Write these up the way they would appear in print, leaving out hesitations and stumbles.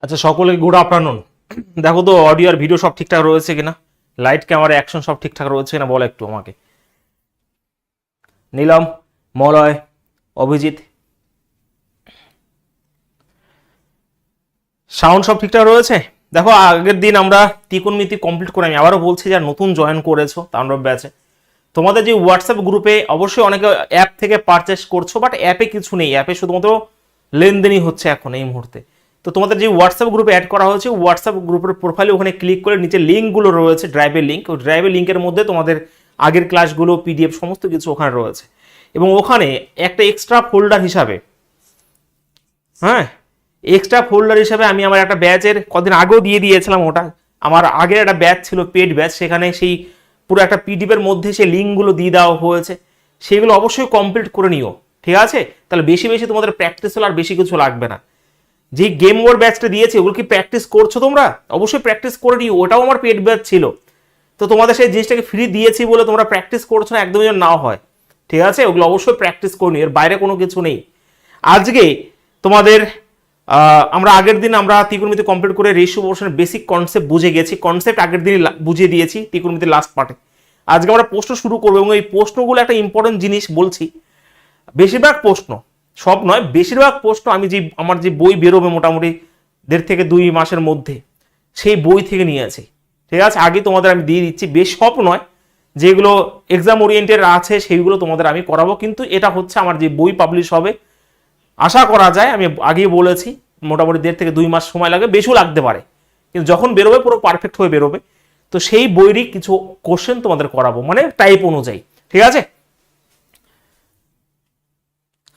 আচ্ছা, সকলে good afternoon. দেখো তো অডিও আর ভিডিও সব ঠিকঠাক রয়েছে কিনা, লাইট ক্যামেরা অ্যাকশন সব ঠিকঠাক রয়েছে কিনা বলো একটু আমাকে। নীলম, মলয়, অভিজিৎ, সাউন্ড সব ঠিকঠাক রয়েছে? দেখো, আগের দিন আমরা ত্রিকোণমিতি কমপ্লিট করে, আমি আবারও বলছি যারা নতুন জয়েন করেছো তাণ্ডব ব্যাচে, তোমাদের যে হোয়াটসঅ্যাপ গ্রুপে অবশ্যই অনেকে অ্যাপ থেকে পারচেস করছো, বাট অ্যাপে কিছু নেই, অ্যাপে শুধুমাত্র লেনদেনই হচ্ছে এখন এই মুহূর্তে। তো তোমাদের যে হোয়াটসঅ্যাপ গ্রুপে অ্যাড করা হয়েছে, হোয়াটসঅ্যাপ গ্রুপের প্রোফাইলে ওখানে ক্লিক করে নিচে লিঙ্কগুলো রয়েছে, ড্রাইভের লিঙ্ক, ওই ড্রাইভের লিঙ্কের মধ্যে তোমাদের আগের ক্লাসগুলো, পিডিএফ সমস্ত কিছু ওখানে রয়েছে। এবং ওখানে একটা এক্সট্রা ফোল্ডার হিসাবে, হ্যাঁ, এক্সট্রা ফোল্ডার হিসাবে আমি আমার একটা ব্যাচের কদিন আগেও দিয়ে দিয়েছিলাম, ওটা আমার আগের একটা ব্যাচ ছিল পেড ব্যাচ, সেখানে সেই পুরো একটা পিডিএফের মধ্যে সেই লিঙ্কগুলো দিয়ে দেওয়া হয়েছে, সেগুলো অবশ্যই কমপ্লিট করে নিও, ঠিক আছে? তাহলে বেশি বেশি তোমাদের প্র্যাকটিস হলে আর বেশি কিছু লাগবে না। যে গেম ওয়ার ব্যাচটা দিয়েছে ওগুলো কি প্র্যাকটিস করছো তোমরা? অবশ্যই প্র্যাকটিস করে নিও, ওটাও আমার পেড ব্যাচ ছিল। তো তোমাদের সেই জিনিসটাকে ফ্রি দিয়েছি বলে তোমরা প্র্যাকটিস করছো না, একদমই যেন নাও হয়, ঠিক আছে? ওগুলো অবশ্যই প্র্যাকটিস করে নিও, এর বাইরে কোনো কিছু নেই। আজকে তোমাদের আমরা আগের দিন আমরা ত্রিকোণমিতি কমপ্লিট করে রেশিও পোর্শনের বেসিক কনসেপ্ট বুঝে গেছি, কনসেপ্ট আগের দিন বুঝিয়ে দিয়েছি ত্রিকোণমিতির লাস্ট পার্টে। আজকে আমরা প্রশ্ন শুরু করবো, এবং এই প্রশ্নগুলো একটা ইম্পর্টেন্ট জিনিস বলছি। বেশিরভাগ প্রশ্ন, সব নয়, বেশিরভাগ প্রশ্ন আমি যে আমার যে বই বেরোবে মোটামুটি 1.5 থেকে 2 মাসের মধ্যে, সেই বই থেকে নিয়েছি, ঠিক আছে? আগে তোমাদের আমি দিয়ে দিচ্ছি, বেশ সব নয়, যেগুলো এক্সাম ওরিয়েন্টেড আছে সেইগুলো তোমাদের আমি করাবো। কিন্তু এটা হচ্ছে আমার যে বই পাবলিশ হবে, আশা করা যায়, আমি আগেই বলেছি মোটামুটি 1.5 থেকে 2 মাস সময় লাগবে, বেশিও লাগতে পারে, কিন্তু যখন বেরোবে পুরো পারফেক্ট হয়ে বেরোবে। তো সেই বইরই কিছু কোশ্চেন তোমাদের করাবো, মানে টাইপ অনুযায়ী, ঠিক আছে?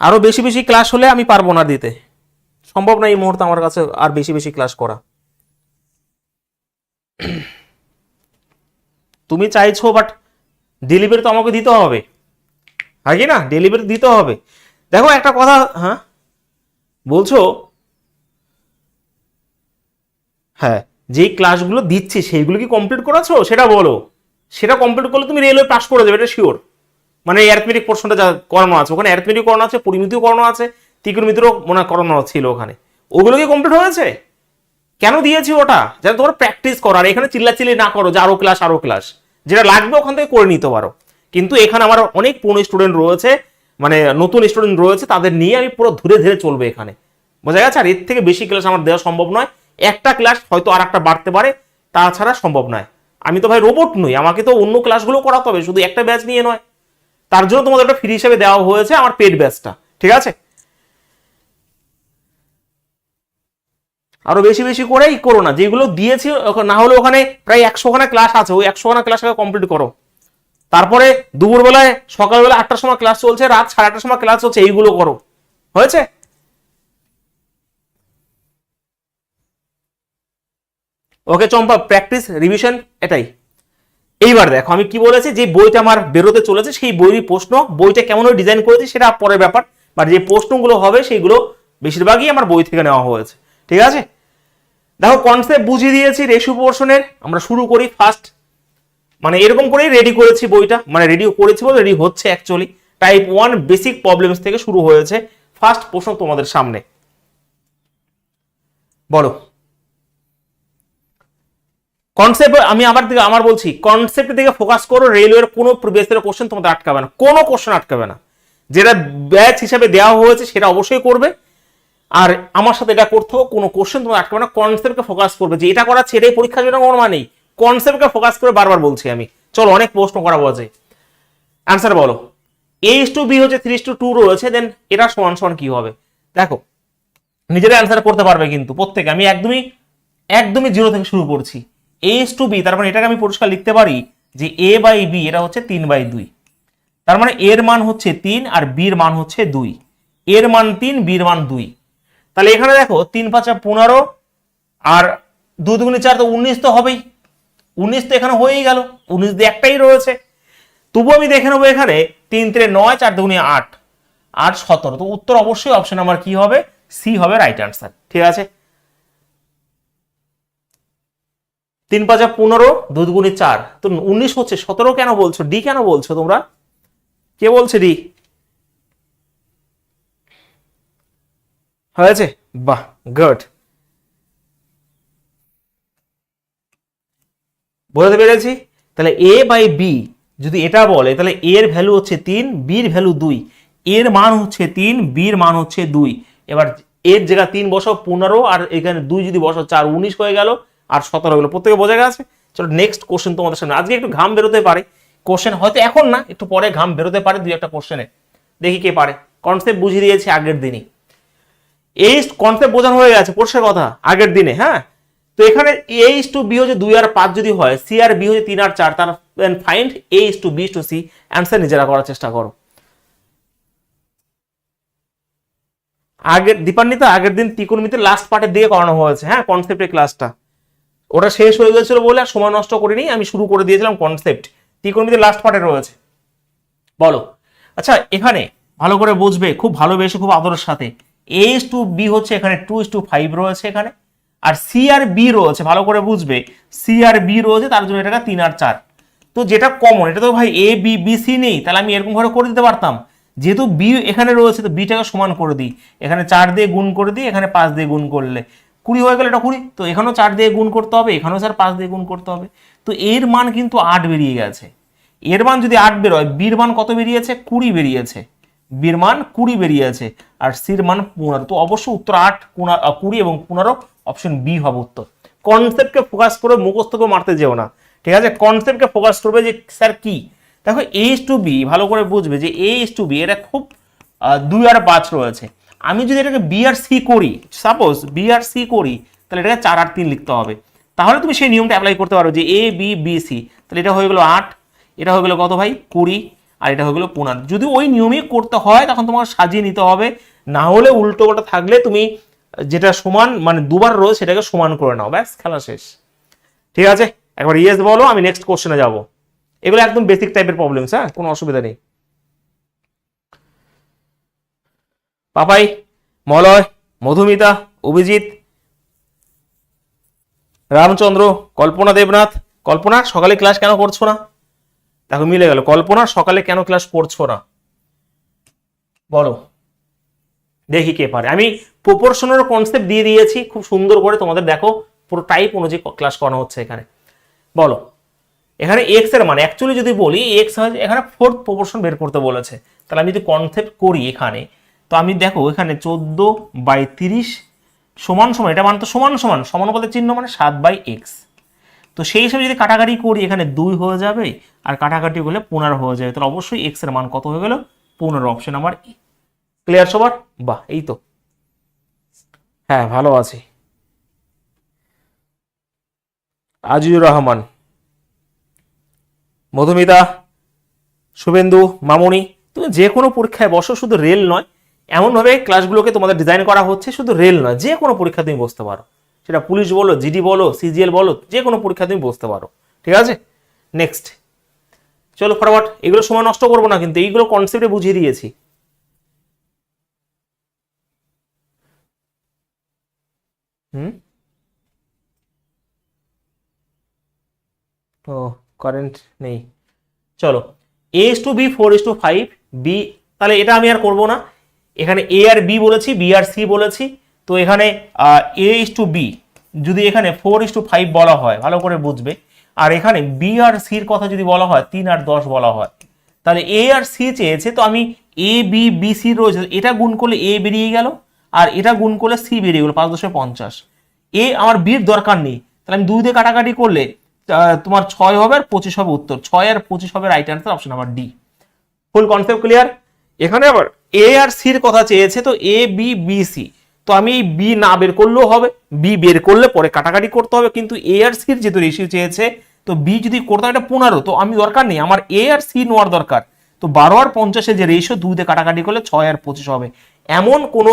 আরো বেশি বেশি ক্লাস হলে আমি পারবো না দিতে, সম্ভব না এই মুহূর্তে আমার কাছে আর বেশি বেশি ক্লাস করা। তুমি চাইছো, বাট ডেলিভারি তো আমাকে দিতে হবে, আগে না, ডেলিভারি দিতে হবে। দেখো একটা কথা, হ্যাঁ বলছো, হ্যাঁ, যেই ক্লাসগুলো দিচ্ছি সেইগুলো কি কমপ্লিট করেছো সেটা বলো। সেটা কমপ্লিট করলে তুমি রেলওয়ে পাস করে দেবে, এটা শিওর। মানে অ্যারিথমেটিক পোর্শনটা যা করানো আছে ওখানে, অ্যারিথমেটিক করানো আছে, পরিমিতিও করানো আছে, ত্রিকোণমিতিরও মনে হয় করানো ছিল ওখানে, ওগুলো কি কমপ্লিট হয়েছে? কেন দিয়েছি ওটা? যাতে তোমরা প্র্যাকটিস করো, আর এখানে চিল্লাচিল্লি না করো যে আরো ক্লাস আরো ক্লাস, যেটা লাগবে ওখান থেকে করে নিতে পারো। কিন্তু এখানে আমার অনেক পুরনো স্টুডেন্ট রয়েছে, মানে নতুন স্টুডেন্ট রয়েছে, তাদের নিয়ে আমি পুরো ধীরে ধীরে চলবে এখানে, বোঝা গেছে? আর এর থেকে বেশি ক্লাস আমার দেওয়া সম্ভব নয়, একটা ক্লাস হয়তো আর একটা বাড়তে পারে, তাছাড়া সম্ভব নয়। আমি তো ভাই রোবট নই, আমাকে তো অন্য ক্লাসগুলো করাতে হবে, শুধু একটা ব্যাচ নিয়ে নয়। তার জন্য তোমাদের একটা ফ্রি হিসেবে দেওয়া হয়েছে আমার পেড ব্যাচটা, ঠিক আছে? আরো বেশি বেশি করেই করো না, যেগুলো দিয়েছি না হলে ওখানে প্রায় 100খানা ক্লাস আছে, ওই 100খানা ক্লাস কমপ্লিট করো। তারপরে দুপুরবেলায়, সকালবেলা 8টার সময় ক্লাস চলছে, রাত 8:30টার সময় ক্লাস চলছে, এইগুলো করো, হয়েছে? ওকে চম্পা, প্র্যাকটিস রিভিশন এটাই। এইবার দেখো আমি কি বলেছি, যে বইটা আমার বেরোতে চলেছে সেই বইয়েরই প্রশ্ন, বইটা কেমন ডিজাইন করেছি সেটা পরের ব্যাপার, বাট যে প্রশ্নগুলো হবে সেইগুলো বেশিরভাগই আমার বই থেকে নেওয়া হয়েছে, ঠিক আছে? দেখো কনসেপ্ট বুঝিয়ে দিয়েছি রেশিও পোর্শনের, আমরা শুরু করি ফার্স্ট। মানে এরকম করেই রেডি করেছি বইটা, মানে রেডি করেছি বলে রেডি হচ্ছে অ্যাকচুয়ালি। টাইপ 1 বেসিক প্রবলেমস থেকে শুরু হয়েছে। ফার্স্ট প্রশ্ন তোমাদের সামনে, বলো। কনসেপ্ট আমি আমার বলছি, কনসেপ্টের দিকে ফোকাস করো, রেলওয়ের কোনো প্রিভিয়াস কোশ্চেন তোমাদের আটকাবে না, কোনো কোশ্চেন আটকাবে না। যেটা ব্যাচ হিসাবে দেওয়া হয়েছে সেটা অবশ্যই করবে, আর আমার সাথে এটা করতে হবে, কোনো কোশ্চেন তোমার আটকাবে না। কনসেপ্টকে ফোকাস করবে, যে এটা করাচ্ছে এটাই পরীক্ষা জন্য কোনো মানে নেই, কনসেপ্টকে ফোকাস করে বারবার বলছি আমি। চলো অনেক প্রশ্ন করাবো আছে, অ্যান্সার বলো। a:b হচ্ছে 3:2 রয়েছে, দেন এটা সমান সমান কি হবে? দেখো নিজেরা অ্যান্সার করতে পারবে কিন্তু প্রত্যেকে, আমি একদমই একদমই জিরো থেকে শুরু করছি। a:b, তার মানে এটাকে আমি পরিষ্কার লিখতে পারি যে a/b এটা হচ্ছে 3/2, তার মানে এর মান হচ্ছে 3 আর বির মান হচ্ছে 2, এর মান 3, বির মান 2। তাহলে এখানে দেখো 3 × 5 = 15, আর 2 × 4 তো 19 তো হবেই, 19 তো এখানে হয়েই গেল, 19 দিয়ে একটাই রয়েছে। তবু আমি দেখে নেবো এখানে 3 × 3 = 9, 4 × 2 = 8, 8 17। তো উত্তর অবশ্যই অপশন নাম্বার কি হবে? সি হবে রাইট আনসার, ঠিক আছে? 3 × 5 = 15, 2 × 4 তো 19 হচ্ছে, 17 কেন বলছো? ডি কেন বলছো তোমরা? কে বলছে ডি? হয়েছে, বাহ, গুড। বোঝাতে পেরেছি? তাহলে এ বাই বি যদি এটা বলে তাহলে এর ভ্যালু হচ্ছে 3, বির ভ্যালু 2, এর মান হচ্ছে 3, বির মান হচ্ছে 2। এবার এর জায়গা 3 বসাও 15, আর এখানে 2 যদি বসাও 4, 19 হয়ে গেল, আর 17 হয়ে গেল। প্রত্যেকে বোঝা গেছে? চলো নেক্সট কোশ্চেন তোমাদের সামনে। আজকে একটু ঘাম বেরোতে পারে, কোশ্চেন হয়তো এখন না, একটু পরে ঘাম বেরোতে পারে দুই একটা কোশ্চেনে। দেখি কে পারে। কনসেপ্ট বুঝিয়ে দিয়েছি আগের দিনই, এই কনসেপ্ট বোঝানো হয়ে গেছে পরীক্ষার কথা আগের দিনে। হ্যাঁ, তো এখানে এ ইস টু বি হচ্ছে 2 আর 5 যদি হয়, সি আর বি হচ্ছে 3 আর 4, তার find a is to b is to c. Answer নিজেরা করার চেষ্টা করো। আগের দীপান্বিতা আগের দিন ত্রিকোণমিতির লাস্ট পার্টের দিকে করানো হয়েছে। হ্যাঁ, কনসেপ্টের ক্লাসটা ওটা শেষ হয়ে গেছিল বলে আর সময় নষ্ট করিনি, আমি শুরু করে দিয়েছিলাম কনসেপ্ট। ত্রিকোণমিতির লাস্ট পার্টে রয়েছে। বলো, আচ্ছা এখানে ভালো করে বুঝবে, খুব ভালোবেসে খুব আদরের সাথে। এ ইস টু বি হচ্ছে এখানে 2:5 রয়েছে এখানে, আর সি আর বি রয়েছে, ভালো করে বুঝবে, সি আর বি রয়েছে, তার জন্য এটা 3 আর 4। তো যেটা কমন, এটা তো ভাই এ বি বি সি নেই, তাহলে আমি এরকম ভাবে করে দিতে পারতাম। যেহেতু বি এখানে রয়েছে তো বিটাকে সমান করে দিই, এখানে 4 দিয়ে গুণ করে দিই, এখানে 5 দিয়ে গুণ করলে 20 হয়ে গেল, এটা 20। তো এখানেও 4 দিয়ে গুণ করতে হবে, এখানেও স্যার 5 দিয়ে গুণ করতে হবে। তো এর মান কিন্তু 8 বেরিয়ে গেছে। এর মান যদি 8 বেরোয়, বির মান কত বেরিয়েছে? 20 বেরিয়েছে। বির মান 20 বেরিয়েছে, আর সির মান 15। তো অবশ্যই উত্তর 8, 20 এবং 15, অপশন বি হবে উত্তর। কনসেপ্টকে ফোকাস করে মুখস্থকে মারতে যেও না, ঠিক আছে? কনসেপ্টকে ফোকাস করবে যে স্যার কি। দেখো এ ইস টু বি ভালো করে বুঝবে যে এ ইস টু বি এটা খুব 2 আর 5 রয়েছে। আমি যদি এটাকে বি আর সি করি, সাপোজ বি আর সি করি, তাহলে এটাকে 4 আর 3 লিখতে হবে। তাহলে তুমি সেই নিয়মটা অ্যাপ্লাই করতে পারো যে এ বি বি সি। তাহলে এটা হয়ে গেল 8, এটা হয়ে গেল কত ভাই 20, আর এটা হয়ে গেল 15। যদি ওই নিয়মই করতে হয় তখন তোমাকে সাজিয়ে নিতে হবে, না হলে উল্টো পাল্টা থাকলে তুমি যেটা সমান মানে দুবার রোজ সেটাকে সমান করে নাও, ব্যাস খেলা শেষ। ঠিক আছে, একবার ইয়েস বলো, আমি নেক্সট কোশ্চেনে যাব। এগুলো একদম বেসিক টাইপের প্রবলেমস, হ্যাঁ, কোনো অসুবিধা নেই। পাপাই, মলয়, মধুমিতা, অভিজিৎ, রামচন্দ্র, কল্পনা দেবনাথ। কল্পনা সকালে ক্লাস কেন করছো না? দেখো মিলে গেল। কল্পনা সকালে কেন ক্লাস করছো না বলো, দেখি কে পারে। আমি প্রপোর্শনের কনসেপ্ট দিয়ে দিয়েছি খুব সুন্দর করে, তোমাদের দেখো পুরো টাইপ অনুযায়ী ক্লাস করানো হচ্ছে এখানে। বলো, এখানে এক্স এর মানে অ্যাকচুয়ালি যদি বলি এক্স হয়, এখানে 4th প্রপোর্শন বের করতে বলেছে। তাহলে আমি যদি কনসেপ্ট করি এখানে, তো আমি দেখো এখানে 14/30 সমান সমান, এটা মানে তো সমান সমান, সমানুপাতের চিহ্ন মানে 7/x। তো সেই হিসেবে যদি কাটাকাটি করি, এখানে 2 হয়ে যাবে, আর কাটাকাটি হলে 15 হয়ে যাবে। তাহলে অবশ্যই এক্স এর মান কত হয়ে গেল? 15। অপশন আমার ক্লিয়ার সবার? বাহ, এই তো, হ্যাঁ ভালো আছি। আজিজুর রহমান, মধুমিতা, শুভেন্দু, মামুনি, তুমি যে কোনো পরীক্ষায় বসো, শুধু রেল নয়, এমনভাবে ক্লাসগুলোকে তোমাদের ডিজাইন করা হচ্ছে, শুধু রেল নয়, যে কোনো পরীক্ষা তুমি বসতে পারো, সেটা পুলিশ বলো, জিডি বলো, সিজিএল বলো, যে কোনো পরীক্ষা তুমি বসতে পারো। ঠিক আছে, নেক্সট চলো ফরওয়ার্ড। এগুলো সময় নষ্ট করবো না, কিন্তু এইগুলো কনসেপ্টে বুঝিয়ে দিয়েছি। হুম, ও কারেন্ট নেই, চলো। এ ইস টু বি 4:5, বি, তাহলে এটা আমি আর করবো না। এখানে এ আর বি বলেছি, বি আর সি বলেছি। তো এখানে এ ইস টু বি যদি এখানে 4:5 বলা হয়, ভালো করে বুঝবে, আর এখানে বি আর সির কথা যদি বলা হয় 3 আর 10 বলা হয়, তাহলে এ আর সি চেয়েছে। তো আমি এ বি বি সি রয়েছে, এটা গুণ করলে এ বেরিয়ে গেল, আর এটা গুণ করলে সি বেরিয়ে গেল 5×50। এ আমার বির দরকার নেই, তাহলে আমি 2 দিয়ে কাটাকাটি করলে তোমার 6 হবে আর 25 হবে উত্তর। 6 আর 25 হবে right answer, option number D. ফুল কনসেপ্ট ক্লিয়ার? এখানে আবার এ আর সির কথা চেয়েছে, তো এ বি বি সি। তো আমি বি না বের করলেও হবে, বি বের করলে পরে কাটাকাটি করতে হবে, কিন্তু এ আর সির যেহেতু রেশিও চেয়েছে, তো বি যদি করতাম এটা 15, তো আমি দরকার নেই, আমার এ আর সি নেওয়ার দরকার। তো 12 আর 50-এর যে রেশিও, 2 দিয়ে কাটাকাটি করলে 6 আর 25 হবে। এমন কোন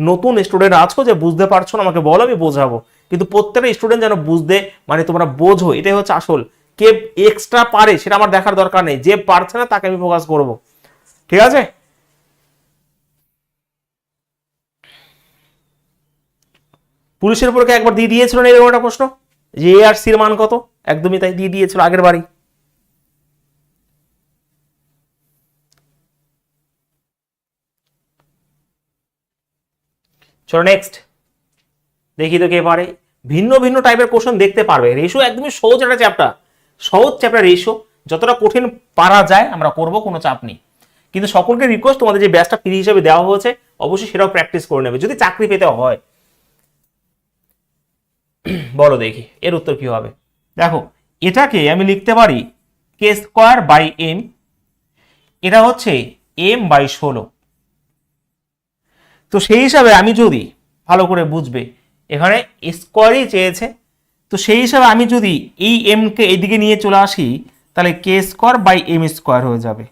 নতুন স্টুডেন্ট আছো যে বুঝতে পারছো না, আমাকে বলো, আমি বোঝাবো। কিন্তু প্রত্যেকটা স্টুডেন্ট যেন বুঝতে মানে তোমরা বোঝো, এটাই হচ্ছে আসল। কে এক্সট্রা পারে সেটা আমার দেখার দরকার নেই, যে পারছে না তাকে আমি ফোকাস করব। ঠিক আছে, পুলিশের পরীক্ষা একবার দিয়ে দিয়েছিল না এরকম একটা প্রশ্ন, যে এ আর সির মান কত? একদমই তাই, দিয়ে দিয়েছিল আগের বারই। চলো নেক্সট দেখি তো কে পারে। ভিন্ন ভিন্ন টাইপের কোশ্চেন দেখতে পারবে। রেশিও একদমই সহজ একটা চ্যাপ্টার, সহজ চ্যাপ্টার রেশিও, যতটা কঠিন পারা যায় আমরা করব, কোনো চাপ নেই। কিন্তু সকলকে রিকোয়েস্ট, তোমাদের যে ব্যাচটা ফ্রি হিসেবে দেওয়া হয়েছে অবশ্যই সেটাও প্র্যাকটিস করে নেবে যদি চাকরি পেতে হয়। বলো দেখি এর উত্তর কি হবে। দেখো এটাকে আমি লিখতে পারি কে স্কোয়ার বাই এম, এটা হচ্ছে এম বাই 16। তো সেই হিসাবে আমি যদি, ভালো করে বুঝবে, এখানে স্কোয়ারই চেয়েছে, তো সেই হিসাবে আমি যদি এই এমকে এইদিকে নিয়ে চলে আসি তাহলে কে স্কোয়ার বাই এম স্কোয়ার হয়ে যাবে,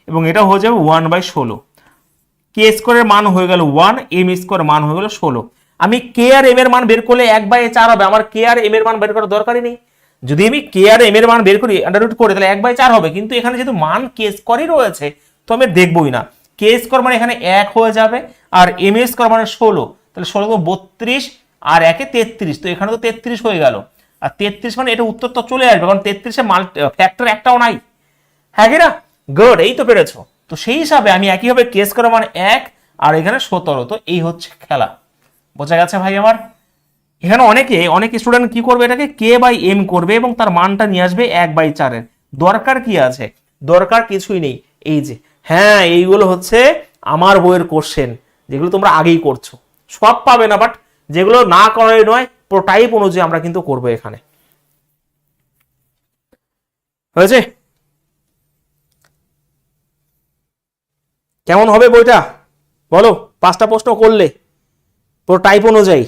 এবং এটা হয়ে যাবে 1/16। কে স্কোয়ারের মান হয়ে গেল 1, এম স্কোয়ার মান হয়ে গেল 16। আমি কে আর এম এর মান বের করলে 1/4 হবে, আমার কে আর এম এর মান বের করার দরকারই নেই। যদি আমি কে আর এম এর মান বের করি আন্ডাররুট করে তাহলে 1/4 হবে, কিন্তু এখানে যেহেতু মান কে স্কোয়ারই রয়েছে তো আমি দেখবই না। কে স্কোয়ার মানে এখানে 1 হয়ে যাবে, আর এম স্কোয়ার মানে 16, তাহলে 16 32 আর 1 এ 33, তো এখানে তো 33 হয়ে গেল। আর 33 মানে এটা উত্তর তো চলে আসবে, কারণ 33 এ ফ্যাক্টর একটাও নাই। হ্যাঁ কি না? গুড, এই তো পেরেছো। তো সেই হিসাবে আমি একইভাবে কেস করা মানে 1 আর এখানে 17, তো এই হচ্ছে খেলা। বোঝা গেছে ভাই আমার? এখানে অনেক স্টুডেন্ট কি করবে, এটাকে কে বাই এম করবে এবং তার মানটা নিয়ে আসবে 1/4 এর। দরকার কি আছে? দরকার কিছুই নেই। এই যে হ্যাঁ, এইগুলো হচ্ছে আমার বইয়ের কোশ্চেন, যেগুলো তোমরা আগেই করছো। সব পাবে না, বাট যেগুলো না করাই নয়, পুরো টাইপ অনুযায়ী আমরা কিন্তু করবো এখানে। হয়েছে? কেমন হবে বইটা বলো? 5টা প্রশ্ন করলে পুরো টাইপ অনুযায়ী।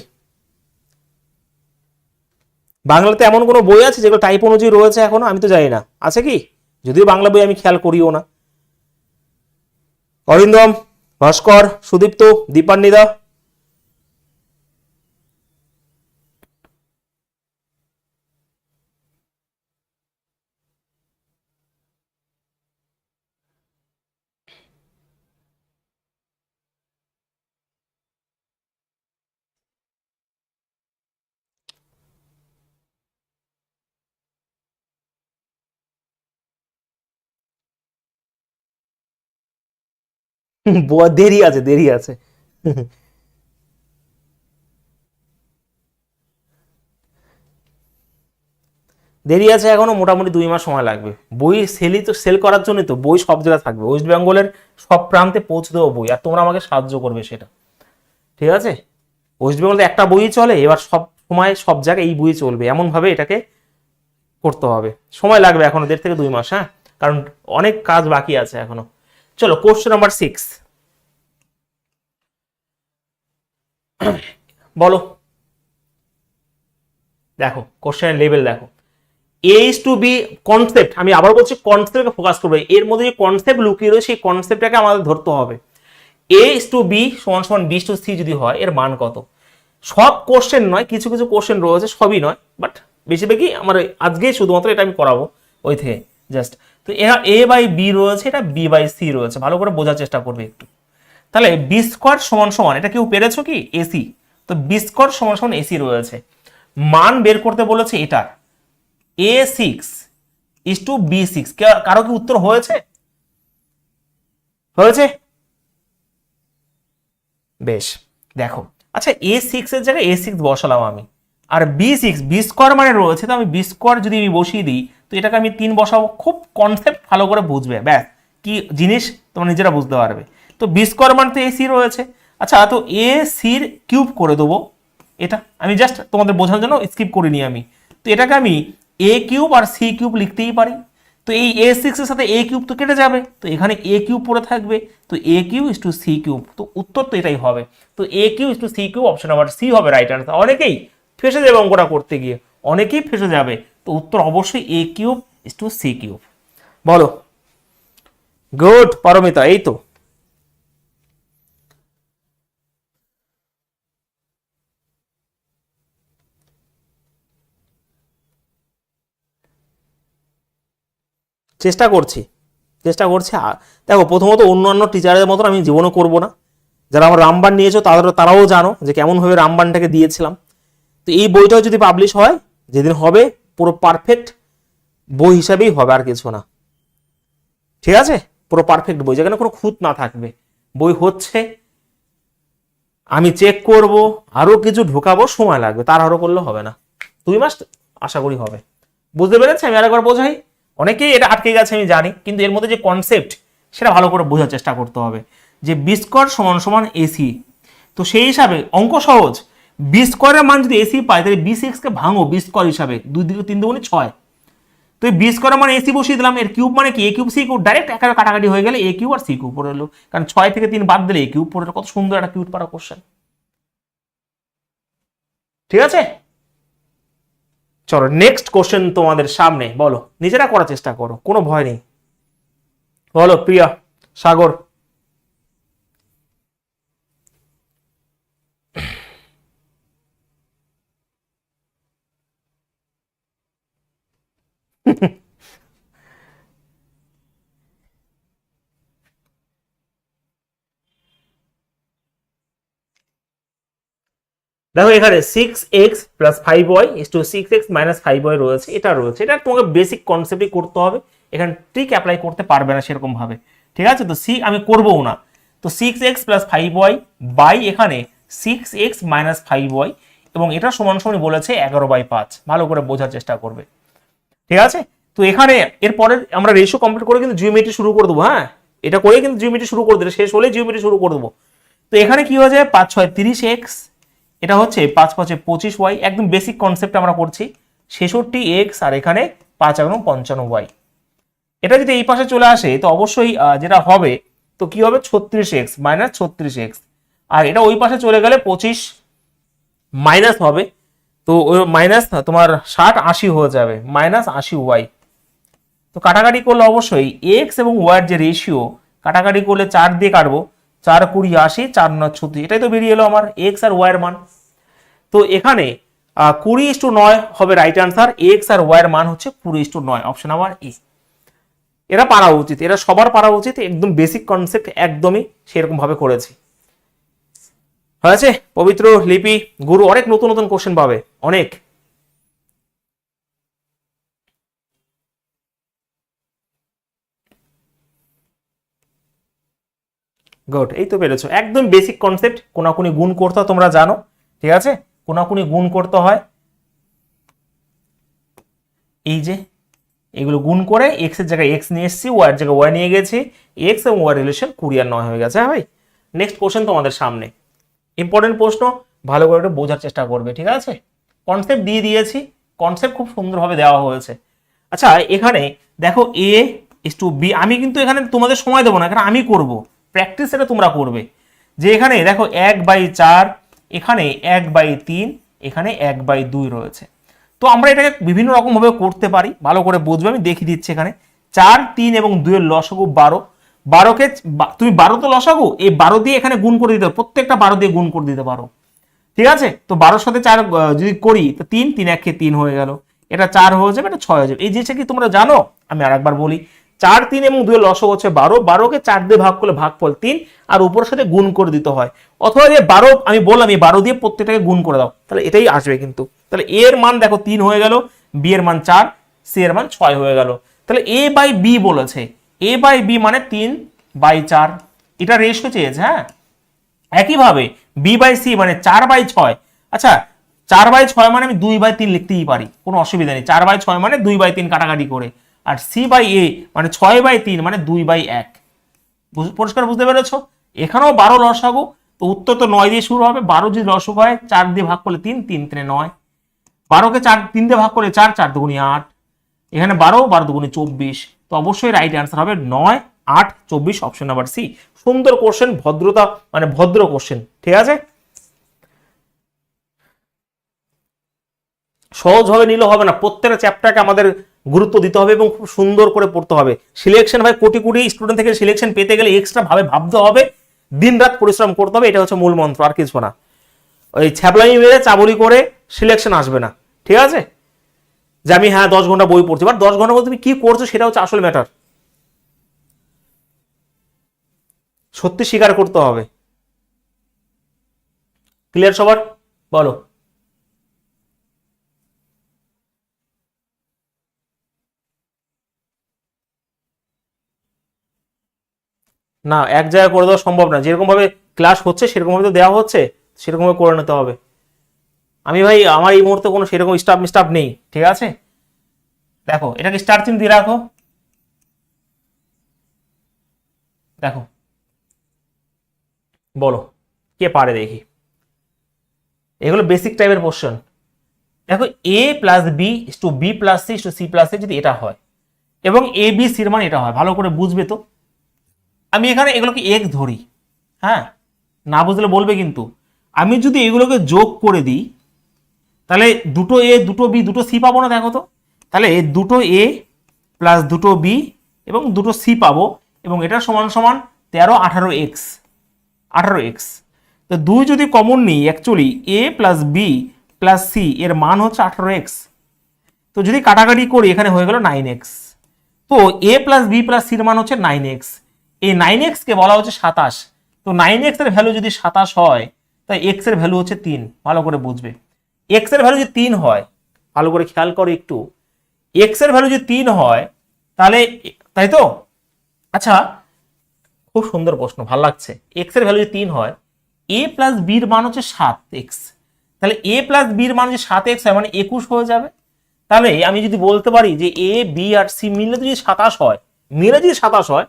বাংলাতে এমন কোনো বই আছে যেগুলো টাইপ অনুযায়ী রয়েছে এখনো? আমি তো জানি না, আছে কি? যদিও বাংলা বই আমি খেয়াল করিও না। অরিন্দম, ভাস্কর, সুদীপ্ত, দীপান্বিদা, দেরি আছে, দেরি আছে। দেরি আছে এখনো, মোটামুটি 2 মাস সময় লাগবে। বই সেল করার জন্য তো বই সব জায়গায় থাকবে, ওয়েস্ট বেঙ্গলের সব প্রান্তে পৌঁছে দেবো বই, আর তোমরা আমাকে সাহায্য করবে সেটা। ঠিক আছে? ওয়েস্ট বেঙ্গলে একটা বই চলে, এবার সব সময় সব জায়গায় এই বই চলবে, এমন ভাবে এটাকে করতে হবে। সময় লাগবে এখনো 1.5 থেকে 2 মাস, হ্যাঁ, কারণ অনেক কাজ বাকি আছে এখনো। চলো কোশ্চেন নাম্বার 6 বলো। দেখো কোশ্চেনের লেভেল দেখো, এ ইজ টু বি কনসেপ্ট, আমি আবার বলছি কনসেপ্টকে ফোকাস করবে, এর মধ্যে যে কনসেপ্ট লুকিয়ে রয়েছে সেই কনসেপ্টটাকে আমাদের ধরতে হবে। এ ইজ টু বি সমান সমান বি টু সি যদি হয়, এর মান কত? সব কোশ্চেন নয়, কিছু কিছু কোশ্চেন রয়েছে, সবই নয়, বাট বেশিরভাগই আমার আজকে শুধুমাত্র এটা আমি করাবো ওই থেকে জাস্ট। তো এ বাই বি রয়েছে, এটা বি বাই সি রয়েছে, ভালো করে বোঝার চেষ্টা করবে একটু। তাহলে বি স্কোয়ার সমান সমান, এটা কেউ পেরেছো কি? এসি। তো বি স্কোয়ার সমান সমান এসি রয়েছে, মান বের করতে বলেছে এটার A6 ইজ টু B6। কারো কি উত্তর হয়েছে? হয়েছে? বেশ, দেখো আচ্ছা A6 এর জায়গায় A6 বসালাম আমি, আর B6 বি স্কোয়ার মানে রয়েছে, তো আমি বি স্কোয়ার যদি আমি বসিয়ে দিই তো এটাকে আমি 3 বসাবো। খুব কনসেপ্ট ভালো করে বুঝবে, ব্যাস কি জিনিস তোমরা নিজেরা বুঝতে পারবে। তো বি স্কোয়ার মানে তো AC রয়েছে। আচ্ছা, তো এ সির কিউব করে দেবো, এটা আমি জাস্ট তোমাদের বোঝানোর জন্য স্কিপ করিনি আমি। তো এটাকে আমি এ কিউব আর সি কিউব লিখতেই পারি। তো এই A6 এর সাথে এ কিউব তো কেটে যাবে, তো এখানে এ কিউব পড়ে থাকবে, তো a cube is to c cube, তো উত্তর তো এটাই হবে। তো a cube is to c cube, option number c হবে রাইট আনসার। অনেকেই ফেসে যাবে অঙ্কটা করতে গিয়ে, অনেকেই ফেসে যাবে, তো উত্তর অবশ্যই a cube is to c cube. বলো। গুড পারমিতা, এই তো। চেষ্টা করছি, চেষ্টা করছি। দেখো প্রথমত অন্যান্য টিচারের মতন আমি জীবনও করব না। যারা আমার রামবান নিয়েছো তারাও জানো যে কেমনভাবে রামবানটাকে দিয়েছিলাম। তো এই বইটাও যদি পাবলিশ হয়, যেদিন হবে পুরো পারফেক্ট বই হিসাবেই হবে, আর কিছু না। ঠিক আছে? পুরো পারফেক্ট বই, যেখানে কোনো খুঁত না থাকবে। বই হচ্ছে, আমি চেক করব, আরো কিছু ঢোকাবো, সময় লাগবে, তার আরো করলে হবে না। 2 মাস আশা করি হবে। বুঝতে পেরেছি? আমি আরেকবার বোঝাই, অনেকেই এটা আটকে গেছে আমি জানি, কিন্তু এর মধ্যে যে কনসেপ্ট সেটা ভালো করে বোঝার চেষ্টা করতে হবে। যে বি স্কোয়ার সমান সমান এসি, তো সেই হিসাবে অঙ্ক সহজ, বি স্কোয়ারের মান যদি এসি পাই তাহলে বি সিক্সকে ভাঙো বি স্কোয়ার হিসাবে, 2 দিকে 3 দুগুণে 6, তো এই বি স্কোয়ারের মানে এসি বসিয়ে দিলাম, এর কিউব মানে কি এ কিউব সি কিউব, ডাইরেক্ট একেবারে কাটাকাটি হয়ে গেলে এ কিউব আর সি কিউব পড়ে এলো, কারণ 6 থেকে 3 বাদ দিলে এ কিউব পড়ে এলো। কত সুন্দর একটা কিউট পারা কোশ্চেন, ঠিক আছে? চলো নেক্সট কোশ্চেন তোমাদের সামনে, বলো, নিজেরা করার চেষ্টা করো, কোনো ভয় নেই। বলো প্রিয়া, সাগর। দেখো এখানে 6x plus 5y is to 6x minus 5y রয়েছে, এটা রয়েছে, এটা তোমাকে বেসিক কনসেপ্টই করতে হবে, এখানে ট্রিক অ্যাপ্লাই করতে পারবে না সেরকম ভাবে, ঠিক আছে? তো আমি করবও না। তো 6x প্লাস 5y বাই এখানে 6x মাইনাস 5y, এবং এটা সমান সমান বলেছে 11/5, ভালো করে বোঝার চেষ্টা করবে, ঠিক আছে? তো এখানে এরপরে আমরা রেশিও কমপ্লিট করে কিন্তু জিওমেট্রি শুরু করে দেবো, হ্যাঁ, এটা করে কিন্তু জিওমেট্রি শুরু করে দেবো, শেষ হলে জিওমেট্রি শুরু করে দেবো। তো এখানে কি হয়ে যায়, 5 6 30x, এটা হচ্ছে 5 5 25y, একদম বেসিক কনসেপ্ট আমরা করছি, 66x, আর এখানে 5 এবং 55y। এটা যদি এই পাশে চলে আসে তো অবশ্যই যেটা হবে, তো কি হবে 36x মাইনাস 36x, আর এটা ওই পাশে চলে গেলে 25 মাইনাস হবে, তো ওই মাইনাস তোমার 60 80 হয়ে যাবে, মাইনাস 80y। তো কাটাকাটি করলে অবশ্যই এক্স এবং ওয়াই এর যে রেশিও, কাটাকাটি করলে 4 দিয়ে কাটবো, 4 20 80, 4 9 36, এটাই তো বেরিয়ে এলো আমার এক্স আর ওয়াই এর মান। তো এখানে 20:9 হবে রাইট আনসার, এক্স আর ওয়াই এর মান হচ্ছে 20:9, অপশন নাম্বার ই। এরা পারা উচিত, এরা সবার পারা উচিত, একদম বেসিক কনসেপ্ট একদমই সেরকম ভাবে করেছি। হয়েছে? পবিত্র, লিপি, গুরু অনেক নতুন নতুন কোশ্চেন পাবে, অনেক। গুড, এই তো পেরেছো, একদম বেসিক কনসেপ্ট। কোনাকুনি গুণ করতে হয় তোমরা জানো, ঠিক আছে? কোনাকুনি গুণ করতে হয়, এই যে এগুলো গুণ করে এক্স এর জায়গায় এক্স নিয়ে এসেছি, ওয়াই এর জায়গায় ওয়াই নিয়ে গেছি, এক্স এবং ওয়াই রিলেশন 20 আর 9 হয়ে গেছে। হ্যাঁ ভাই, নেক্সট কোশ্চেন তোমাদের সামনে, ইম্পর্টেন্ট প্রশ্ন, ভালো করে একটু বোঝার চেষ্টা করবে, ঠিক আছে? কনসেপ্ট দিয়ে দিয়েছি, কনসেপ্ট খুব সুন্দরভাবে দেওয়া হয়েছে। আচ্ছা এখানে দেখো এ ইস টু বি, আমি কিন্তু এখানে তোমাদের সময় দেবো না, এখানে আমি করব, প্র্যাকটিস এটা তোমরা করবে। যে এখানে দেখো 1/4, এখানে 1/3, এখানে 1/2 রয়েছে। তো আমরা এটাকে বিভিন্ন রকম ভাবে করতে পারি, ভালো করে বুঝবে, আমি দেখিয়ে দিচ্ছি। এখানে 4 3 এবং 2 এর লসাগু 12, 12কে তুমি 12 তো লসাগু, এই 12 দিয়ে এখানে গুণ করে দিতে পারো, প্রত্যেকটা 12 দিয়ে গুণ করে দিতে পারো, ঠিক আছে? তো 12 সাথে 4 যদি করি তো 3 3 1 3 হয়ে গেল, এটা 4 হয়ে যাবে, এটা 6 হয়ে যাবে। এই জিনিসটা কি তোমরা জানো? আমি আরেকবার বলি, 4 3 এবং 2 এর লসাগু হচ্ছে 12, 12কে 4 দিয়ে ভাগ করলে ভাগফল 3, আর উপরের সাথে গুণ করে দিতে হয়। অথবা যে 12 আমি বললাম এই 12 দিয়ে প্রত্যেকটাকে গুণ করে দাও, তাহলে এটাই আসবে কিন্তু। তাহলে এ এর মান দেখো 3 হয়ে গেল, বি এর মান 4, সি এর মান 6 হয়ে গেল। তাহলে এ বাই বি বলেছে, এ বাই বি মানে 3/4, এটা রেশিও চেয়েছে। হ্যাঁ, একইভাবে বি বাই সি মানে 4/6। আচ্ছা 4/6 মানে আমি 2/3 লিখতেই পারি, কোনো অসুবিধা নেই। 4/6 মানে 2/3 কাটাকাটি করে, আর সি বাই এ মানে 6/3 মানে 2/1। পরিষ্কার বুঝতে পেরেছো? এখানেও 12 লসাগু, তো উত্তর তো 9 দিয়ে শুরু হবে। 12 যদি লসাগু হয় 4 দিয়ে ভাগ করলে 3 3 3 9, 12কে 4 3 দিয়ে ভাগ করলে 4 4 দুগুণে 8, এখানে 12 12 দুগুণে 24, তো অবশ্যই রাইট অ্যান্সার হবে 9 8 24, অপশন নাম্বার সি। সুন্দর কোশ্চেন, ভদ্রতা মানে ভদ্র কোশ্চেন, ঠিক আছে? সহজভাবে নিলে হবে না, প্রত্যেকটা চ্যাপ্টারকে আমাদের গুরুত্ব দিতে হবে এবং খুব সুন্দর করে পড়তে হবে। সিলেকশন ভাই কোটি কোটি স্টুডেন্ট থেকে সিলেকশন পেতে গেলে এক্সট্রা ভাবে ভাবতে হবে, দিন রাত পরিশ্রম করতে হবে, এটা হচ্ছে মূল মন্ত্র, আর কিছু না। ওই ছ্যাবলামি মেরে চাবুরি করে সিলেকশন আসবে না, ঠিক আছে? যে আমি হ্যাঁ 10 ঘন্টা বই পড়ছি, বাট 10 ঘন্টা বলতে তুমি কি করছো সেটা হচ্ছে আসল ম্যাটার, সত্যি স্বীকার করতে হবে। ক্লিয়ার সবার? বলো। না, এক জায়গায় করে দেওয়া সম্ভব না, যেরকম ভাবে ক্লাস হচ্ছে সেরকম ভাবে তো দেওয়া হচ্ছে, সেরকম ভাবে করে নিতে হবে। আমি ভাই আমার এই মুহূর্তে কোনো সেরকম স্টাফ নেই, ঠিক আছে? দেখো এটাকে স্টার চিহ্ন দিয়ে রাখো, দেখো বলো কে পারে দেখি। এগুলো বেসিক টাইপের কোশ্চেন। দেখো a plus b to b plus c to c plus a যদি এটা হয় এবং এ বি সির মান এটা হয়, ভালো করে বুঝবে তো। আমি এখানে এগুলোকে এক্স ধরি, হ্যাঁ না বুঝলে বলবে কিন্তু। আমি যদি এগুলোকে যোগ করে দিই তাহলে দুটো এ দুটো বি দুটো সি পাবো না, দেখো তো। তাহলে দুটো এ প্লাস দুটো বি এবং দুটো সি পাবো, এবং এটা সমান সমান 13 18 এক্স, 18 এক্স। তো দুই যদি কমন নিই, অ্যাকচুয়ালি এ প্লাস বি প্লাস সি এর মান হচ্ছে 18 এক্স। তো যদি কাটাকাটি করি এখানে হয়ে গেল 9x। তো এ প্লাস বি প্লাস সির মান হচ্ছে 9x, এই 9x কে বলা হচ্ছে 27। তো 9x এর ভ্যালু যদি 27 হয় তাই x এর ভ্যালু হচ্ছে 3, ভালো করে বুঝবে। x এর ভ্যালু যদি 3 হয়, ভালো করে খেয়াল করো একটু, x এর ভ্যালু যদি 3 হয় তাহলে, তাই তো? আচ্ছা খুব সুন্দর প্রশ্ন, ভালো লাগছে। x এর ভ্যালু যদি 3 হয়, a প্লাস b এর মান হচ্ছে 7x, তাহলে a প্লাস b এর মান যদি 7x হয় মানে 21 হয়ে যাবে। তাহলে আমি যদি বলতে পারি যে এ বি আর সি মিলে যদি 27 হয়, মিলে যদি 27 হয়,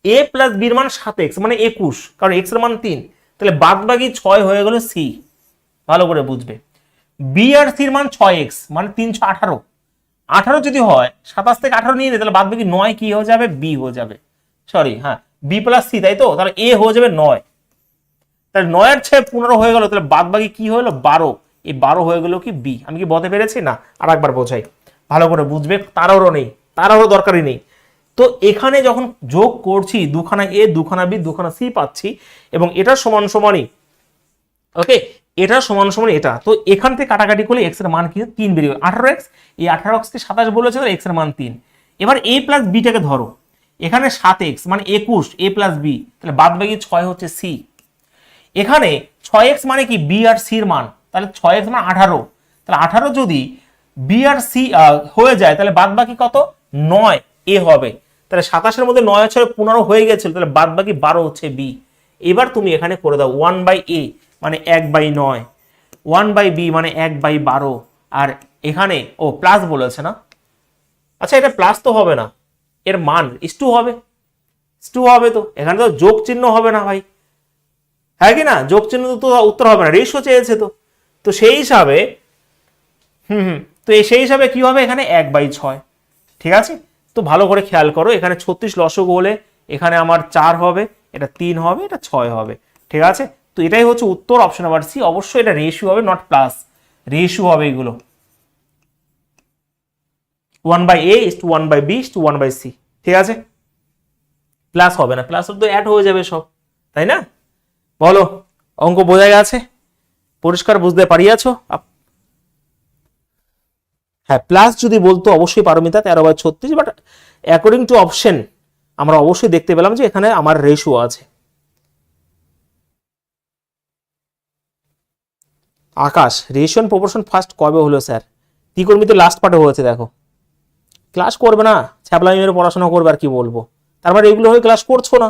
এ প্লাস বির মান 7x মানে 21, কারণ x এর মান 3, তাহলে বাদ বাকি 6 হয়ে গেল সি, ভালো করে বুঝবে। বি আর সির মান 6x মানে 318, 18 যদি হয় 27 থেকে 18 নিয়ে নিই তাহলে বাদ বাকি 9 কি হয়ে যাবে, বি হয়ে যাবে, সরি হ্যাঁ বি প্লাস সি, তাই তো? তাহলে এ হয়ে যাবে 9, তাহলে 9 এর 6 15 হয়ে গেল, তাহলে বাদ বাকি কি হলো 12, এই 12 হয়ে গেল কি বি। আমি কি বলতে পেরেছি? না, আর একবার বোঝাই, ভালো করে বুঝবে, তারারও নেই, তারারও দরকারই নেই। তো এখানে যখন যোগ করছি দুখানা এ দুখানা বি দুখানা সি পাচ্ছি, এবং এটা সমান সমানই, ওকে এটা সমান সমান এটা, তো এখান থেকে কাটাকাটি করলে এক্স এর মান কি 3 বেরিয়ে 18x, এই 18x কে 27 বলেছে, তাহলে এক্স এর মান 3। এবার a প্লাস বিটাকে ধরো, এখানে 7x মানে 21 a প্লাস বি, তাহলে বাদ বাকি 6 হচ্ছে সি। এখানে 6x মানে কি বি আর সির মান, তাহলে 6x মানে 18, তাহলে 18 যদি বি আর সি হয়ে যায় তাহলে বাদ বাকি কত 9 এ হবে, তাহলে 27 এর মধ্যে 9 আছে 15 হয়ে গেছিল, তাহলে বাদ বাকি 12 হচ্ছে বি। এবার তুমি এখানে করে দাও 1/a মানে 1/9, 1/b মানে 1/12, আর এখানে ও প্লাস বলেছে না, আচ্ছা এটা প্লাস তো হবে না, এর মান ইস্টু হবে, ইস্টু হবে, তো এখানে তো যোগ চিহ্ন হবে না ভাই, হ্যাঁ কি না? যোগ চিহ্ন তো উত্তর হবে না, রেশিও চেয়েছে তো, তো সেই হিসাবে তো সেই হিসাবে কি হবে এখানে 1/6, ঠিক আছে? তো ভালো করে খেয়াল করো, এখানে 36 লসগু হলে এখানে আমার 4 হবে, এটা 3 হবে, এটা 6 হবে, ঠিক আছে? তো এটাই হচ্ছে উত্তর, অপশন নাম্বার সি। অবশ্যই এটা রেশিও হবে, নট প্লাস, রেশিও হবে এগুলো, 1/a is to 1/b is to 1/c, ঠিক আছে? প্লাস হবে না, প্লাস তো অ্যাড হয়ে যাবে সব, তাই না? বলো অঙ্ক বোঝা গেছে? পরিষ্কার বুঝতে পারিয়াছো? হ্যাঁ প্লাস যদি বলতো অবশ্যই Paromita 13/36, but according to option আমরা অবশ্যই দেখতে পেলাম যে এখানে আমার রেশিও আছে। Akash, ratio and proportion first কবে হলো স্যার? ত্রিকোণমিতি লাস্ট পার্টে হয়েছে, দেখো। ক্লাস করবে না, ছ্যাবলামি মেরে পড়াশোনা করবে, আর কি বলবো। তার মানে এগুলো ভাবে ক্লাস করছো না,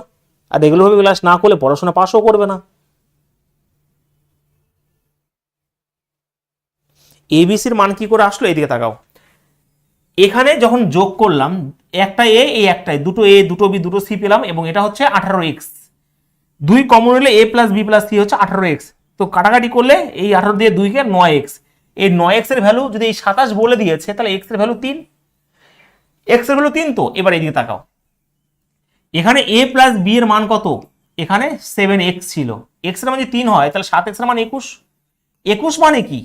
আর এগুলো ভাবে ক্লাস না করলে পড়াশোনা পাসও করবে না। এবিসির মান কি করে আসলো, এদিকে তাকাও। এখানে যখন যোগ করলাম একটা এ এই একটাই, দুটো এ দুটো বি দুটো সি পেলাম, এবং এটা হচ্ছে 18x, দুই কমন হলে এ প্লাস বি প্লাস সি হচ্ছে 18x, তো কাটাকাটি করলে এই 18 দিয়ে 2 কে 9x, এই 9x এর ভ্যালু যদি এই 27 বলে দিয়েছে তাহলে x এর ভ্যালু 3, x এর ভ্যালু 3। তো এবার এদিকে তাকাও, এখানে a প্লাস b এর মান কত, এখানে 7x ছিল, x এর মান যদি 3 হয় তাহলে 7x এর মান 21, 21 মানে কি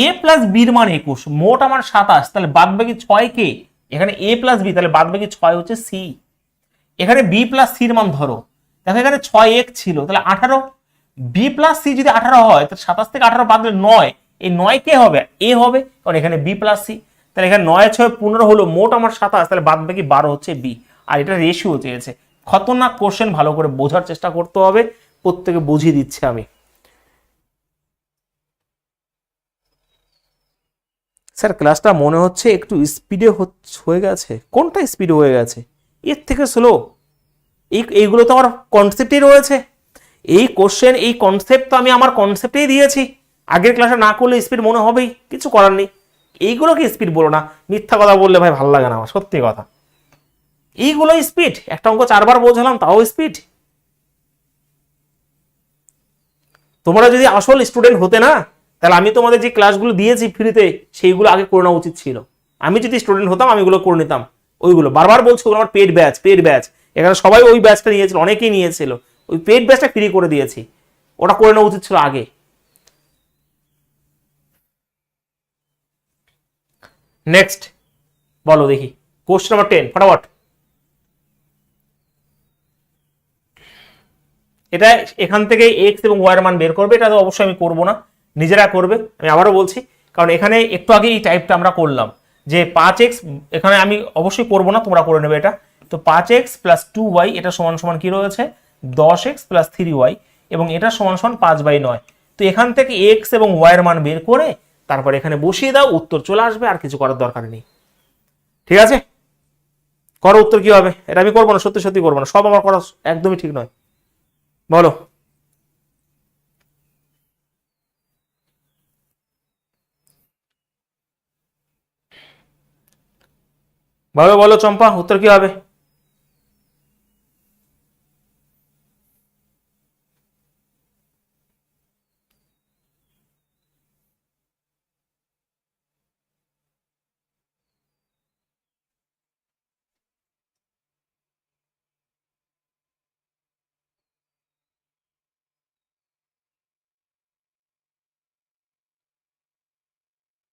a প্লাস b এর মান 21, মোট আমার 27, তাহলে বাদ বাকি 6 কে, এখানে a প্লাস b তাহলে বাদ বাকি 6 হচ্ছে c। এখানে b প্লাস c এর মান ধরো, দেখো এখানে 6x ছিল তাহলে 18, b প্লাস c যদি 18 হয় তাহলে 27 থেকে 18 বাদ দিলে 9, এই 9 কে হবে a হবে, কারণ এখানে b প্লাস c, তাহলে এখানে 9 6 15 হলো, মোট আমার 27, তাহলে বাদ বাকি 12 হচ্ছে b। আর এটা রেশিও চেয়েছে, খতরনাক কোশ্চেন, ভালো করে বোঝার চেষ্টা করতে হবে, প্রত্যেকে বুঝিয়ে দিচ্ছে আমি। স্যার ক্লাসটা মনে হচ্ছে একটু স্পিডে হয়ে গেছে, কোনটা স্পিডে হয়ে গেছে? এর থেকে স্লো, এইগুলো তো আমার কনসেপ্টেই রয়েছে, এই কোশ্চেন এই কনসেপ্ট তো আমি আমার কনসেপ্টেই দিয়েছি, আগের ক্লাসে না করলে স্পিড মনে হবেই, কিছু করার নেই। এইগুলোকে স্পিড বলো না, মিথ্যা কথা বললে ভাই ভালো লাগে না আমার, সত্যি কথা। এইগুলোই স্পিড? একটা অঙ্ক 4বার বোঝালাম তাও স্পিড? তোমরা যদি আসল স্টুডেন্ট হতে না, তাহলে আমি তোমাদের যে ক্লাসগুলো দিয়েছি ফ্রিতে সেইগুলো আগে করে নেওয়া উচিত ছিল। আমি যদি স্টুডেন্ট হতাম আমি এগুলো করে নিতাম। ওইগুলো বারবার বলছি ওগুলো আমার পেড ব্যাচ, পেড ব্যাচ। এখানে সবাই ওই ব্যাচটা নিয়েছিল, অনেকেই নিয়েছিল, ওই পেড ব্যাচটা ফ্রি করে দিয়েছি, ওটা করে নেওয়া উচিত ছিল আগে। নেক্সট বলো দেখি, কোশ্চেন নাম্বার 10 ফটাফট। এটা এখান থেকে এক্স এবং ওয়াই এর মান বের করবে, এটা তো অবশ্যই আমি করবো না, নিজেরা করবে। আমি আবারও বলছি, কারণ এখানে একটু আগে এই টাইপটা আমরা করলাম যে 5x, এখানে আমি অবশ্যই করবো না, তোমরা করে নেবে এটা। তো 5x প্লাস 2y এটা সমান সমান কি রয়েছে 10x প্লাস 3y, এবং এটা সমান সমান 5/9। তো এখান থেকে এক্স এবং ওয়াই এর মান বের করে তারপর এখানে বসিয়ে দাও, উত্তর চলে আসবে, আর কিছু করার দরকার নেই। ঠিক আছে, করো উত্তর কি হবে। এটা আমি করবো না, সত্যি সত্যি করবো না, সব আমার করা একদমই ঠিক নয়। বলো বলো বলো চম্পা, উত্তর কি হবে?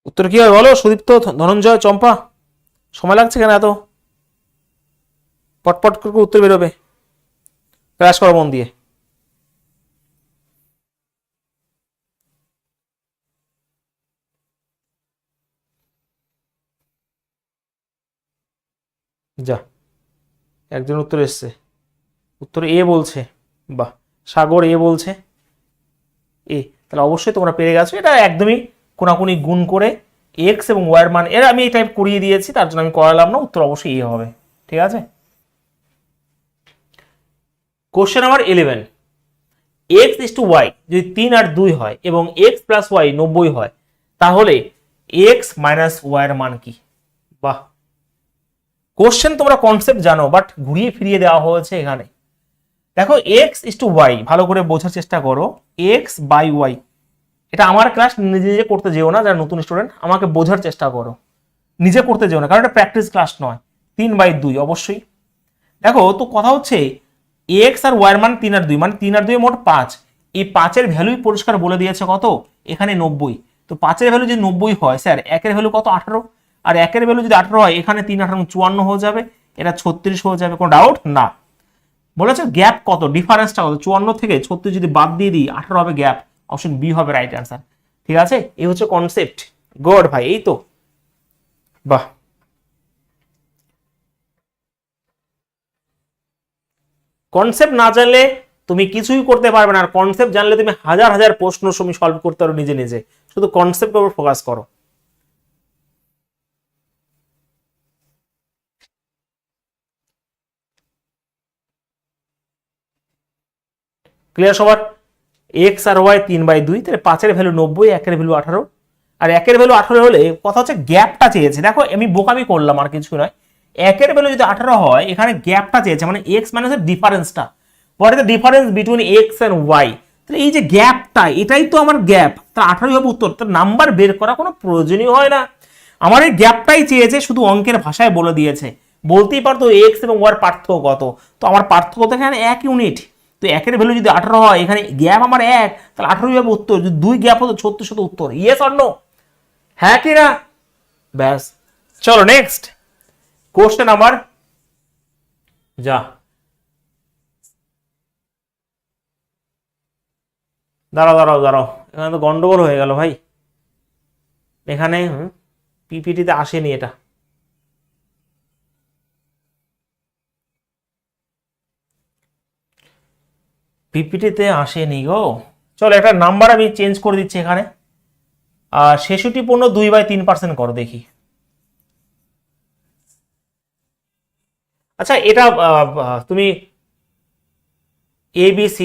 উত্তর কি হবে বলো, সুদীপ্ত, ধনঞ্জয়, চম্পা। সময় লাগছে কেন এত? পটপট করে উত্তর বেরোবে, ক্রাশ করো মন দিয়ে। যা, একজন উত্তর এসছে, উত্তর এ বলছে। বাহ, সাগর এ বলছে, এ। তাহলে অবশ্যই তোমরা পেরে গেছো। এটা একদমই কোনাকুনি গুণ করে এক্স এবং ওয়াই এর মান, এর আমি এই টাইপ করিয়ে দিয়েছি, তার জন্য আমি করালাম না, উত্তর অবশ্যই এ হবে। ঠিক আছে, question number 11, x is to Y যদি 3 আর 2 হয় এবং এক্স প্লাস ওয়াই 90 হয়, তাহলে এক্স মাইনাস ওয়াই এর মান কি? বাহ, কোশ্চেন তোমরা কনসেপ্ট জানো, বাট ঘুরিয়ে ফিরিয়ে দেওয়া হয়েছে এখানে। দেখো এক্স ইস টু ওয়াই, ভালো করে বোঝার চেষ্টা করো, এক্স বাই ওয়াই। এটা আমার ক্লাস, নিজে নিজে করতে যেও না, যারা নতুন স্টুডেন্ট আমাকে বোঝার চেষ্টা করো, নিজে করতে যেও না, কারণ এটা প্র্যাকটিস ক্লাস নয়। 3/2 অবশ্যই। দেখো তো কথা হচ্ছে এক্স আর ওয়াই এর মান 3 আর 2, মানে 3 আর 2 মোট 5। এই 5-এর ভ্যালুই পরিষ্কার বলে দিয়েছে কত, এখানে 90। তো 5-এর ভ্যালু যদি 90 হয়, স্যার 1-এর ভ্যালু কত 18, আর 1-এর ভ্যালু যদি 18 হয়, এখানে 3 18 54 হয়ে যাবে, এটা 36 হয়ে যাবে, কোনো ডাউট না। বলেছে গ্যাপ কত, ডিফারেন্সটা কত, 54 থেকে 36 যদি বাদ দিয়ে দিই 18 হবে গ্যাপ, অপশন বি হবে রাইট অ্যান্সার। ঠিক আছে, এই হচ্ছে কনসেপ্ট। গড ভাই, এই তো, বাহ। কনসেপ্ট না জানলে তুমি কিছুই করতে পারবে না, আর কনসেপ্ট জানলে তুমি হাজার হাজার প্রশ্ন তুমি সলভ করতে পারো নিজে নিজে। শুধু কনসেপ্টের উপর ফোকাস করো। ক্লিয়ার সবার? এক্স আর ওয়াই 3/2, তাহলে 5-এর ভ্যালু 90, 1-এর ভ্যালু 18, আর 1-এর ভ্যালু 18 হলে কথা হচ্ছে গ্যাপটা চেয়েছে। দেখো আমি বোকামি করলাম, আর কিছু নয়। 1-এর ভ্যালু যদি 18 হয়, এখানে গ্যাপটা চেয়েছে, মানে এক্স মাইনাসের ডিফারেন্সটা, what is the difference between x and y. তাহলে এই যে গ্যাপটা, এটাই তো আমার গ্যাপ, তার 18 হবে উত্তর। তার নাম্বার বের করা কোনো প্রয়োজনই হয় না, আমার এই গ্যাপটাই চেয়েছে, শুধু অঙ্কের ভাষায় বলে দিয়েছে। বলতেই পারতো এক্স এবং ওয়ার পার্থক্য কত, তো আমার পার্থক্য তো এখানে 1 ইউনিট। তো 1-এর ভ্যালু যদি 18 হয়, এখানে গ্যাপ আমার 1, তাহলে 18 হবে উত্তর। যদি 2 গ্যাপ হতো 36 হতো উত্তর। Yes or no? হ্যাঁ কি না? ব্যাস, চলো নেক্সট কোশ্চেন আমার, যা দাঁড়াও দাঁড়াও দাঁড়াও, এখানে তো গন্ডগোল হয়ে গেল ভাই। এখানে পিপিটিতে আসেনি এটা। পিপিটিতে আসেনি গো। চলো একটা নাম্বার আমি চেঞ্জ করে দিচ্ছি এখানে, আর 66.2/3% করো দেখি। আচ্ছা এটা তুমি ABC,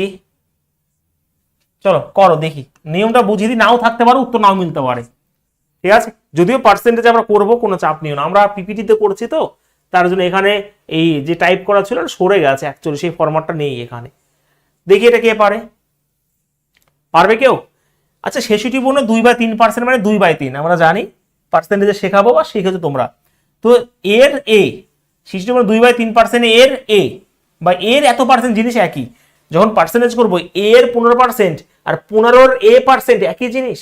চলো করো দেখি, নিয়মটা বুঝিয়ে দিই, নাও থাকতে পারে উত্তর, নাও মিলতে পারে। ঠিক আছে, যদিও পার্সেন্টেজ আমরা করবো, কোনো চাপ নিও না, আমরা পিপিটিতে করছি তো তার জন্য এখানে এই যে টাইপ করা ছিল সরে গেছে, অ্যাকচুয়ালি সেই ফরম্যাটটা নেই এখানে। দেখি এটা কে পারে, পারবে কেউ? আচ্ছা 66 2/3% মানে 2/3, আমরা জানি পার্সেন্টেজে শেখাবো বা শিখেছো তোমরা। তো এর এ 66 2/3% এর এ বা এর এত পার্সেন্ট জিনিস একই, যখন পার্সেন্টেজ করবো এর 15% আর 15 এ পার্সেন্ট একই জিনিস।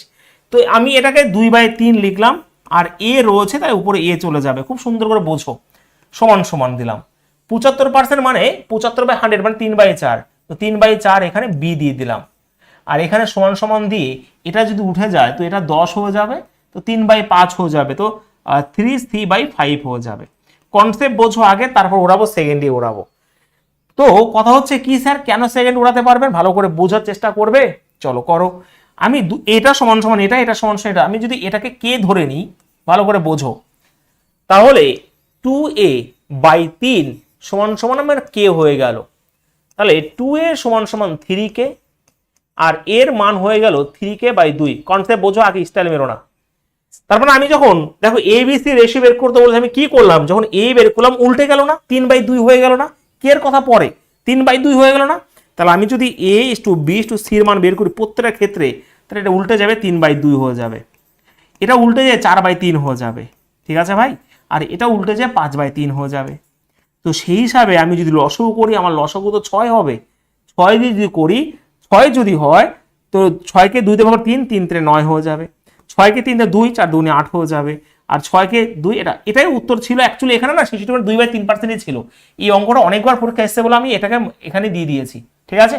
তো আমি এটাকে 2/3 লিখলাম, আর এ রয়েছে তাই উপরে এ চলে যাবে, খুব সুন্দর করে বোঝো। সমান সমান দিলাম 75% মানে 75/100 মানে 3/4, তো 3/4 এখানে বি দিয়ে দিলাম, আর এখানে সমান সমান দিয়ে এটা যদি উঠে যায় তো এটা 10 হয়ে যাবে, তো 3/5 হয়ে যাবে, তো 3/5 হয়ে যাবে। কনসেপ্ট বোঝো আগে, তারপর ওড়াবো, সেকেন্ডে ওড়াবো। তো কথা হচ্ছে কি স্যার, কেন সেকেন্ড উড়াতে পারবেন, ভালো করে বোঝার চেষ্টা করবে, চলো করো। আমি এটা সমান সমান এটা, এটা সমান সমান এটা, আমি যদি এটাকে কে ধরে নিই, ভালো করে বোঝো, তাহলে 2a/3 সমান সমান আমার কে হয়ে গেল, তাহলে 2a সমান সমান 3k, আর এর মান হয়ে গেল 3k/2। কনসেপ্ট বোঝো আগে, স্টাইল মেরো না। তারপরে আমি যখন দেখো এ বি সি রেশিও বের করতে বলছি, আমি কি করলাম, যখন এ বের করলাম উল্টে গেল না, 3/2 হয়ে গেল না, কে এর কথা পরে 3/2 হয়ে গেল না, তাহলে আমি যদি a/b/c এর মান বের করি প্রত্যেকটা ক্ষেত্রে, তাহলে এটা উল্টে যাবে 3/2 হয়ে যাবে, এটা উল্টে যায় 4/3 হয়ে যাবে, ঠিক আছে ভাই, আর এটা উল্টে যায় 5/3 হয়ে যাবে। তো সেই হিসাবে আমি যদি লসাগু করি, আমার লসাগু তো 6 হবে, 6 দিয়ে যদি করি, 6 যদি হয় তো 6কে 2 দিয়ে ভাগ 3, 3 3 9 হয়ে যাবে, 6কে 3 দিয়ে 2, 4 2 8 হয়ে যাবে, আর 6কে 2, এটাই উত্তর ছিল অ্যাকচুয়ালি, এখানে না 2/3% ছিল। এই অঙ্কটা অনেকবার পরীক্ষা এসেছে বলে আমি এটাকে এখানে দিয়ে দিয়েছি, ঠিক আছে।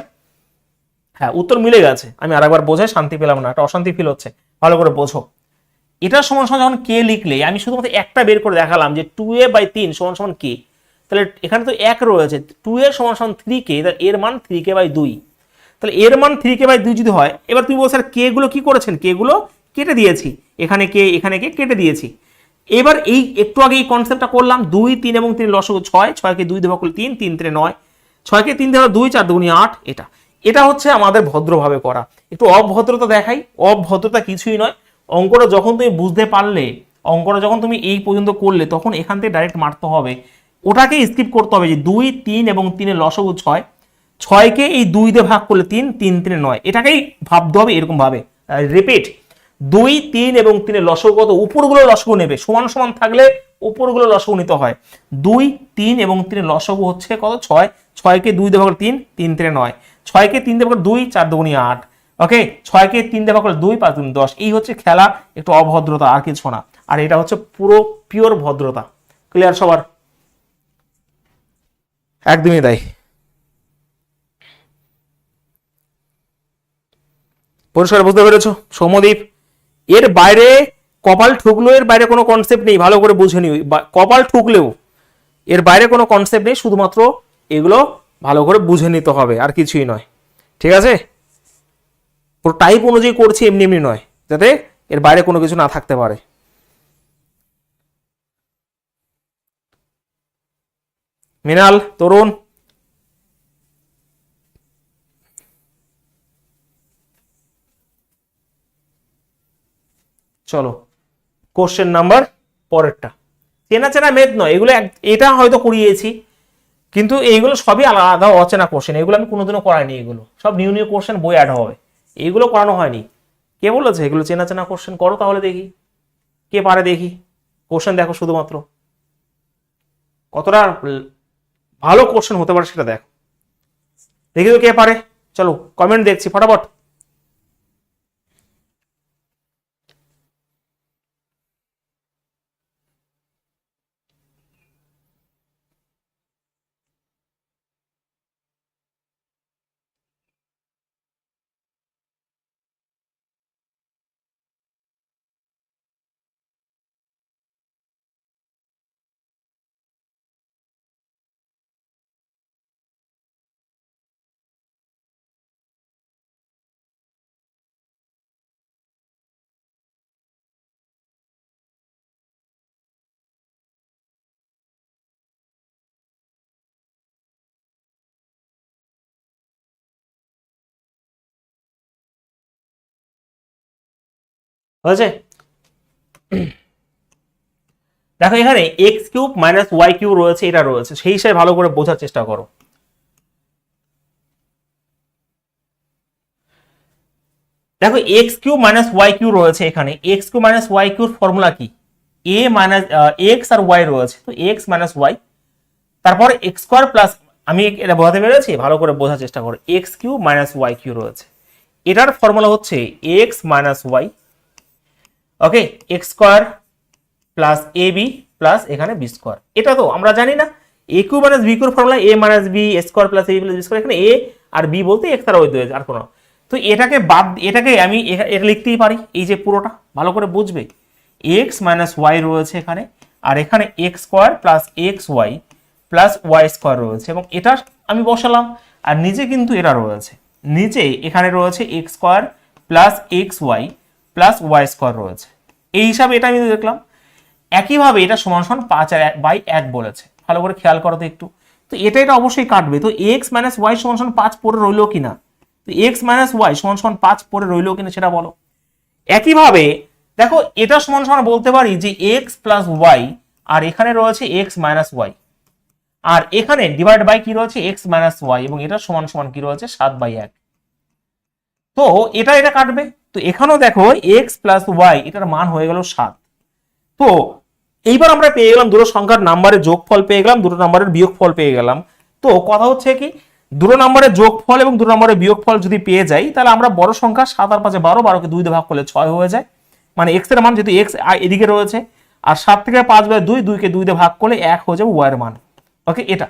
হ্যাঁ উত্তর মিলে গেছে, আমি আরেকবার বোঝাই, শান্তি পেলাম না, একটা অশান্তি ফিল হচ্ছে, ভালো করে বোঝো। এটার সমান সমান যখন কে লিখলে, আমি শুধুমাত্র একটা বের করে দেখালাম যে 2a/3 সমান সমান কে, তাহলে এখানে তো 1 রয়েছে, 2a সমান সমান 3k, এর মান 3k/2, তাহলে এর মান 3k/2 যদি হয়, এবার তুমি বল স্যার কে গুলো কি করেছেন, কে গুলো কেটে দিয়েছি, এখানে কে এখানে কে কেটে দিয়েছি। এবার এই একটু আগে এই কনসেপ্টটা করলাম, 2 3 এবং 3 লসাগু 6, 6কে 2 দিয়ে ভাগ করলে 3, 3 3 9, 6কে 3 দিয়ে 2, 4 2 8, এটা এটা হচ্ছে আমাদের ভদ্রভাবে করা। একটু অভদ্রতা দেখাই, অভদ্রতা কিছুই নয়, অঙ্কটা যখন তুমি বুঝতে পারলে, অঙ্কটা যখন তুমি এই পর্যন্ত করলে, তখন এখান থেকে ডাইরেক্ট মারতে হবে, ওটাকে স্কিপ করতে হবে যে 2 3 এবং 3 লসাগু 6, 6কে এই 2 দিয়ে ভাগ করলে 3, 3 3 9, এটাকেই ভাবতে হবে এরকম ভাবে। রিপিট, 2 3 এবং 3 লসাগু কত, উপরগুলো লসাগু নেবে, সমান সমান থাকলে উপরগুলো লসাগু নিতে হয়। 2 3 এবং 3 লসাগু হচ্ছে কত, 6, 6কে 2 দিয়ে ভাগ করলে 3, 3 3 9, 6কে 3 দিয়ে ভাগ করলে 2, 4 2 8, ওকে, 6কে 3 দিয়ে ভাগ করলে 2, 5 2 10। এই হচ্ছে খেলা, একটু অভদ্রতা আর কিছু না, আর এটা হচ্ছে পুরো পিওর ভদ্রতা। ক্লিয়ার সবার? একদমই তাই। পরিষ্কার বুঝতে পেরেছো সৌম্যদীপ? এর বাইরে কপাল ঠুকলো, এর বাইরে কোনো কনসেপ্ট নেই, ভালো করে বুঝে নিও, কপাল ঠুকলেও এর বাইরে কোনো কনসেপ্ট নেই, শুধুমাত্র এগুলো ভালো করে বুঝে নিতে হবে, আর কিছুই নয়, ঠিক আছে। পুরো টাইপ অনুযায়ী করছি, এমনি এমনি নয়, যাতে এর বাইরে কোনো কিছু না থাকতে পারে। মৃণাল, তরুণ, চলো কোশ্চেন নাম্বার পরেরটা। চেনা চেনা মেদ নয় এগুলো, এটা হয়তো করিয়েছি, কিন্তু এইগুলো সবই আলাদা অচেনা কোশ্চেন, এগুলো আমি কোনোদিনও করাইনি, এগুলো সব নিউ নিউ কোশ্চেন, বই অ্যাড হবে, এইগুলো করানো হয়নি। কে বলেছে এগুলো চেনা চেনা কোশ্চেন? করো তাহলে দেখি কে পারে, দেখি কোশ্চেন দেখো, শুধুমাত্র কতটা ভালো কোশ্চেন হতে পারে সেটা দেখো, দেখি তো কে পারে। চলো কমেন্ট দেখছি ফটাফট। হয়েছে? দেখো এখানে x cube minus y cube রয়েছে, এটা রয়েছে, সেই হিসাবে ভালো করে বোঝার চেষ্টা করো। দেখো x cube minus y cube রয়েছে, এখানে x cube minus y cube formula কি, এ মাইনাস এক্স আর ওয়াই রয়েছে, তো এক্স মাইনাস ওয়াই, তারপর এক্স স্কোয়ার প্লাস, আমি এটা বোঝাতে পেরেছি, ভালো করে বোঝার চেষ্টা করো। X cube minus y cube রয়েছে, এটার ফর্মুলা হচ্ছে x minus y, okay, x square plus a b plus এখানে বি স্কোয়ার। এটা তো আমরা জানি না, a Q minus B কিউর formula A minus b square plus A plus B square, এখানে এ আর বি বলতে এক্স আর ওই দুই আর কোনো, তো এটাকে বাদ, এটাকে আমি এটা লিখতেই পারি, এই যে পুরোটা ভালো করে বুঝবে, এক্স মাইনাস ওয়াই রয়েছে এখানে, আর এখানে x square plus x y plus y square রয়েছে, এবং এটা আমি বসালাম, আর নিচে কিন্তু এটা রয়েছে, নিচে এখানে রয়েছে x square plus x y plus y square রয়েছে, এই হিসাবে এটা আমি দেখলাম। একইভাবে এটা সমান সমান 5/1 বলেছে, ভালো করে খেয়াল করো তো একটু, তো এটা অবশ্যই কাটবে, তো এক্স মাইনাস ওয়াই সমান সমান 5 পরে রইলো কিনা, তো এক্স মাইনাস ওয়াই সমান সমান 5 পরে রইলো কিনা সেটা বলো। একইভাবে দেখো এটা সমান সমান বলতে পারি যে এক্স প্লাস ওয়াই, আর এখানে রয়েছে এক্স মাইনাস ওয়াই, আর এখানে ডিভাইড বাই কি রয়েছে এক্স মাইনাস ওয়াই, এবং এটা সমান সমান কি রয়েছে 7/1, তো এটা কাটবে, তো এখানেও দেখো এক্স প্লাস ওয়াই এটার মান হয়ে গেল 7। তো এইবার আমরা পেয়ে গেলাম দুটো সংখ্যার নাম্বারের যোগফল পেয়ে গেলাম, দুটো নাম্বারের বিয়োগফল পেয়ে গেলাম। তো কথা হচ্ছে কি, দুটো নাম্বারের যোগফল এবং দুটো নাম্বারের বিয়োগফল যদি পেয়ে যাই, তাহলে আমরা বড় সংখ্যা 7 আর 5 12, 12কে 2 দিয়ে ভাগ করলে 6 হয়ে যায়, মানে এক্স এর মান যেহেতু এক্স এদিকে রয়েছে, আর 7 থেকে 5/2, 2কে 2 দিয়ে ভাগ করলে 1 হয়ে যাবে ওয়াই এর মান, ওকে এটা।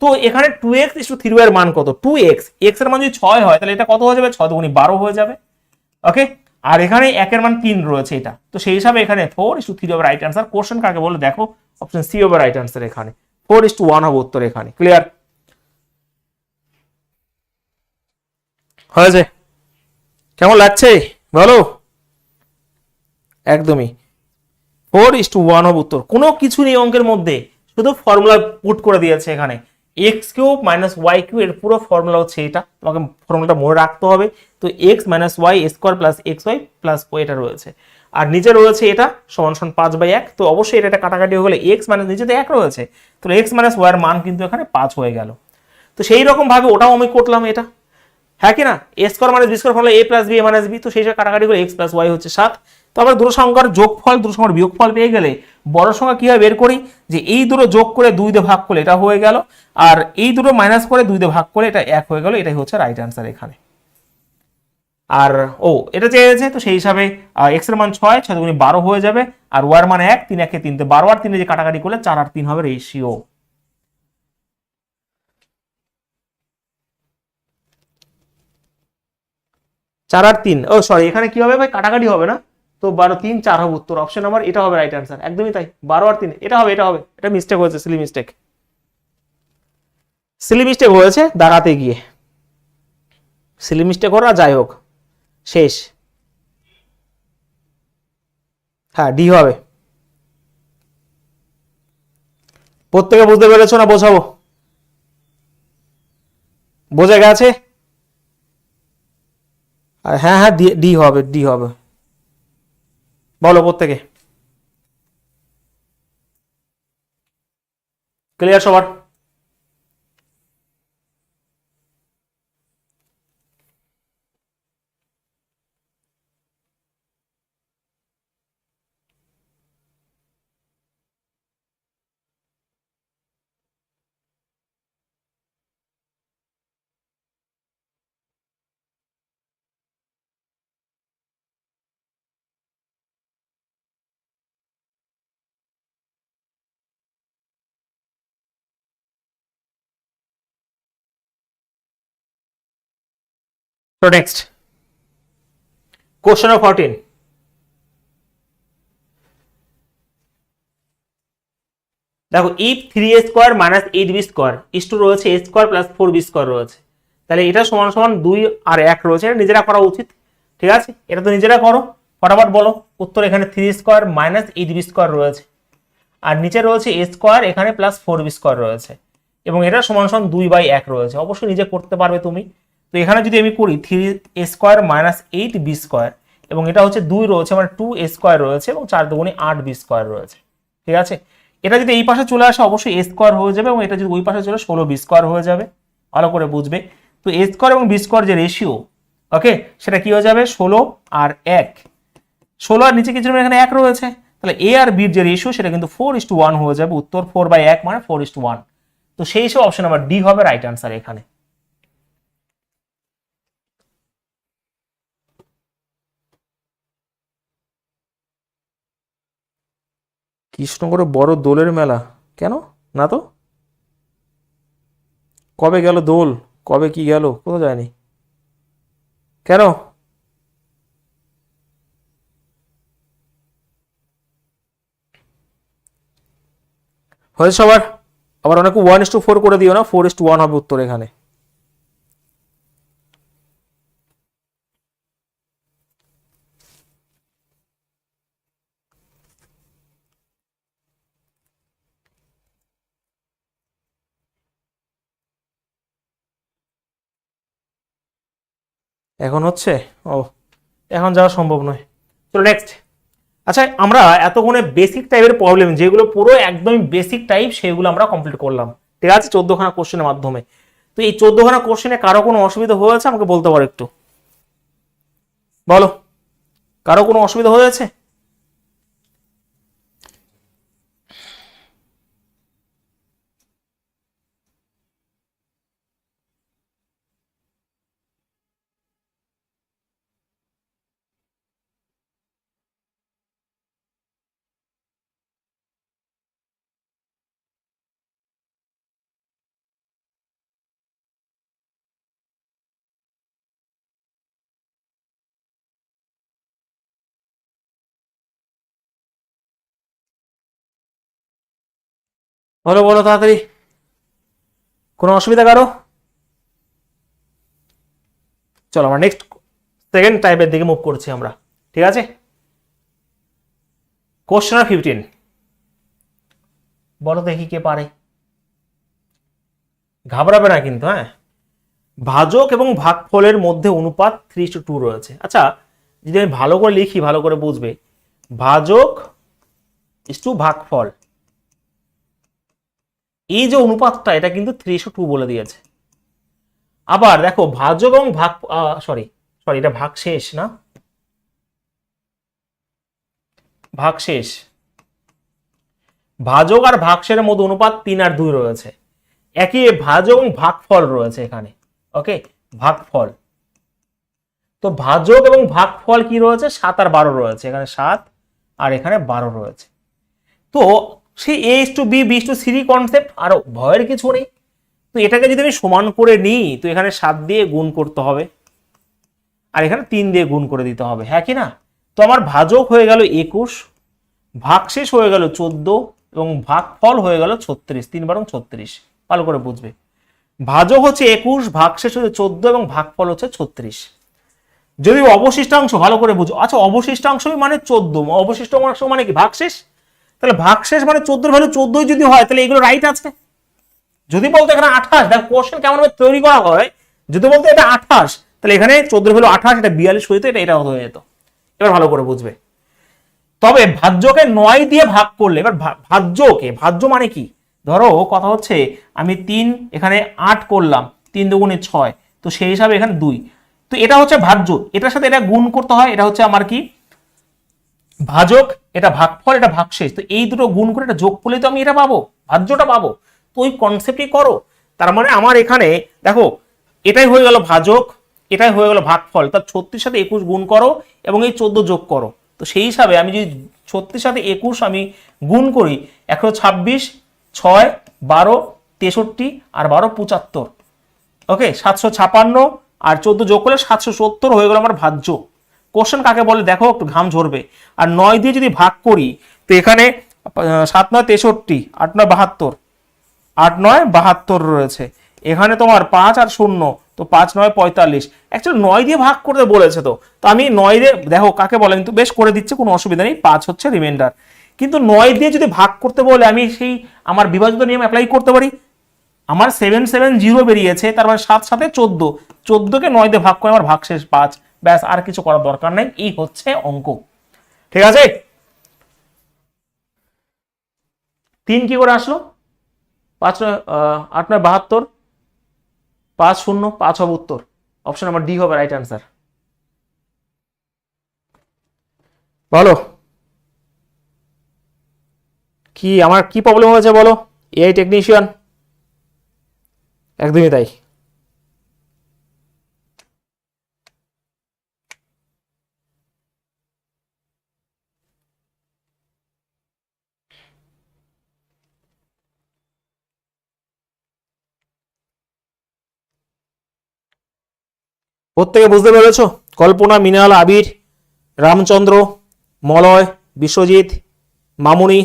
তো এখানে 2x = 3y এর মান কত, 2x, x এর মান যদি 6 হয় তাহলে এটা কত হয়ে যাবে, 6 দুগুণে 12 হয়ে যাবে, ওকে, আর এখানে 1 এর মান 3 রয়েছে এটা, তো সেই হিসাবে এখানে 4:3 হবে রাইট आंसर। কোশ্চেন কাকে বলে দেখো, অপশন সি হবে রাইট आंसर, এখানে 4:1 হবে উত্তর, এখানে ক্লিয়ার হয়েছে? কেমন লাগছে বলো? একদমই 4:1 হবে উত্তর, কোনো কিছু নেই অঙ্কের মধ্যে, শুধু ফর্মুলা পুট করে দিয়েছে এখানে, x cube minus y cube এর পুরো ফর্মুলা হচ্ছে এটা, তোমাকে ফর্মুলাটা মনে রাখতে হবে। তো x minus y square plus x y plus ও এটা রয়েছে, আর নিচে রয়েছে এটা সমান সমান 5/1, তো অবশ্যই এটা কাটাকাটি হয়ে গেলে এক্স মাইনাস নিচে তো 1 রয়েছে, তো এক্স মাইনাস ওয়াই এর মান কিন্তু এখানে 5 হয়ে গেল। তো সেই রকম ভাবে ওটাও আমি করলাম এটা, হ্যাঁ কি না, a square minus b square formula a plus b a minus b, তো সেই হিসাবে কাটাকাটি করে এক্স প্লাস ওয়াই হচ্ছে 7। তো আমরা দুটো সংখ্যার যোগফল দুটো সংখ্যার বিয়োগফল পেয়ে গেলে বড় সংখ্যা কিভাবে বের করি, যে এই দুটো যোগ করে 2 দিয়ে ভাগ করলে এটা হয়ে গেল, আর এই দুটো মাইনাস করে 2 দিয়ে ভাগ করে এটা 1 হয়ে গেল, এটাই হচ্ছে রাইট आंसर এখানে। আর ও এটা চেয়েছে, তো সেই হিসাবে এক্স এর মান 6, 6 দুগুণে 12 হয়ে যাবে, আর ওয়াই এর মান 1, 3 1 3 12, আর 3 যে কাটাকাটি করলে 4 আর 3 হবে রেশিও। চার আর 3, ও সরি এখানে কি হবে ভাই, কাটাকাটি হবে না, তো 12 3 4 হবে উত্তর, অপশন নাম্বার এটা হবে রাইট आंसर, একদমই তাই, 12 আর 3 এটা হবে, এটা মিস্টেক হয়েছে, সিলি মিস্টেক হয়েছে দাঁড়াতে গিয়ে, সিলি মিস্টেক করা, যাই হোক শেষ, হ্যাঁ ডি হবে। প্রত্যেকে বুঝতে পেরেছো না বোঝাবো? বোঝা গেছে? হ্যাঁ হ্যাঁ ডি হবে, ডি হবে, বলো প্রত্যেকে, ক্লিয়ার সবার? তো নেক্সট কোশ্চেন 14, দেখো if 3a square minus 8b square is to রয়েছে a square plus 4b square রয়েছে, তাহলে এটা সমান সমান 2 আর 1 রয়েছে, এটা নিজেরা করা উচিত, ঠিক আছে, এটা তো নিজেরা করো, ফটাফট বলো উত্তর। এখানে 3 স্কোয়ার মাইনাস 8b স্কোয়ার রয়েছে, আর নিচে রয়েছে a স্কোয়ার এখানে প্লাস 4b স্কোয়ার রয়েছে, এবং এটা সমান সমান 2/1 রয়েছে, অবশ্যই নিজে করতে পারবে তুমি। তো এখানে যদি আমি করি 3a square minus 8b square, এবং এটা হচ্ছে 2 রয়েছে, মানে 2a স্কোয়ার রয়েছে, এবং 4 দুগুণে 8b স্কোয়ার রয়েছে। ঠিক আছে, এটা যদি এই পাশে চলে আসে অবশ্যই a স্কোয়ার হয়ে যাবে, এবং এটা যদি ওই পাশে চলে 16b স্কোয়ার হয়ে যাবে। ভালো করে বুঝবে। তো a স্কোয়ার এবং b স্কোয়ার যে রেশিও, ওকে, সেটা কি হয়ে যাবে 16 আর 1। 16 আর নিচে কিছু এখানে 1 রয়েছে, তাহলে a আর b এর যে রেশিও সেটা কিন্তু 4:1 হয়ে যাবে। উত্তর 4/1 মানে 4:1। তো সেই হিসেবে অপশন নাম্বার ডি হবে রাইট আনসার এখানে। কৃষ্ণগড়ে বড় দোলের মেলা কেন? না তো, কবে গেল দোল? কবে কি গেল? কোথাও যায়নি কেন? হয়েছে সবার? আবার অনেকে 1:4 করে দিও না, 4:1 হবে উত্তর এখানে। এখন হচ্ছে? ও, এখন যাওয়া সম্ভব নয়। চলো নেক্সট। আচ্ছা, আমরা এতক্ষণে বেসিক টাইপের প্রবলেম, যেগুলো পুরো একদমই বেসিক টাইপ, সেগুলো আমরা কমপ্লিট করলাম। ঠিক আছে, 14খানা কোশ্চেনের মাধ্যমে। তো এই 14খানা কোশ্চেনে কারো কোনো অসুবিধা হয়েছে আমাকে বলতে পারো একটু, বলো, কারো কোনো অসুবিধা হয়েছে? বলো বলো তাড়াতাড়ি, কোনো অসুবিধা কারো? চলো আমরা নেক্সট সেকেন্ড টাইপের দিকে মুভ করছি আমরা। ঠিক আছে, কোশ্চেন নাম্বার 15, বলো দেখি কে পারে। ঘাবড়াবে না কিন্তু, হ্যাঁ। ভাজক এবং ভাগফলের মধ্যে অনুপাত 3:2 রয়েছে। আচ্ছা, যদি আমি ভালো করে লিখি, ভালো করে বুঝবে, ভাজক ইস টু ভাগফল, এই যে অনুপাতটা, এটা কিন্তু 3:2 বলে দিয়েছে। আবার দেখো ভাজক এবং ভাগ, সরি সরি, এটা ভাগশেষ না, ভাগশেষ। ভাজক আর ভাগশেষের মধ্যে অনুপাত 3:2 রয়েছে। একই ভাজক এবং ভাগফল রয়েছে এখানে, ওকে, ভাগফল। তো ভাজক এবং ভাগফল কি রয়েছে? 7 আর 12 রয়েছে, এখানে 7 আর এখানে 12 রয়েছে। তো সেই a:b:c কনসেপ্ট, আর ভয়ের কিছু নেই। তো এটাকে যদি আমি সমান করে নিই, তো এখানে 7 দিয়ে গুণ করতে হবে, আর এখানে 3 দিয়ে গুণ করে দিতে হবে, হ্যাঁ কি না? তো আমার ভাজক হয়ে গেল 21, ভাগশেষ হয়ে গেল 14, এবং ভাগফল হয়ে গেল 36। 3 × 36, ভালো করে বুঝবে। ভাজক হচ্ছে 21, ভাগশেষ হচ্ছে 14, এবং ভাগফল হচ্ছে 36। যদি অবশিষ্টাংশ, ভালো করে বুঝো, আচ্ছা অবশিষ্টাংশ মানে 14, অবশিষ্টাংশ মানে কি? ভাগশেষ। তাহলে ভাগশেষ মানে 14 ভ্যালু 14 যদি হয়, তাহলে এগুলো রাইট আছে। যদি বলতে এখানে 28, দেখো কোশ্চেন কেমন ভাবে তৈরি করা হয়, যদি বলতে এটা 28, তাহলে এখানে 14 ভ্যালু 28, এটা 42 হইতো, এটা হয়ে যেত। এবার ভালো করে বুঝবে। তবে ভাজ্যকে 9 দিয়ে ভাগ করলে, এবার ভাজ্যকে, ভাজ্য মানে কি? ধরো কথা হচ্ছে আমি 3 এখানে 8 করলাম, 3 দুগুণে 6, তো সেই হিসাবে এখানে 2। তো এটা হচ্ছে ভাজ্য, এটার সাথে এটা গুণ করতে হয়, এটা হচ্ছে আমার কি ভাজক, এটা ভাগফল, এটা ভাগশেষ। তো এই দুটো গুণ করে এটা যোগ করলে তো আমি এটা পাবো, ভাজ্যটা পাবো। তো ওই কনসেপ্টই করো। তার মানে আমার এখানে দেখো, এটাই হয়ে গেল ভাজক, এটাই হয়ে গেল ভাগফল। তার 36 সাথে 21 গুণ করো, এবং এই 14 যোগ করো। তো সেই হিসাবে আমি যদি 36 সাথে 21 আমি গুণ করি, 126, 6, 12, 63, আর 12, 75, ওকে, 756, আর 14 যোগ করলে 770 হয়ে গেল আমার ভাজ্য। কোশ্চেন কাকে বলে দেখো, একটু ঘাম ঝরবে। আর 9 দিয়ে যদি ভাগ করি, তো এখানে 7 9 63, 8 9 72, 8 9 72 রয়েছে। এখানে তোমার 5 আর 0, তো 5 9 45। অ্যাকচুয়ালি 9 দিয়ে ভাগ করতে বলেছে, তো আমি 9 দিয়ে, দেখো কাকে বলে, কিন্তু বেশ করে দিচ্ছে, কোনো অসুবিধা নেই, 5 হচ্ছে রিমাইন্ডার। কিন্তু 9 দিয়ে যদি ভাগ করতে বলে, আমি সেই আমার বিভাজিত নিয়ম অ্যাপ্লাই করতে পারি। আমার 770 বেরিয়েছে, তার মানে 7 7 14, 14কে 9 দিয়ে ভাগ করে আমার ভাগশেষ 5, ব্যাস, আর কিছু করার দরকার নাই। এই হচ্ছে অঙ্ক, ঠিক আছে। 3 কি করে আসলো? 5 8 9 72, 5 0 5 হবে উত্তর। অপশন নাম্বার ডি হবে রাইট অ্যান্সার। বলো কি আমার কি প্রবলেম হয়েছে বলো, এআই টেকনিশিয়ান? একদমই তাই। প্রত্যেকে বুঝতে পেরেছো? কল্পনা, মৃণাল, আবির, রামচন্দ্র, মলয়, বিশ্বজিৎ, মামুনি।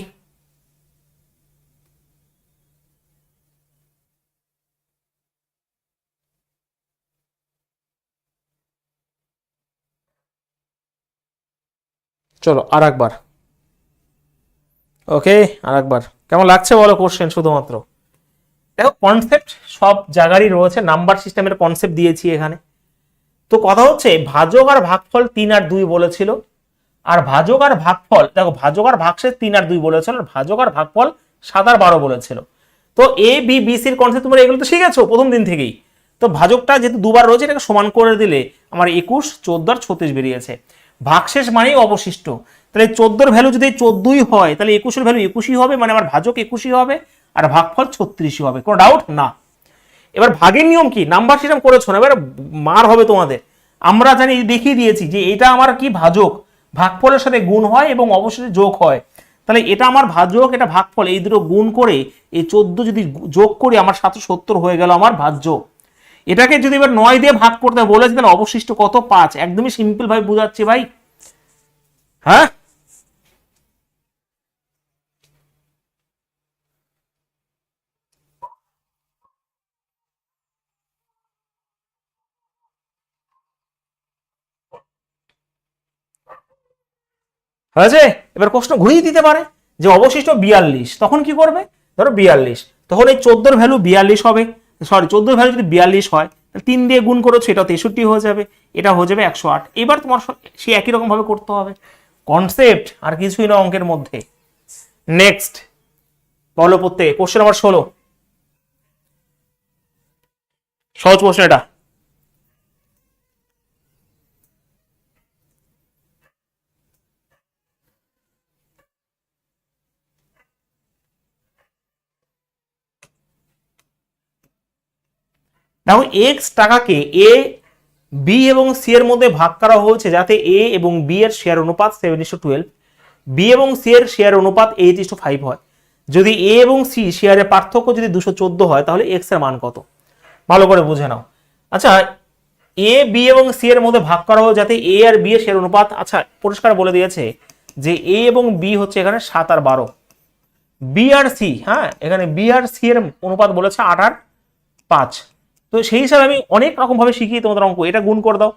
চলো আর একবার, ওকে আর একবার। কেমন লাগছে বলো কোশ্চেন? শুধুমাত্র দেখো কনসেপ্ট সব জায়গারই রয়েছে, নাম্বার সিস্টেমের কনসেপ্ট দিয়েছি এখানে। তো কথা হচ্ছে ভাজক আর ভাগফল 3 আর 2 বলেছিল, আর ভাজক আর ভাগফল দেখো ভাজক আর ভাগশেষ 3 আর 2 বলেছিল, আর ভাজক আর ভাগফল 7 আর 12 বলেছিল। তো A B B sir concept তোমরা এগুলো তো শিখেছো প্রথম দিন থেকেই। তো ভাজকটা যেহেতু দুবার রয়েছে এটাকে সমান করে দিলে আমার 21, 14 আর 36 বেরিয়েছে। ভাগশেষ মানেই অবশিষ্ট, তাহলে 14 ভ্যালু যদি 14ই হয় তাহলে 21 ভ্যালু 21ই হবে, মানে আমার ভাজক 21ই হবে আর ভাগফল 36ই হবে। কোনো ডাউট না? এবার ভাগের নিয়ম কি, নাম্বার সিস্টেম করেছো না, এবার মার হবে তোমাদের। আমরা জানি, দেখিয়ে দিয়েছি যে এটা আমার কি ভাজক, ভাগফলের সাথে গুণ হয় এবং অবশেষে যোগ হয়। তাহলে এটা আমার ভাজক, এটা ভাগফল, এই দুটো গুণ করে এই 14 যদি যোগ করি আমার 770 হয়ে গেল আমার ভাজ্য। এটাকে যদি এবার 9 দিয়ে ভাগ করতে বলেছি তাহলে অবশিষ্ট কত? 5। একদমই সিম্পল ভাবে বুঝাচ্ছি ভাই। হ্যাঁ হয়েছে। এবার প্রশ্ন ঘুরিয়ে দিতে পারে যে অবশিষ্ট 42, তখন কি করবে? ধরো 42, তখন এই 14 ভ্যালু 42 হবে, সরি 14 ভ্যালু যদি 42 হয় তাহলে 3 দিয়ে গুণ করেছো, এটা 63 হয়ে যাবে, এটা হয়ে যাবে 108। এবার তোমার সেই একই রকম ভাবে করতে হবে, কনসেপ্ট আর কিছুই না অঙ্কের মধ্যে। নেক্সট বলো প্রত্যেকে, কোশ্চেন নাম্বার 16, সহজ প্রশ্ন এটা। দেখো এক্স টাকাকে এ, বি এবং সি এর মধ্যে ভাগ করা হয়েছে যাতে এ এবং বি এর শেয়ার অনুপাত 7:12, বি এবং সি এর শেয়ার অনুপাত 8:5 হয়। যদি এ এবং সি শেয়ারের পার্থক্য যদি 214 হয় তাহলে এক্স এর মান কত? ভালো করে বুঝে নাও। আচ্ছা, এ বি এবং সি এর মধ্যে ভাগ করা হয় যাতে এ আর বি এর শেয়ার অনুপাত, আচ্ছা পরিষ্কার বলে দিয়েছে যে এ এবং বি হচ্ছে এখানে 7 আর 12, বি আর সি, হ্যাঁ এখানে বি আর সি এর অনুপাত বলেছে 8 আর 5। তো সেই হিসাবে আমি অনেক রকম ভাবে শিখিয়ে তোমাদের অঙ্ক, এটা গুণ করে দাও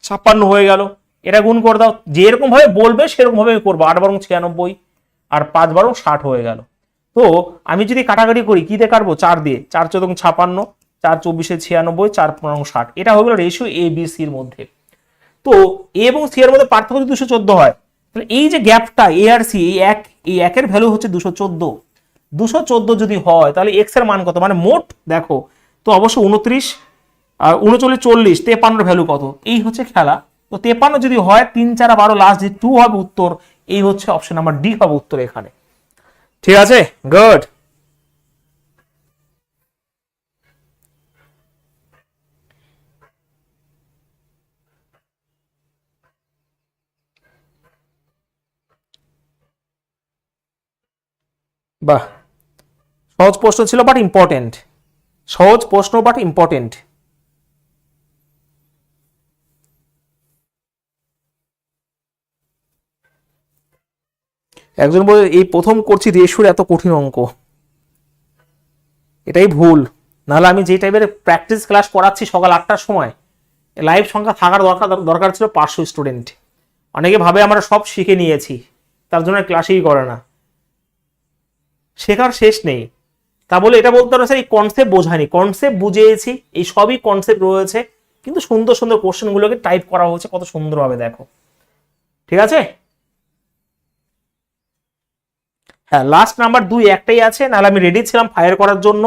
56 হয়ে গেল, এটা গুণ করে দাও, যেরকম ভাবে বলবে সেরকম ভাবে আমি করবো। 8 বারং 96 আর 5 বারং 60 হয়ে গেল। তো আমি যদি কাটাকাটি করি কি দিয়ে কাটবো? 4 দিয়ে, 4 14 56, 4 24 96, 4 15 60, এটা হয়ে গেল রেশিও এ বি সি এর মধ্যে। তো এ এবং সি এর মধ্যে পার্থক্য যদি 214 হয় তাহলে এই যে গ্যাপটা এ আর সি, এই একের ভ্যালু হচ্ছে 214, 214 যদি হয় তাহলে এক্স এর মান কত? মানে মোট দেখো তো অবশ্যই 29 আর 39 40, 53 ভ্যালু কত? এই হচ্ছে খেলা। তো 53 যদি হয় 3 4 12 লাস্ট যে 2 হবে উত্তর, এই হচ্ছে অপশন নাম্বার ডি হবে উত্তর এখানে। ঠিক আছে, গুড। বাহ, সহজ প্রশ্ন ছিল বাট ইম্পর্টেন্ট, সহজ প্রশ্ন বাট ইম্পর্টেন্ট। একজন বলে এই প্রথম করছি রেশিওর এত কঠিন অঙ্ক, এটাই ভুল। নাহলে আমি যে টাইপের প্র্যাকটিস ক্লাস করাচ্ছি সকাল 8টার সময়, লাইভ সংখ্যা থাকার দরকার ছিল 500 স্টুডেন্ট। অনেকে ভাবে আমরা সব শিখে নিয়েছি, তার জন্য ক্লাসেই করে না। শেখার শেষ নেই। তা বলে এটা বলতে পারো স্যার এই কনসেপ্ট বোঝায়নি, কনসেপ্ট বুঝিয়েছি, এই সবই কনসেপ্ট রয়েছে, কিন্তু সুন্দর সুন্দর কোশ্চেনগুলোকে টাইপ করা হচ্ছে কত সুন্দরভাবে, দেখো। ঠিক আছে, হ্যাঁ লাস্ট নাম্বার 2 একটাই আছে, নাহলে আমি রেডি ছিলাম ফায়ার করার জন্য,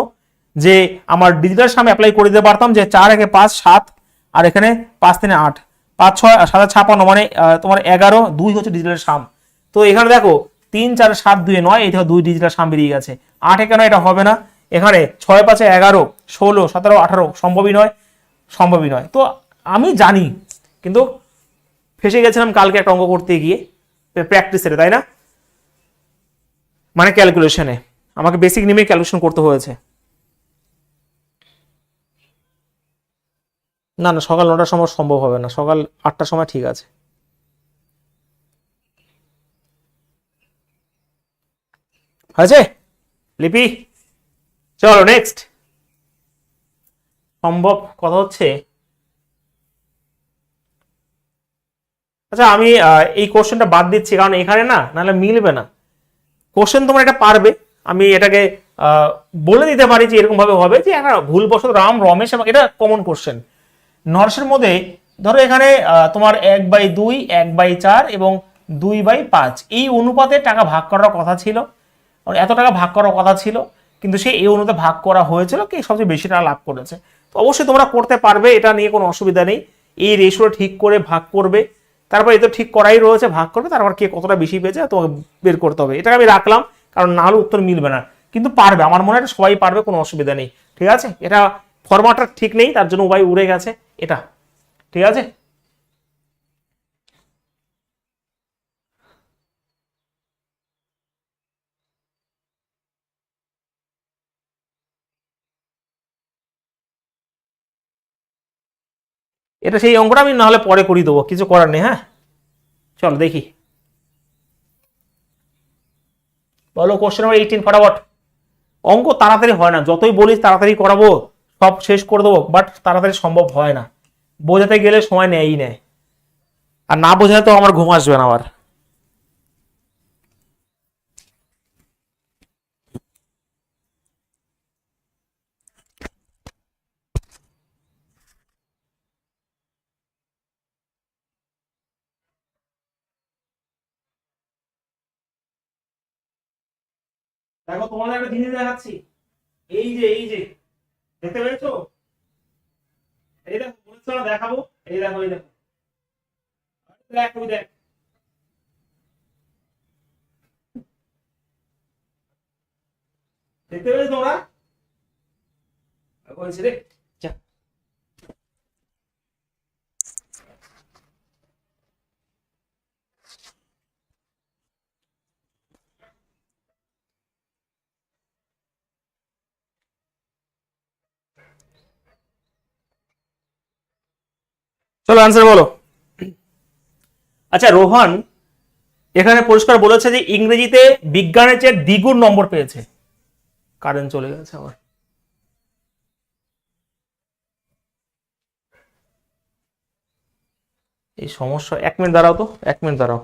যে আমার ডিজিটাল সামনে অ্যাপ্লাই করে দিতে পারতাম, যে 4 একে 5 7 আর এখানে 5 3 8 5 6 7 56, মানে তোমার 11 2 হচ্ছে ডিজিটাল সাম। তো এখানে দেখো 3 4 7 2 9, এই দেখো 2 ডিজিটাল সাম বেরিয়ে গেছে। 8 একে 9 এটা হবে না, এখানে 6 5 11 16 17 18 সম্ভবই নয়, সম্ভবই নয়। তো আমি জানি, কিন্তু ফেসে গেছিলাম কালকে একটা অঙ্ক করতে গিয়ে প্র্যাকটিসের, তাই না, মানে ক্যালকুলেশনে আমাকে বেসিক নিয়ে ক্যালকুলেশন করতে হয়েছে। না না, সকাল 9টার সময় সম্ভব হবে না, সকাল 8টার সময় ঠিক আছে। হয়েছে লিপি, চলো নেক্সট। সম্ভব কথা হচ্ছে, আচ্ছা আমি এই কোশ্চেনটা বাদ দিচ্ছি, কারণ এখানে না নাহলে মিলবে না। কোশ্চেন তোমার এটা পারবে, আমি এটাকে বলে দিতে পারি যে এরকম ভাবে হবে, যে একটা ভুলবশত রাম রমেশ, এবং এটা কমন কোশ্চেন নরসের মধ্যে। ধরো এখানে তোমার 1/2 1/4 এবং 2/5 এই অনুপাতে টাকা ভাগ করার কথা ছিল, এত টাকা ভাগ করার কথা ছিল, কিন্তু সে এই অনুপাতে ভাগ করা হয়েছিল, কে সবচেয়ে বেশি টাকা লাভ করেছে। তো অবশ্যই তোমরা করতে পারবে, এটা নিয়ে কোনো অসুবিধা নেই। এই রেশিও ঠিক করে ভাগ করবে, তারপর এ তো ঠিক করাই রয়েছে, ভাগ করবে, তারপর কে কতটা বেশি পেয়েছে তোমাকে বের করতে হবে। এটা আমি রাখলাম, কারণ না হলে উত্তর মিলবে না, কিন্তু পারবে, আমার মনে হয় সবাই পারবে, কোনো অসুবিধা নেই। ঠিক আছে, এটা ফরম্যাটটা ঠিক নেই, তার জন্য উভয় উড়ে গেছে এটা। ঠিক আছে, এটা সেই অঙ্কটা আমি নাহলে পরে করিয়ে দেবো, কিছু করার নেই। হ্যাঁ চল দেখি, বলো কোশ্চেন নাম্বার 18 ফটাফট। অঙ্ক তাড়াতাড়ি হয় না, যতই বলিস তাড়াতাড়ি করাবো, সব শেষ করে দেবো, বাট তাড়াতাড়ি সম্ভব হয় না, বোঝাতে গেলে সময় নেয়ই নেয়, আর না বোঝালে তো আমার ঘুম আসবে না আবার। দেখো তোমাদের একটা জিনিস দেখাচ্ছি, এই যে দেখতে পেয়েছো, এই দেখো বলেছো না দেখাবো, এই দেখো এই দেখো, দেখ ওই দেখ, দেখতে পেয়েছো তোমরা, বলছি রে, যা। চলো আনসার বলো। আচ্ছা রোহান এখানে পরিষ্কার বলেছে যে ইংরেজিতে বিজ্ঞানের চেয়ে দ্বিগুণ নম্বর পেয়েছে। কারেন্ট চলে গেছে আমার, এই সমস্যা, 1 মিনিট দাঁড়াও তো, 1 মিনিট দাঁড়াও।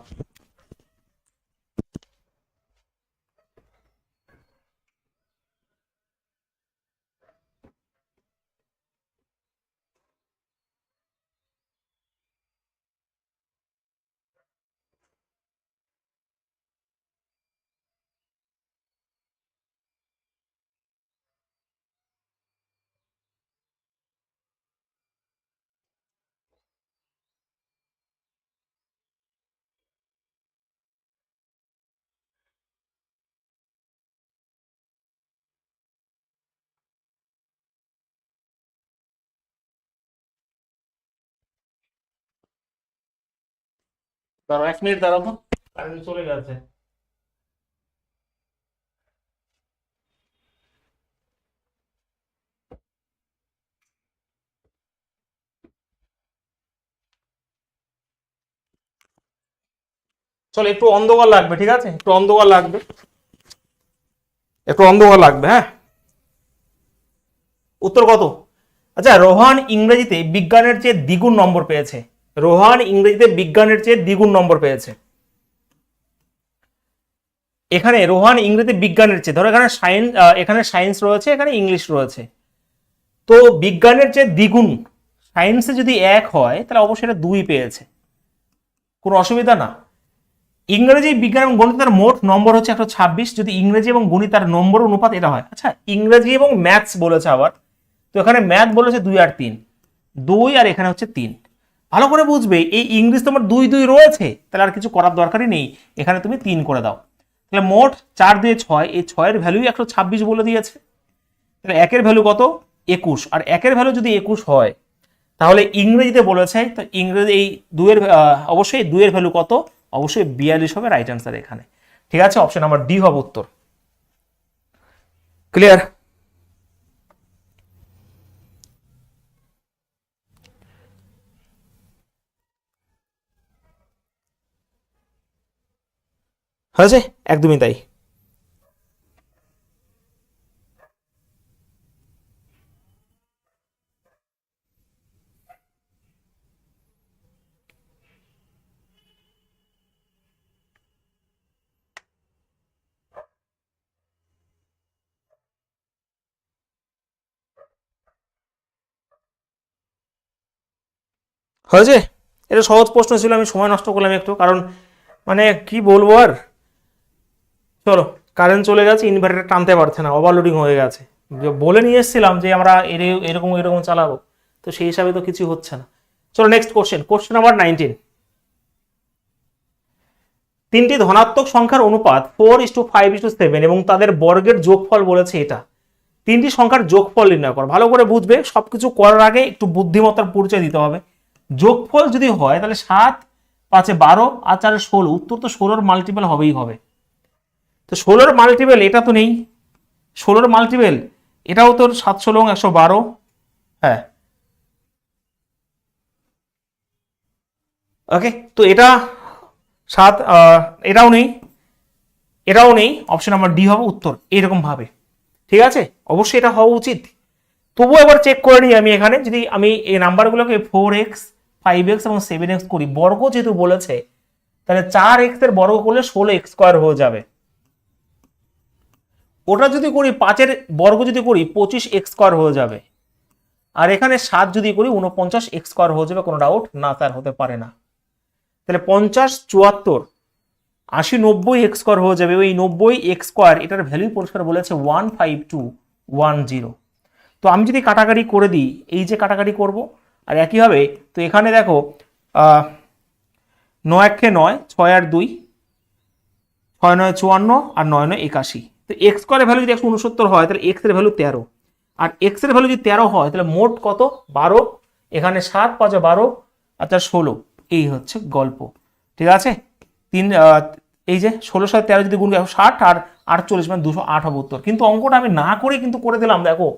দাঁড়াও 1 মিনিট দাঁড়াও তো, কারেন্ট চলে গেছে। চলো একটু অন্ধকার লাগবে, ঠিক আছে, একটু অন্ধকার লাগবে, একটু অন্ধকার লাগবে। হ্যাঁ উত্তর কত? আচ্ছা রোহান ইংরেজিতে বিজ্ঞানের চেয়ে দ্বিগুণ নম্বর পেয়েছে, রোহান ইংরেজিতে বিজ্ঞানের চেয়ে দ্বিগুণ নম্বর পেয়েছে। এখানে রোহান ইংরেজিতে বিজ্ঞানের চেয়ে, ধরো এখানে সায়েন্স, এখানে সায়েন্স রয়েছে, এখানে ইংলিশ রয়েছে, তো বিজ্ঞানের চেয়ে দ্বিগুণ সায়েন্সে যদি 1 হয় তাহলে অবশ্যই এটা 2 পেয়েছে, কোনো অসুবিধা না। ইংরেজি, বিজ্ঞান এবং গণিতের মোট নম্বর হচ্ছে 126, যদি ইংরেজি এবং গণিত তার নম্বর অনুপাত এটা হয়। আচ্ছা, ইংরেজি এবং ম্যাথস বলেছে আবার, তো এখানে ম্যাথ বলেছে 2 আর 3, 2 আর এখানে হচ্ছে 3। ভালো করে বুঝবে, এই ইংলিশ তোমার 2 2 রয়েছে, তাহলে আর কিছু করার দরকারই নেই, এখানে তুমি 3 করে দাও। তাহলে মোট 4 2 6, এই 6 এর ভ্যালুই 126 বলে দিয়েছে। তাহলে 1 এর ভ্যালু কত? 21, আর 1 এর ভ্যালু যদি 21 হয় তাহলে ইংরেজিতে বলেছে, তো ইংরেজি এই 2 এর অবশ্যই 2 এর ভ্যালু কত? অবশ্যই 42 হবে রাইট অ্যান্সার এখানে। ঠিক আছে, অপশন নাম্বার ডি হবে উত্তর। ক্লিয়ার? হয়েছে, একদমই তাই। হয়েছে, এটা সহজ প্রশ্ন ছিল, আমি সময় নষ্ট করলাম একটু, কারণ মানে কি বলবো আর। চলো, কারেন্ট চলে গেছে, ইনভার্টার টানতে পারছে না, ওভারলোডিং হয়ে গেছে। বলে নিয়ে এসেছিলাম যে আমরা এরকম এরকম চালাবো, তো সেই হিসাবে তো কিছু হচ্ছে না। চলো নেক্সট কোশ্চেন, কোশ্চেন নাম্বার 19। তিনটি ধনাত্মক সংখ্যার অনুপাত 4:5:7 এবং তাদের বর্গের যোগফল বলেছে এটা। তিনটি সংখ্যার যোগফল নির্ণয় করো। ভালো করে বুঝবে, সবকিছু করার আগে একটু বুদ্ধিমত্তার পরিচয় দিতে হবে। যোগফল যদি হয় তাহলে 7 5 12 আর 4 16, উত্তর তো 16 মাল্টিপল হবেই হবে। তো 16 মাল্টিপল এটা তো নেই, 16 মাল্টিপল এটাও তোর 7 16 112। হ্যাঁ, ওকে, তো এটা 7, এটাও নেই, এটাও নেই, অপশন নাম্বার ডি হবে উত্তর এরকম ভাবে। ঠিক আছে, অবশ্যই এটা হওয়া উচিত। তবুও এবার চেক করে নিই আমি এখানে, যদি আমি এই নাম্বারগুলোকে 4x 5x এবং 7x করি, বর্গ যেহেতু বলেছে, তাহলে 4x এর বর্গ করলে 16x² হয়ে যাবে। ওটা যদি করি 5-এর বর্গ যদি করি 25x² হয়ে যাবে। আর এখানে 7 যদি করি 49x² হয়ে যাবে, কোনো ডাউট না তার হতে পারে না। তাহলে 50 74 80 90x² হয়ে যাবে। ওই 90x², এটার ভ্যালু পরিষ্কার বলেছে 15210। তো আমি যদি কাটাকাটি করে দিই, এই যে কাটাকাটি করব, আর একইভাবে তো এখানে দেখো 9 1 9, 6 আর 2, 6 9 54 আর 9 9 81। তো x² এর ভ্যালু যদি 169 হয় তাহলে x এর ভ্যালু 13, আর x এর ভ্যালু যদি 13 হয় তাহলে মোট কত? 12। এখানে 7 5 12 আর 4 16, এই হচ্ছে গল্প। ঠিক আছে, এই যে 16 সাথে 13 যদি গুণ 60 আর 48 মানে 208 হবে উত্তর। কিন্তু অঙ্কটা আমি না করে কিন্তু করে দিলাম, দেখো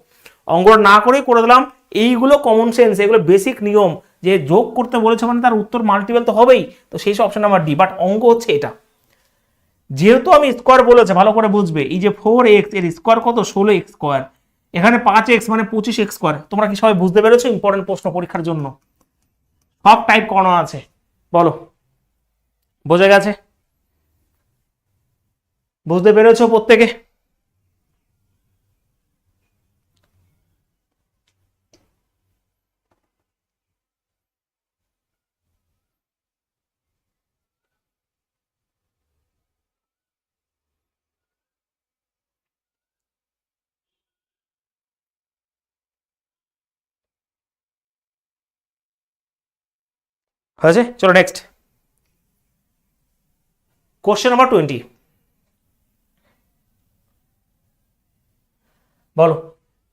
অঙ্কটা না করেই করে দিলাম। এইগুলো কমন সেন্স, এগুলো বেসিক নিয়ম, যে যোগ করতে বলেছে মানে তার উত্তর মাল্টিপল তো হবেই, তো সেই অপশন নাম্বার ডি। বাট অঙ্ক হচ্ছে এটা, যেহেতু আমি স্কোয়ার বলেছে, ভালো করে বুঝবে, এই যে 4x এর স্কোয়ার কত? 16x²। এখানে 5x মানে 25x²। তোমরা কি সবাই বুঝতে পেরেছো? ইম্পর্টেন্ট প্রশ্ন পরীক্ষার জন্য, সব টাইপ করানো আছে। বলো, বোঝা গেছে? বুঝতে পেরেছো প্রত্যেকে? হয়েছে, চলো নেক্সট কোশ্চেন নাম্বার 20। বলো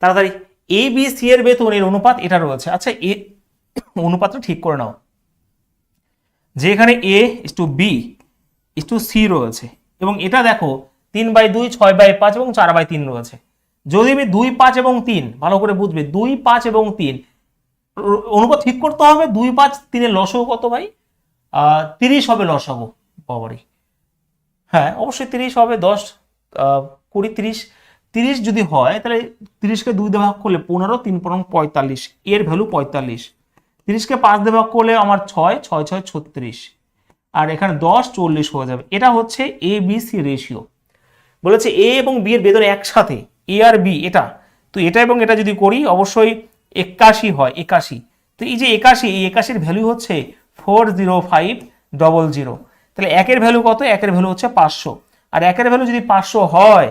তাড়াতাড়ি। এ বি সি এর বেতনের অনুপাত এটা রয়েছে। আচ্ছা, এ অনুপাতটা ঠিক করে নাও, যে এখানে A:B:C রয়েছে, এবং এটা দেখো 3/2 6/5 এবং 4/3 রয়েছে। যদি আমি 2 5 এবং 3, ভালো করে বুঝবে, 2 5 এবং 3 অনুপাত ঠিক করতে হবে। 2 5 3 এর লসাগু কত ভাই? 30 হবে লসাগু। বাবারে, হ্যাঁ অবশ্যই 30 হবে। 10 20 30, 30 যদি হয় তাহলে 30কে 2 দিয়ে ভাগ করলে 15, 3 15 45, এর ভ্যালু 45। 30কে 5 দিয়ে ভাগ করলে আমার 6 6 6 36, আর এখানে 10 40 হয়ে যাবে। এটা হচ্ছে এ বি সি রেশিও। বলেছে এ এবং বি এর বেতন একসাথে, এ আর বি এটা, তো এটা এবং এটা যদি করি অবশ্যই 81 হয়, 81। তো এই যে 81, এই 81-র ভ্যালু হচ্ছে 40500। তাহলে একের ভ্যালু কত? একের ভ্যালু হচ্ছে 500। আর একের ভ্যালু যদি 500 হয়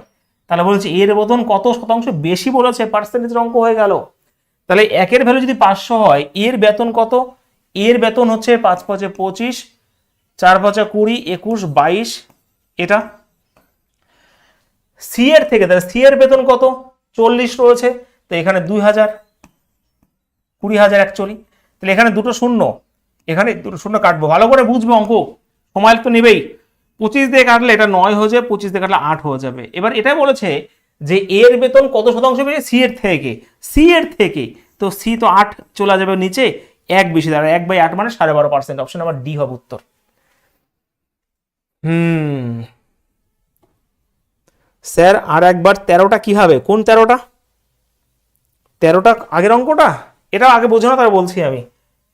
তাহলে বলছে এর বেতন কত শতাংশ বেশি বলেছে, পার্সেন্টেজের অঙ্ক হয়ে গেল। তাহলে একের ভ্যালু যদি 500 হয়, এর বেতন কত? এর বেতন হচ্ছে 5 × 5 = 25, 4 × 5 = 20, 21, 22। এটা সি এর থেকে, তাহলে সি এর বেতন কত? 40 রয়েছে, তো এখানে 2000, 20,000 অ্যাকচুয়ালি। তাহলে এখানে দুটো শূন্য, এখানে দুটো শূন্য কাটবো, ভালো করে বুঝবো অঙ্ক, সময় তো নেবেই। 25 দিয়ে কাটলে এটা 9 হয়ে যাবে, 25 দিয়ে কাটলে 8 হয়ে যাবে। এবার এটা বলেছে যে এর বেতন কত শতাংশ বেশি? সি এর থেকে, সি এর থেকে, তো সি তো 8 চলে যাবে নিচে, 1 বেশি, দাঁড়ায় 1/8 মানে 12.5%। অপশন নাম্বার ডি হবে উত্তর। স্যার আর একবার 13টা কি হবে? কোন 13টা? 13টা আগের অঙ্কটা, এটা আগে বোঝো না, তার বলছি আমি।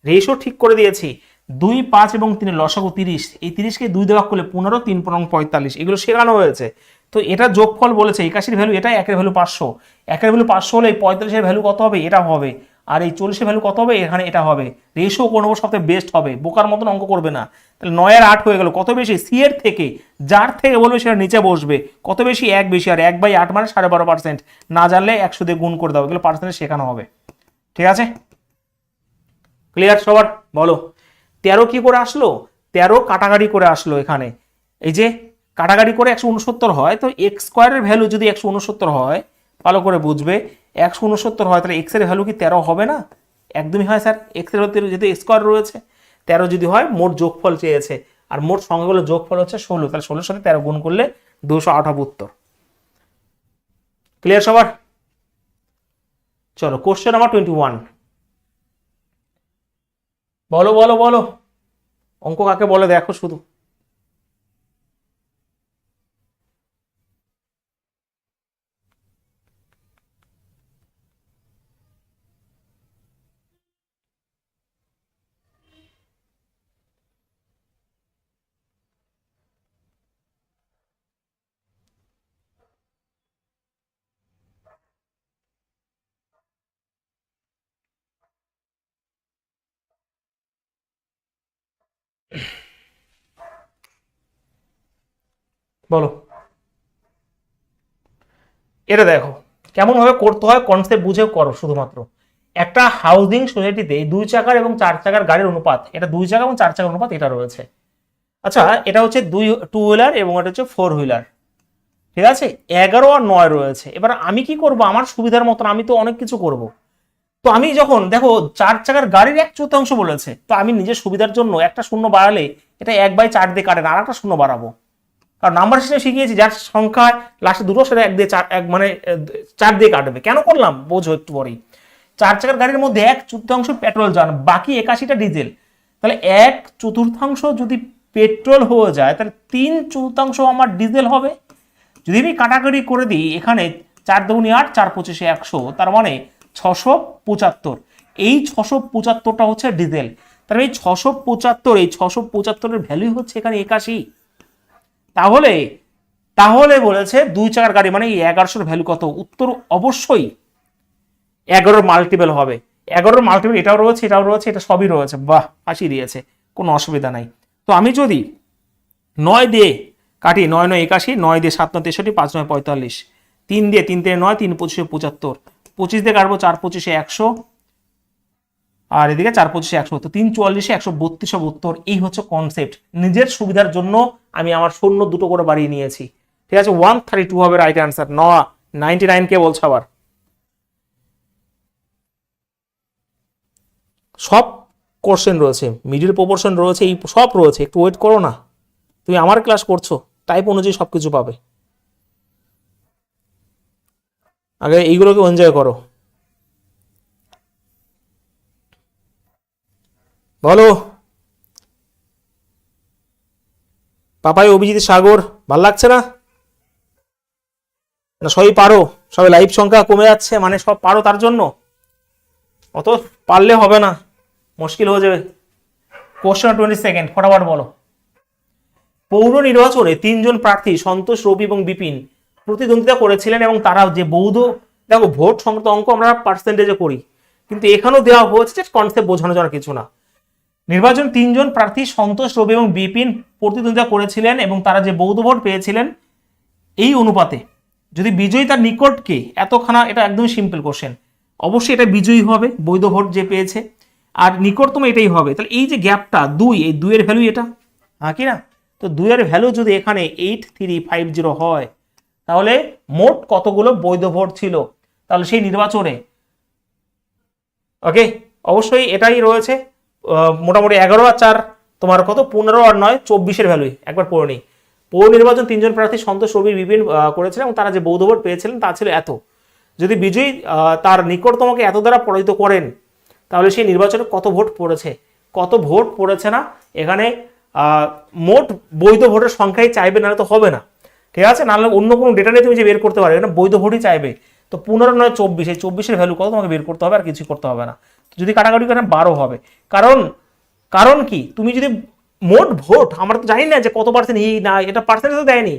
রেশিও ঠিক করে দিয়েছি, 2, 5 এবং 3 লসাগু 30। এই 30কে 2 দিয়ে ভাগ করলে 15, 3 × 45, এগুলো শেখানো হয়েছে। তো এটা যোগফল বলেছে 81-র ভ্যালু এটা, একের ভ্যালু 500। একের ভ্যালু 500 হলে 45-এর ভ্যালু কত হবে? এটা হবে। আর এই 40-এর ভ্যালু কত হবে? এখানে এটা হবে। রেশিও কোন সবথেকে বেস্ট হবে, বোকার মতন অঙ্ক করবে না। তাহলে 9 আর 8 হয়ে গেল, কত বেশি? সি এর থেকে, যার থেকে বলবে সেটা নিচে বসবে, কত বেশি? 1 বেশি, আর 1/8 মানে 12.5%। না জানলে 100 দিয়ে গুণ করে দাও, এগুলো পার্সেন্টেজ শেখানো হবে। ঠিক আছে, ক্লিয়ার সবার? বলো 13 কি করে আসলো? 13 কাটাকাটি করে আসলো। এখানে এই যে কাটাকাটি করে 169 হয়, তো এক্স স্কোয়ারের ভ্যালু যদি 169 হয়, ভালো করে বুঝবে, 169 হয়, তাহলে এক্স এর ভ্যালু কি 13 হবে না? একদমই হয় স্যার, এক্স এর ভ্যালু যেহেতু এক্স স্কোয়ার রয়েছে, 13 যদি হয়, মোট যোগফল চেয়েছে, আর মোট সংখ্যাগুলো যোগফল হচ্ছে 16, তাহলে 16-এর সাথে 13 গুণ করলে 208 হবে উত্তর। ক্লিয়ার সবার? চলো কোশ্চেন নাম্বার 21। বলো বলো বলো, অঙ্ক কাকে বলে দেখো শুধু। বলো, এটা দেখো কেমন ভাবে করতে হয়, কনসেপ্ট বুঝে করো শুধুমাত্র। একটা হাউজিং সোসাইটিতে 2 চাকার এবং 4 চাকার গাড়ির অনুপাত, এটা 2 চাকা এবং 4 চাকার অনুপাত এটা রয়েছে। আচ্ছা, এটা হচ্ছে 2 হুইলার এবং এটা হচ্ছে 4 হুইলার। ঠিক আছে, 11 আর 9 রয়েছে। এবার আমি কি করব? আমার সুবিধার মতন আমি তো অনেক কিছু করব। তো আমি যখন দেখো 4 চাকার গাড়ির 1/4 বলেছে, তো আমি নিজের সুবিধার জন্য একটা শূন্য বাড়ালে এটা 1/4 দিয়ে কাটে না, আর একটা শূন্য বাড়াবো। কারণ নাম্বার সিস্টেম শিখিয়েছি, যার সংখ্যায় লাস্টে দুটো সেটা 1 দিয়ে 4, মানে 4 দিয়ে কাটবে। কেন করলাম বোঝো একটু পরেই। 4 চাকার গাড়ির মধ্যে 1/4 পেট্রোল যান, বাকি 81টা ডিজেল। তাহলে 1/4 যদি পেট্রোল হয়ে যায়, তাহলে 3/4 আমার ডিজেল হবে। যদি আমি কাটাকাটি করে দিই, এখানে 4 দুগুণে 8, 4 পঁচিশে 100, তার মানে 675। এই 675টা হচ্ছে ডিজেল। তাহলে এই 675, এই 675-এর ভ্যালু হচ্ছে এখানে 81। তাহলে তাহলে বলেছে 2 চাকার গাড়ি মানে এই 1100-এর ভ্যালু কত? উত্তর অবশ্যই 11-এর মাল্টিপল হবে। 11-এর মাল্টিপল এটাও রয়েছে, এটাও রয়েছে, এটা সবই রয়েছে। বাহ, ফাঁসি দিয়েছে, কোনো অসুবিধা নাই। তো আমি যদি 9 দিয়ে কাটি, 9 9 81, 9 দিয়ে 7 9 63, 5 9 45, 3 দিয়ে 3 3 9, 3 25 75, 25 দিয়ে কাটবো 4 25 100, আর এদিকে 4 25 100, তো 3 44 132 হবে উত্তর। এই হচ্ছে কনসেপ্ট। নিজের সুবিধার জন্য আমি আমার শূন্য দুটো করে বাড়িয়ে নিয়েছি। ঠিক আছে, 132 হবে রাইট অ্যান্সার। 99 কে বলছো আবার? সব কোশ্চেন রয়েছে, মিডিল প্রপোর্শন রয়েছে, এই সব রয়েছে, একটু ওয়েট করো না। তুমি আমার ক্লাস করছো, টাইপ অনুযায়ী সবকিছু পাবে। আগে এইগুলোকে এনজয় করো। বলো, পাপাই, অভিজিৎ, সাগর, ভাল লাগছে না? না সবই পারো? সবাই লাইভ সংখ্যা কমে যাচ্ছে, মানে সব পারো তার জন্য? অত পারলে হবে না, মুশকিল হয়ে যাবে। কোশ্চেন 22 ফটাফট বলো। পৌর নির্বাচনে 3 জন প্রার্থী সন্তোষ, রবি এবং বিপিন প্রতিদ্বন্দ্বিতা করেছিলেন এবং তারা যে বৌদ্ধ, দেখো ভোট সংক্রান্ত অঙ্ক আমরা পার্সেন্টেজে করি, কিন্তু এখানেও দেওয়া হয়েছে, যে কনসেপ্ট বোঝানো যাওয়ার কিছু না। নির্বাচন 3 জন প্রার্থী সন্তোষ, রবি এবং বিপিন প্রতিদ্বন্দ্বিতা করেছিলেন এবং তারা যে বৌদ্ধ ভোট পেয়েছিলেন এই অনুপাতে যদি বিজয়ী তার নিকটকে এতখানা, এটা একদম সিম্পল কোশ্চেন, অবশ্যই এটা বিজয়ী হবে বৈধ ভোট যে পেয়েছে, আর নিকটতম এটাই হবে। তাহলে এই যে গ্যাপটা 2, এই 2 এর ভ্যালু এটা, হ্যাঁ কি না? তো 2 এর ভ্যালু যদি এখানে 8350 হয়, তাহলে মোট কতগুলো বৈধ ভোট ছিল তাহলে সেই নির্বাচনে। ওকে, অবশ্যই এটাই রয়েছে। মোটামুটি 11 আর 4 তোমার কত, 15 আর 9 24-এর ভ্যালুই একবার পড়ে নিই। পৌর নির্বাচন 3 জন প্রার্থী সন্তোষ, রবি, বিপিন করেছিলেন এবং তারা যে বৌদ্ধ ভোট পেয়েছিলেন তা ছিল এত। যদি বিজয়ী তার নিকটতমকে এত দ্বারা পরাজিত করেন, তাহলে সেই নির্বাচনে কত ভোট পড়েছে, কত ভোট পড়েছে না এখানে মোট বৈধ ভোটের সংখ্যাই চাইবে, না তো হবে না, ঠিক আছে? নাহলে অন্য কোনো ডেটা নিয়ে তুমি যে বের করতে পারবে, এখানে বৈধ ভোটই চাইবে। তো 15 9 24, এই 24-এর ভ্যালু কত তোমাকে বের করতে হবে, আর কিছু করতে হবে না। যদি কাটাকাটি করেন 12 হবে। কারণ কারণ কি, তুমি যদি মোট ভোট, আমরা তো জানি না যে কত পার্সেন্ট এই না, এটা পার্সেন্টেজ তো দেয়নি,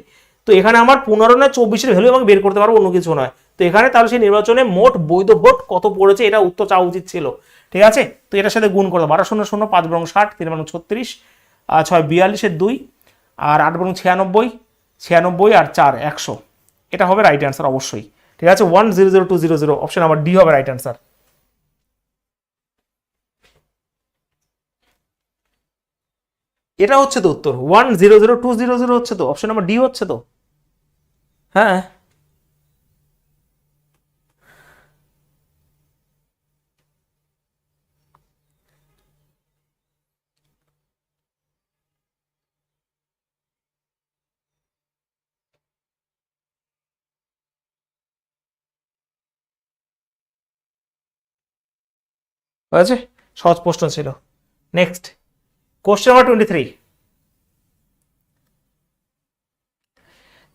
তো এখানে আমার 15 না 24-এর ভ্যালু আমাকে বের করতে পারবো, অন্য কিছু নয়। তো এখানে তাহলে সেই নির্বাচনে মোট বৈধ ভোট কত পড়েছে এটা উত্তর চাওয়া উচিত ছিল, ঠিক আছে? তো এটার সাথে গুণ করো, 12 0 0, 5 বরং 60, 3 বরং 36, 6 42-এর 2, আর 8 বরং 96, 96 আর 4 100, এটা হবে রাইট অ্যান্সার অবশ্যই, ঠিক আছে? 100200, অপশন নাম্বার ডি হবে রাইট অ্যান্সার। এটা হচ্ছে তো উত্তর, 100200 হচ্ছে তো, অপশন নাম্বার ডি হচ্ছে তো। হ্যাঁ, হয়েছে, সহজ প্রশ্ন ছিল। Next question number 23।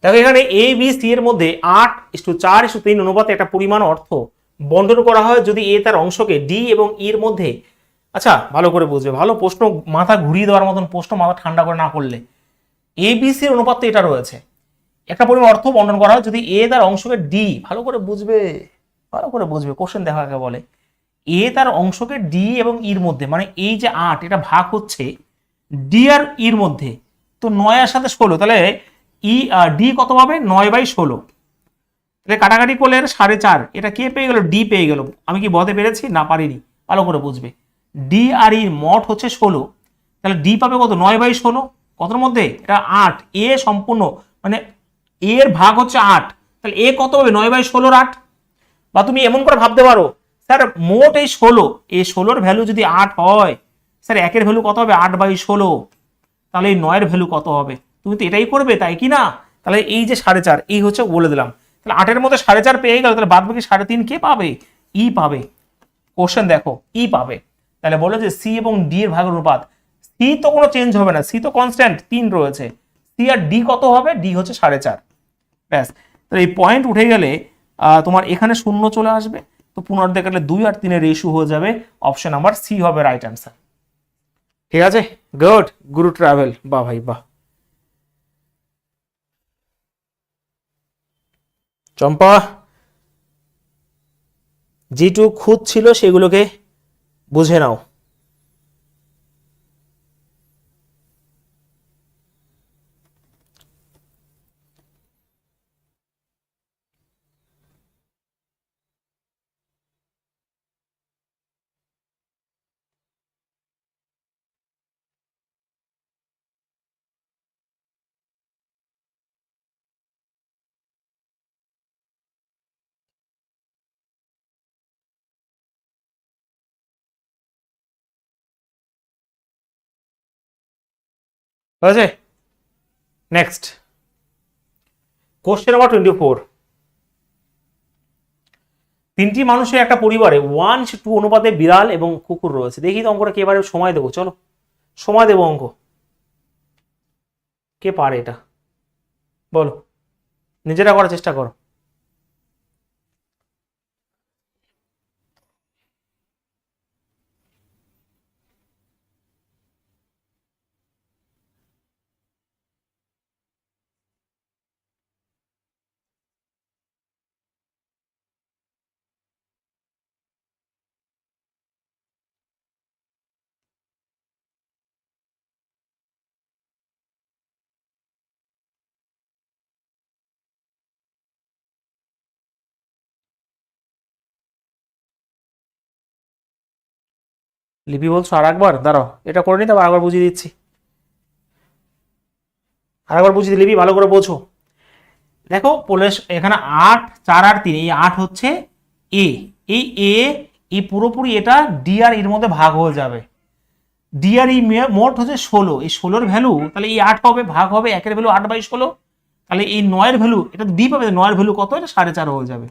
দেখো এখানে এ বি সি এর মধ্যে 8:4:3 অনুপাতে একটা পরিমাণ অর্থ বন্টন করা হয় যদি এ তার অংশকে ডি এবং ইর মধ্যে, আচ্ছা ভালো করে বুঝবে, ভালো প্রশ্ন, মাথা ঘুরিয়ে দেওয়ার মতন প্রশ্ন, মাথা ঠান্ডা করে না করলে। এ বি সি এর অনুপাত তো এটা রয়েছে, একটা পরিমাণ অর্থ বন্টন করা হয় যদি এ তার অংশকে ডি, ভালো করে বুঝবে, ভালো করে বুঝবে, কোশ্চেন দেখা কাকে বলে। এ তার অংশকে ডি এবং ইর মধ্যে, মানে এই যে 8 এটা ভাগ হচ্ছে ডি আর ইর মধ্যে, তো 9 এর সাথে 16, তাহলে ই ডি কত পাবে, 9/16, তাহলে কাটাকাটি করলে 4.5, এটা কে পেয়ে গেল, ডি পেয়ে গেল। আমি কি বলতে পেরেছি, না পারিনি, ভালো করে বুঝবে। ডি আর ইর মঠ হচ্ছে 16, তাহলে ডি পাবে কত, 9/16, কতর মধ্যে, এটা 8, এ সম্পূর্ণ মানে এর ভাগ হচ্ছে 8, তাহলে এ কত হবে, 9/16 8। বা তুমি এমন করে ভাবতে পারো, স্যার মোট এই 16, এই 16-র ভ্যালু যদি 8 হয়, স্যার একের ভ্যালু কত হবে, 8/16, তাহলে এই 9-এর ভ্যালু কত হবে, তুমি তো এটাই করবে তাই কি না? তাহলে এই যে 4.5, এই হচ্ছে বলে দিলাম, তাহলে 8-এর মধ্যে 4.5 পেয়ে গেল, তাহলে বাদ বাকি 3.5 কে পাবে, ই পাবে। কোশ্চেন দেখো, ই পাবে। তাহলে বলে যে সি এবং ডি এর ভাগের অনুপাত, সি তো কোনো চেঞ্জ হবে না, সি তো কনস্ট্যান্ট 3 রয়েছে, সি আর ডি কত হবে, ডি হচ্ছে 4.5, ব্যাস। তাহলে এই পয়েন্ট উঠে গেলে তোমার এখানে শূন্য চলে আসবে, তো পুনরায় গেলে 2 আর 3-এর রেশিও হয়ে যাবে, অপশন নাম্বার সি হবে রাইট অ্যান্সার, ঠিক আছে? গুড, গুরু ট্রাভেল, বাহ ভাই বাহ। চম্পা, যেটুকু খুঁত ছিল সেগুলোকে বুঝে নাও। হয়েছে, নেক্সট কোশ্চেন নাম্বার 24। 3টি মানুষের একটা পরিবারে 1:2 অনুপাতে বিড়াল এবং কুকুর রয়েছে। দেখি তো অঙ্কটা কে পারে, সময় দেবো, চলো সময় দেবো অঙ্ক, কে পারে এটা বলো, নিজেরা করার চেষ্টা করো। লিপি বলছো আর একবার, দাঁড়াও এটা করে নি, তারপর আরেকবার বুঝিয়ে দিচ্ছি, আরেকবার বুঝিয়ে দিই লিপি, ভালো করে বোঝো। দেখো পোলেশ এখানে 8 4 আর 3, এই 8 হচ্ছে এ, এই এ, এই পুরোপুরি এটা ডি আর এর মধ্যে ভাগ হয়ে যাবে। ডি আর ই মোট হচ্ছে 16, এই 16 ভ্যালু তাহলে এই 8 হবে, ভাগ হবে 1 এর ভ্যালু 8/16, তাহলে এই 9 এর ভ্যালু এটা ডি পাবে, 9 এর ভ্যালু কত, এটা 4.5 হয়ে যাবে।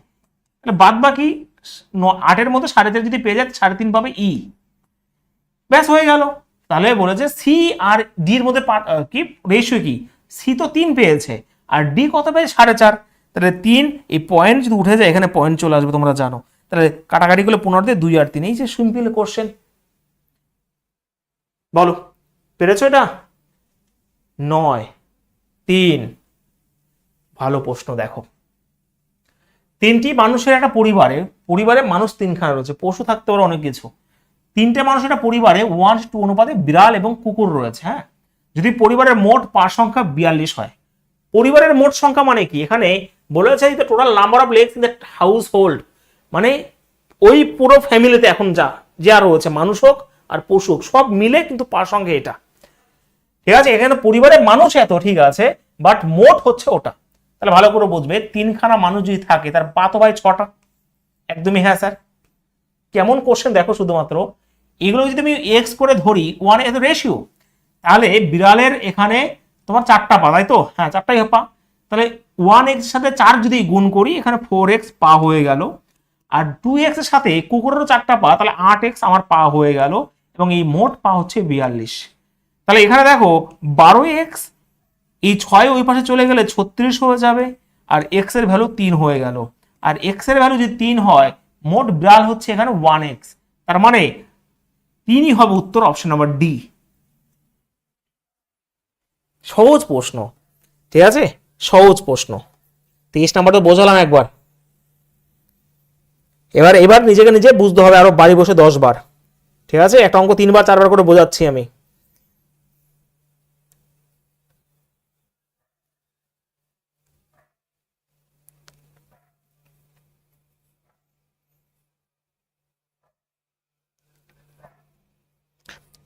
তাহলে বাদ বাকি 8 এর মধ্যে 4.5 যদি পেয়ে যায় 3.5 পাবে ই, ব্যাস হয়ে গেল। তাহলে বলেছে সি আর ডি এর মধ্যে কি রেশিও কি, সি তো 3 পেয়েছে আর ডি কত পেয়েছে 4.5, তাহলে 3, এই পয়েন্ট যদি উঠে যায় এখানে পয়েন্ট চলে আসবে, তোমরা জানো। তাহলে কাটাকাটি করলে 15 দিয়ে 2 আর 3, এই যে সিম্পল কোশ্চেন। বলো পেরেছো এটা? 9 3, ভালো প্রশ্ন। দেখো তিনটি মানুষের একটা পরিবারে, পরিবারে মানুষ তিনখানা রয়েছে, পশু থাকতে পারে অনেক কিছু, 3টে মানুষের একটা পরিবারে 1:2 অনুপাতে বিড়াল এবং কুকুর রয়েছে। হ্যাঁ, যদি পরিবারের মোট পা সংখ্যা 42 হয়, পরিবারের মোট সংখ্যা মানে কি, এখানে বলেছে total number of legs in the house hold, মানে ওই পুরো ফ্যামিলিতে এখন যা রয়েছে, মানুষ হোক আর পশু হোক সব মিলে কিন্তু পা সংখ্যা এটা, ঠিক আছে। এখানে পরিবারের মানুষ এত, ঠিক আছে, বাট মোট হচ্ছে ওটা। তাহলে ভালো করে বুঝবে, 3খানা মানুষ যদি থাকে তার পা তো ভাই 6টা, একদমই হ্যাঁ স্যার। কেমন কোশ্চেন দেখো, শুধুমাত্র এগুলো যদি আমি এক্স করে ধরি, 1 এত রেশিও, তাহলে বিড়ালের এখানে তোমার 4টা পা, তাই তো, হ্যাঁ 4টাই পা। তাহলে 1x এর সাথে 4 যদি গুণ করি, এখানে 4x পা হয়ে গেল, আর 2x এর সাথে কুকুরেরও 4টা পা, তাহলে 8x আমার পা হয়ে গেল, এবং এই মোট পা হচ্ছে 42। তাহলে এখানে দেখো 12x, এই 6 ওই পাশে চলে গেলে 36 হয়ে যাবে, আর x এর ভ্যালু 3 হয়ে গেল, আর x এর ভ্যালু যদি 3 হয়, মোট বিড়াল হচ্ছে এখানে 1x, তার মানে 3ই হবে উত্তর, অপশন নাম্বার ডি। সহজ প্রশ্ন, ঠিক আছে, সহজ প্রশ্ন। 23 নাম্বার তো বোঝালাম একবার, এবার নিজেকে নিজে বুঝতে হবে আরো বাড়ি বসে 10 বার, ঠিক আছে। একটা অঙ্ক 3 বার 4 বার করে বোঝাচ্ছি আমি।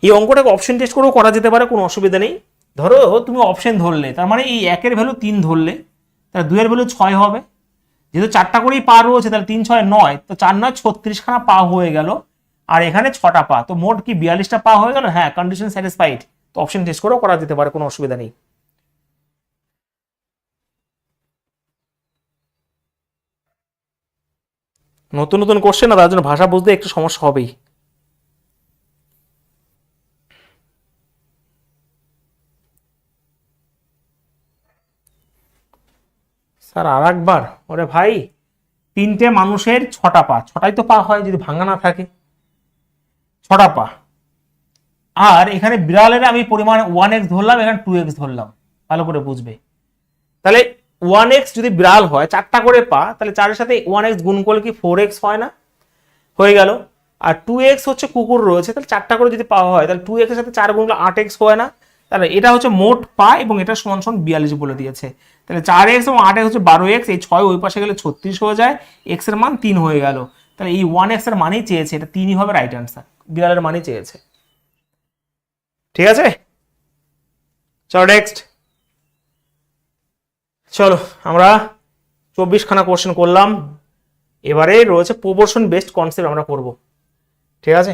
এই অঙ্কটাকে অপশন টেস্ট করেও করা যেতে পারে, কোনো অসুবিধা নেই। ধরো তুমি অপশন ধরলে, তার মানে এই 1 এর ভ্যালু 3 ধরলে, তাহলে 2 এর ভ্যালু 6 হবে, যেহেতু 4টা করেই পা রয়েছে, তাহলে 3 6 9, তো 4 9 36খানা পা হয়ে গেল, আর এখানে 6টা পা, তো মোট কি 42টা পা হয়ে গেল। হ্যাঁ, কন্ডিশন স্যাটিসফাইড, তো অপশন টেস্ট করেও করা যেতে পারে, কোনো অসুবিধা নেই। নতুন নতুন কোশ্চেন না, তার জন্য ভাষা বুঝতে একটু সমস্যা হবেই। স্যার আর একবার, ওরে ভাই 3টে মানুষের 6টা পা, 6টাই তো পা হয় যদি ভাঙা না থাকে, 6টা পা, আর এখানে বিড়ালের আমি পরিমাণ 1x ধরলাম, এখানে 2x ধরলাম, ভালো করে বুঝবে। তাহলে 1x যদি বিড়াল হয়, 4টা করে পা, তাহলে 4 এর সাথে 1x গুণ করলে কি 4x হয় না, হয়ে গেল। আর 2x হচ্ছে কুকুর রয়েছে, তাহলে 4টা করে যদি পা হয়, তাহলে 2x এর সাথে 4 গুণ করলে 8x হয় না, তাহলে এটা হচ্ছে মোট পা, এবং এটা সমান সমান 42 বলে দিয়েছে। তাহলে 4x এবং 8x হচ্ছে 12x, এই 6 ওই পাশে গেলে 36 হয়ে যায়, x এর মান 3 হয়ে গেল, তাহলে এই 1x এর মানেই চেয়েছে, এটা 3ই হবে রাইট আনসার, বিড়ালের মানেই চেয়েছে, ঠিক আছে। চলো নেক্সট, চলো আমরা 24খানা কোশ্চেন করলাম, এবারে রয়েছে প্রপোর্শন বেসড কনসেপ্ট আমরা করব, ঠিক আছে।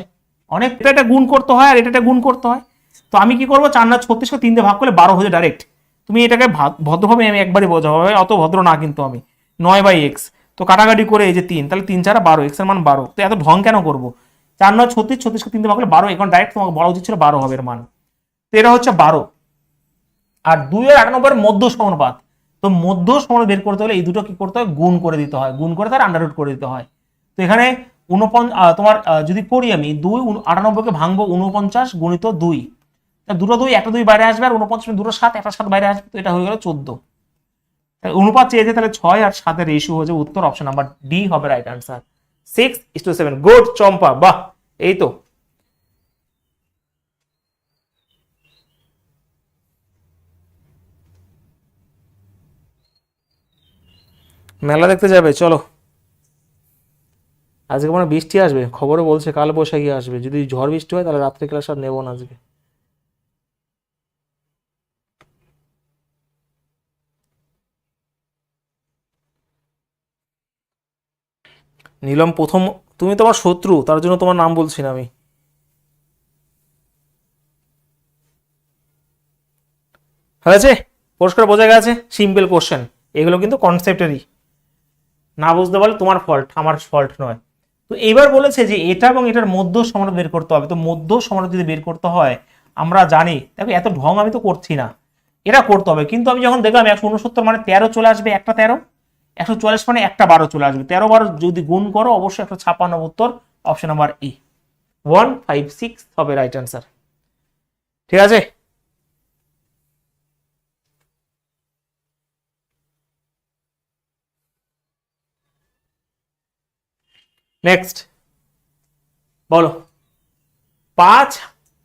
অনেক এটা গুণ করতে হয় আর এটা গুণ করতে হয়, তো আমি কি করবো, 4 9 36কে 3 দিয়ে ভাগ করলে 12 হয়ে ডাইরেক্ট। তুমি এটাকে ভদ্রভাবে আমি একবারই বোঝাবো, অত ভদ্র না কিন্তু আমি। 9/x, তো কাটাকাটি করে এই যে 3, তাহলে 3 4 12, x এর মান 12, তো এত ঢং কেন করবো, 4 9 36, 36কে 3 দিয়ে ভাগ করলে 12, এখন ডাইরেক্ট তোমাকে বলা উচিত ছিল 12 হবে এর মান, তো এটা হচ্ছে 12। আর 2 আর 98 এর মধ্য সমানুপাত, তো মধ্য সমানুপাত বের করতে হলে এই দুটো কি করতে হয়, গুণ করে দিতে হয়, গুণ করে তার আন্ডাররুট করে দিতে হয়। তো এখানে তোমার যদি করি আমি 2 98কে ভাঙবো 49 গুণিত 2, দুটো 2, একটা 2 বাইরে আসবে, আর 49 দুটো 7, একটা 7 বাইরে আসবে, তো এটা হয়ে গেল 14। অনুপাত চেয়েছে, তাহলে 6 আর 7 এর রেশিও হয়ে যাবে, উত্তর অপশন নাম্বার ডি হবে রাইট আনসার, 6:7। গুড চম্পা, বাহ, এই তো। মেলা দেখতে যাবে, চলো। আজকে মানে বৃষ্টি আসবে, খবরে বলছে কাল বৈশাখী আসবে। যদি ঝড় বৃষ্টি হয় তাহলে রাত্রে ক্লাস আর নেবো না আজকে। নীলম প্রথম, তুমি তোমার শত্রু, তার জন্য তোমার নাম বলছি না আমি। হয়েছে? পরিষ্কার বোঝা গেছে? সিম্পল কোশ্চেন, এগুলো কিন্তু কনসেপ্টেরই। না বুঝতে পারলে তোমার ফল্ট, আমার ফল্ট নয়। তো এইবার বলেছে যে এটা এবং এটার মধ্য সমানুপাত বের করতে হবে। তো মধ্য সমানুপাত যদি বের করতে হয়, আমরা জানি, দেখো এত ঢং আমি তো করছি না, এটা করতে হবে। কিন্তু আমি যখন দেখলাম 169 মানে 13 চলে আসবে, একটা 13, 144 মানে একটা 12 চলে আসবে, 13 12 যদি গুণ করো অবশ্যই 156 উত্তর, অপশন নাম্বার ই 156 হবে রাইট অ্যান্সার। ঠিক আছে? নেক্সট বলো, 5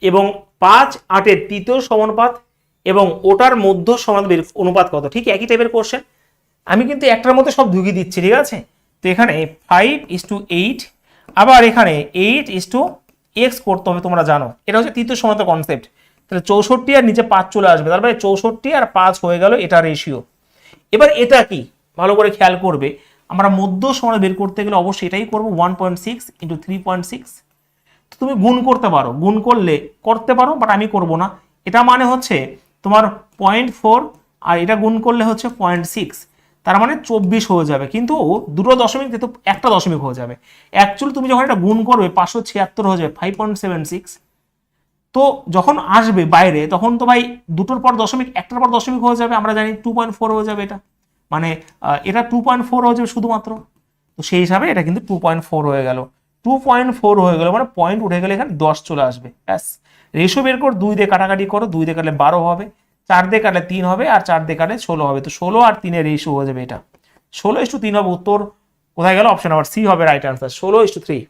এবং 5 8-এর তৃতীয় সমানুপাত এবং ওটার মধ্য সমানুপাত অনুপাত কত? ঠিক একই টাইপের কোশ্চেন, আমি কিন্তু একটার মধ্যে সব ঢুকিয়ে দিচ্ছি। ঠিক আছে? তো এখানে 5:8, আবার এখানে 8:x করতে হবে, তোমরা জানো এটা হচ্ছে তৃতীয় সমানুপাতের কনসেপ্ট। তাহলে 64 আর নিচে 5 চলে আসবে, তারপরে 64 আর 5 হয়ে গেল এটা রেশিও। এবার এটা কি ভালো করে খেয়াল করবে, আমরা মধ্য সমানুপাত বের করতে গেলে অবশ্যই এটাই করবো, 1.6 × 3.6। তুমি গুণ করতে পারো, গুণ করলে করতে পারো, বাট আমি করব না। এটা মানে হচ্ছে তোমার 0.4 আর এটা গুণ করলে হচ্ছে 0.6, তার মানে 24 হয়ে যাবে। কিন্তু দুটো দশমিক তো একটা দশমিক হয়ে যাবে। অ্যাকচুয়ালি তুমি যখন এটা গুণ করবে 576 হয়ে যাবে, 5.76। তো যখন আসবে বাইরে তখন তো ভাই দুটোর পর দশমিক, একটার পর দশমিক হয়ে যাবে, আমরা জানি 2.4 হয়ে যাবে এটা, মানে এটা 2.4 হয়ে যাবে শুধুমাত্র। তো সেই হিসাবে এটা কিন্তু 2.4 হয়ে গেল, 2.4 হয়ে গেল মানে পয়েন্ট উঠে গেলে এখানে 10 চলে আসবে। ব্যাস, রেশো বের কর, 2 দিয়ে কাটাকাটি করো, 2 দিয়ে কাটলে 12 হবে, 4 দিয়ে কাটলে 3 হবে, আর 4 দিয়ে কাটলে 16 হবে। তো 16 আর 3 এর রেশো হয়ে যাবে এটা, 16:3 হবে উত্তর। কোথায় গেল? অপশন নাম্বার সি হবে right answer, 16:3।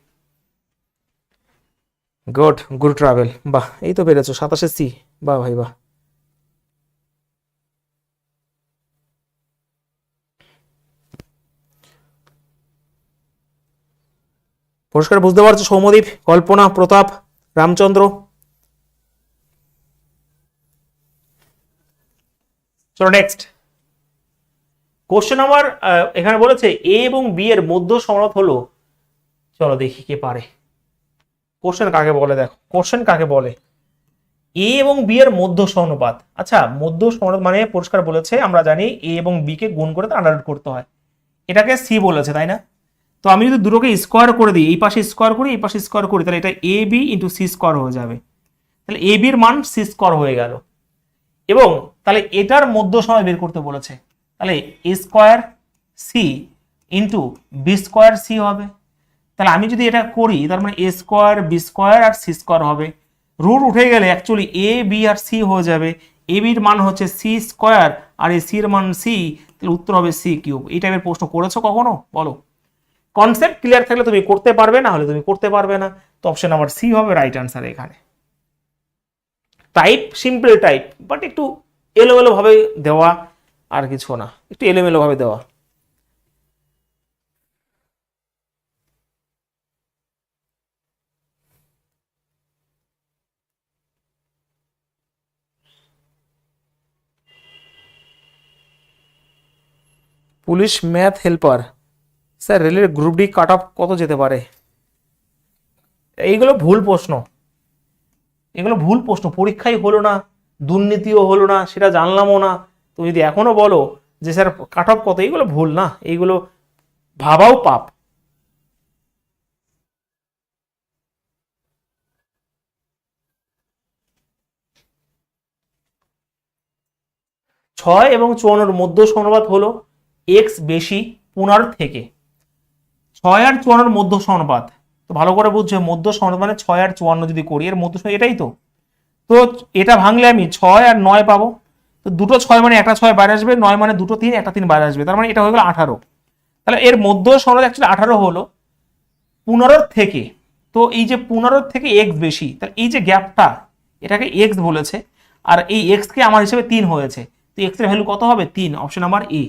Good, good travel, বাহ, এই তো পেরেছো 27 সি, বাহ ভাই বাহ। পরিষ্কার বুঝতে পারছো? সৌম্যদীপ, কল্পনা, প্রতাপ, রামচন্দ্র। চলো নেক্সট কোশ্চেন নাম্বার, এখানে বলেছে এ এবং বি এর মধ্য সমানুপাত হলো, চলো দেখি কে পারে। কোশ্চেন কাকে বলে, দেখো কোশ্চেন কাকে বলে, এ এবং বি এর মধ্য সমানুপাত। আচ্ছা, মধ্য সমানুপাত মানে পরিষ্কার বলেছে, আমরা জানি এ এবং বি কে গুণ করে আন্ডাররুট করতে হয়, এটাকে সি বলেছে, তাই না? তো আমি যদি দুটোকে স্কোয়ার করে দিই, এই পাশে স্কোয়ার করি, এই পাশে স্কোয়ার করি, তাহলে এটা A B into C square হয়ে যাবে। তাহলে এ বির মান সি স্কোয়ার হয়ে গেল। এবং তাহলে এটার মধ্য সময় বের করতে বলেছে, তাহলে a square c into b square c হবে। তাহলে আমি যদি এটা করি, তার মানে এ স্কোয়ার বি স্কোয়ার আর সি স্কোয়ার হবে। রুট উঠে গেলে অ্যাকচুয়ালি এ বি আর সি হয়ে যাবে। এ বির মান হচ্ছে সি স্কোয়ার আর এ সির মান সি, তাহলে উত্তর হবে সি কিউব। এই টাইপের প্রশ্ন করেছো কখনো বলো? কনসেপ্ট ক্লিয়ার থাকলে তুমি করতে পারবে, না হলে তুমি করতে পারবে না। তো অপশন নাম্বার সি হবে রাইট আনসার এখানে। টাইপ সিম্পল টাইপ, বাট একটু এলোমেলো ভাবে দেওয়া, আর কিছু না, একটু এলোমেলো ভাবে দেওয়া। পুলিশ ম্যাথ হেল্পার, স্যার রেলের গ্রুপ ডি কাট অফ কত যেতে পারে? এইগুলো ভুল প্রশ্ন, এগুলো ভুল প্রশ্ন, পরীক্ষাই হলো না, দুর্নীতিও হলো না, সেটা জানলামও না, তুমি যদি এখনো বলো যে স্যার কাট অফ কত, এইগুলো ভুল না, এইগুলো ভাবাও পাপ। 6 এবং 54 মধ্য সমানুপাত হলো এক্স বেশি 15 থেকে। 6 আর 54 মধ্য সমানুপাত, তো ভালো করে বুঝছো, মধ্য সমানুপাত মানে 6 আর 54 যদি করি, এর মধ্য এটাই তো। তো এটা ভাঙলে আমি 6 আর 9 পাবো, তো দুটো 6 মানে একটা 6 বাইরে আসবে, 9 মানে দুটো 3, একটা 3 বাইরে আসবে, তার মানে এটা হয়ে গেল 18। তাহলে এর মধ্য সমানুপাত অ্যাকচুয়ালি 18 হলো 15 থেকে। তো এই যে 15 থেকে এক্স বেশি, তাহলে এই যে গ্যাপটা, এটাকে এক্স বলেছে, আর এই এক্স কে আমার হিসেবে 3 হয়েছে, তো এক্স এর ভ্যালু কত হবে? 3, অপশন নাম্বার এ।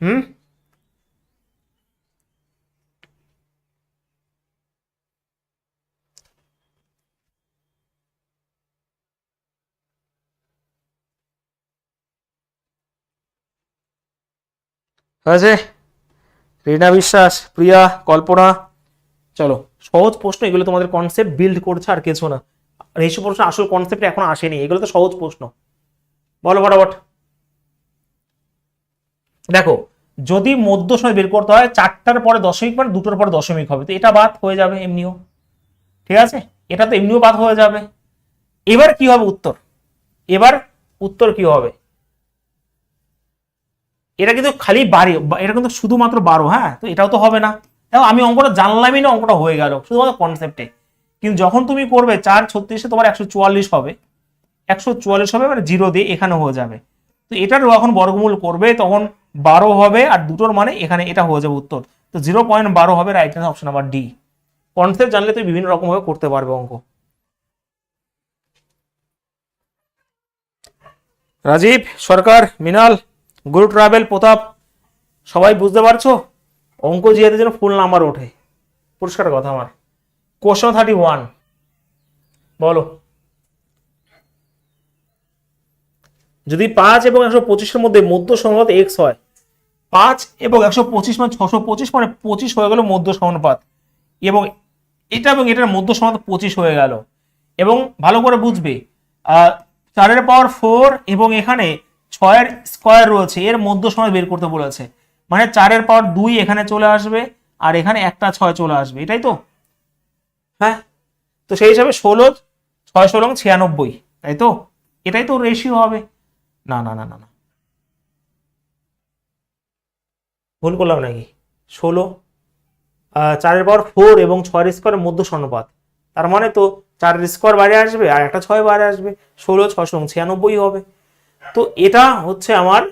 হুম, হয়েছে? রীনা বিশ্বাস, প্রিয়া, কল্পনা, চলো সহজ প্রশ্ন, এগুলো তোমাদের কনসেপ্ট বিল্ড করছে আর কিছু না। রেশিও প্রশ্ন আসল কনসেপ্ট এখন আসেনি, এগুলো তো সহজ প্রশ্ন। বলো ফটাফট। দেখো যদি মধ্য সময় বের করতে হয় 4টার পরে দশমিক মানে 2টোর পরে দশমিক হবে, তো এটা বাদ হয়ে যাবে এমনিও, ঠিক আছে, এটা তো এমনিও বাদ হয়ে যাবে। এবার কি হবে উত্তর? এবার উত্তর কি হবে? এটা কিন্তু খালি বাড়ি, এটা কিন্তু শুধুমাত্র 12, হ্যাঁ, তো এটাও তো হবে না। দেখো আমি অঙ্কটা জানলামই না, অঙ্কটা হয়ে গেল শুধুমাত্র কনসেপ্টে। কিন্তু যখন তুমি করবে 4×36 তোমার 144 হবে, 144 হবে মানে 0 দিয়ে এখানে হয়ে যাবে। তো এটার যখন বর্গমূল করবে তখন 12 হবে, আর দুটোর মানে এখানে এটা হয়ে যাবে উত্তর। তো 0.12 হবে right answer, option number D. Concept জানলে তুমি বিভিন্ন রকম ভাবে করতে পারবে অঙ্ক। রাজীব সরকার, মৃণাল, গুরু ট্রাভেল, প্রতাপ, সবাই বুঝতে পারছো? অঙ্ক জিয়াতে যেন ফুল নাম্বার ওঠে, পরিষ্কার কথা আমার। কোশ্চেন 31 বলো। যদি 5 এবং 125-এর মধ্যে মধ্য সমানুপাত x হয়, 5 এবং 125 মানে 625 মানে 25 হয়ে গেল মধ্য সমানুপাত, এবং এটা এবং এটার মধ্য সমানুপাত 25 হয়ে গেল। এবং ভালো করে বুঝবে 4 পাওয়ার 4 এবং এখানে 6 স্কয়ার রয়েছে, এর মধ্য সমানুপাত বের করতে বলেছে, মানে 4 পাওয়ার 2 এখানে চলে আসবে আর এখানে একটা 6 চলে আসবে, এটাই তো? হ্যাঁ, তো সেই হিসাবে 16 6 16 96, তাই তো? এটাই তো রেশিও হবে। না না না না না, ভুল করলাম নাকি? 16 4 পাওয়ার 4 এবং 6 স্কোয়ারের মধ্য সমানুপাত, তার মানে তো 4 স্কোয়ার বাইরে আসবে আর একটা 6 বাইরে আসবে, 16 6 96 হবে। তো এটা হচ্ছে আমার,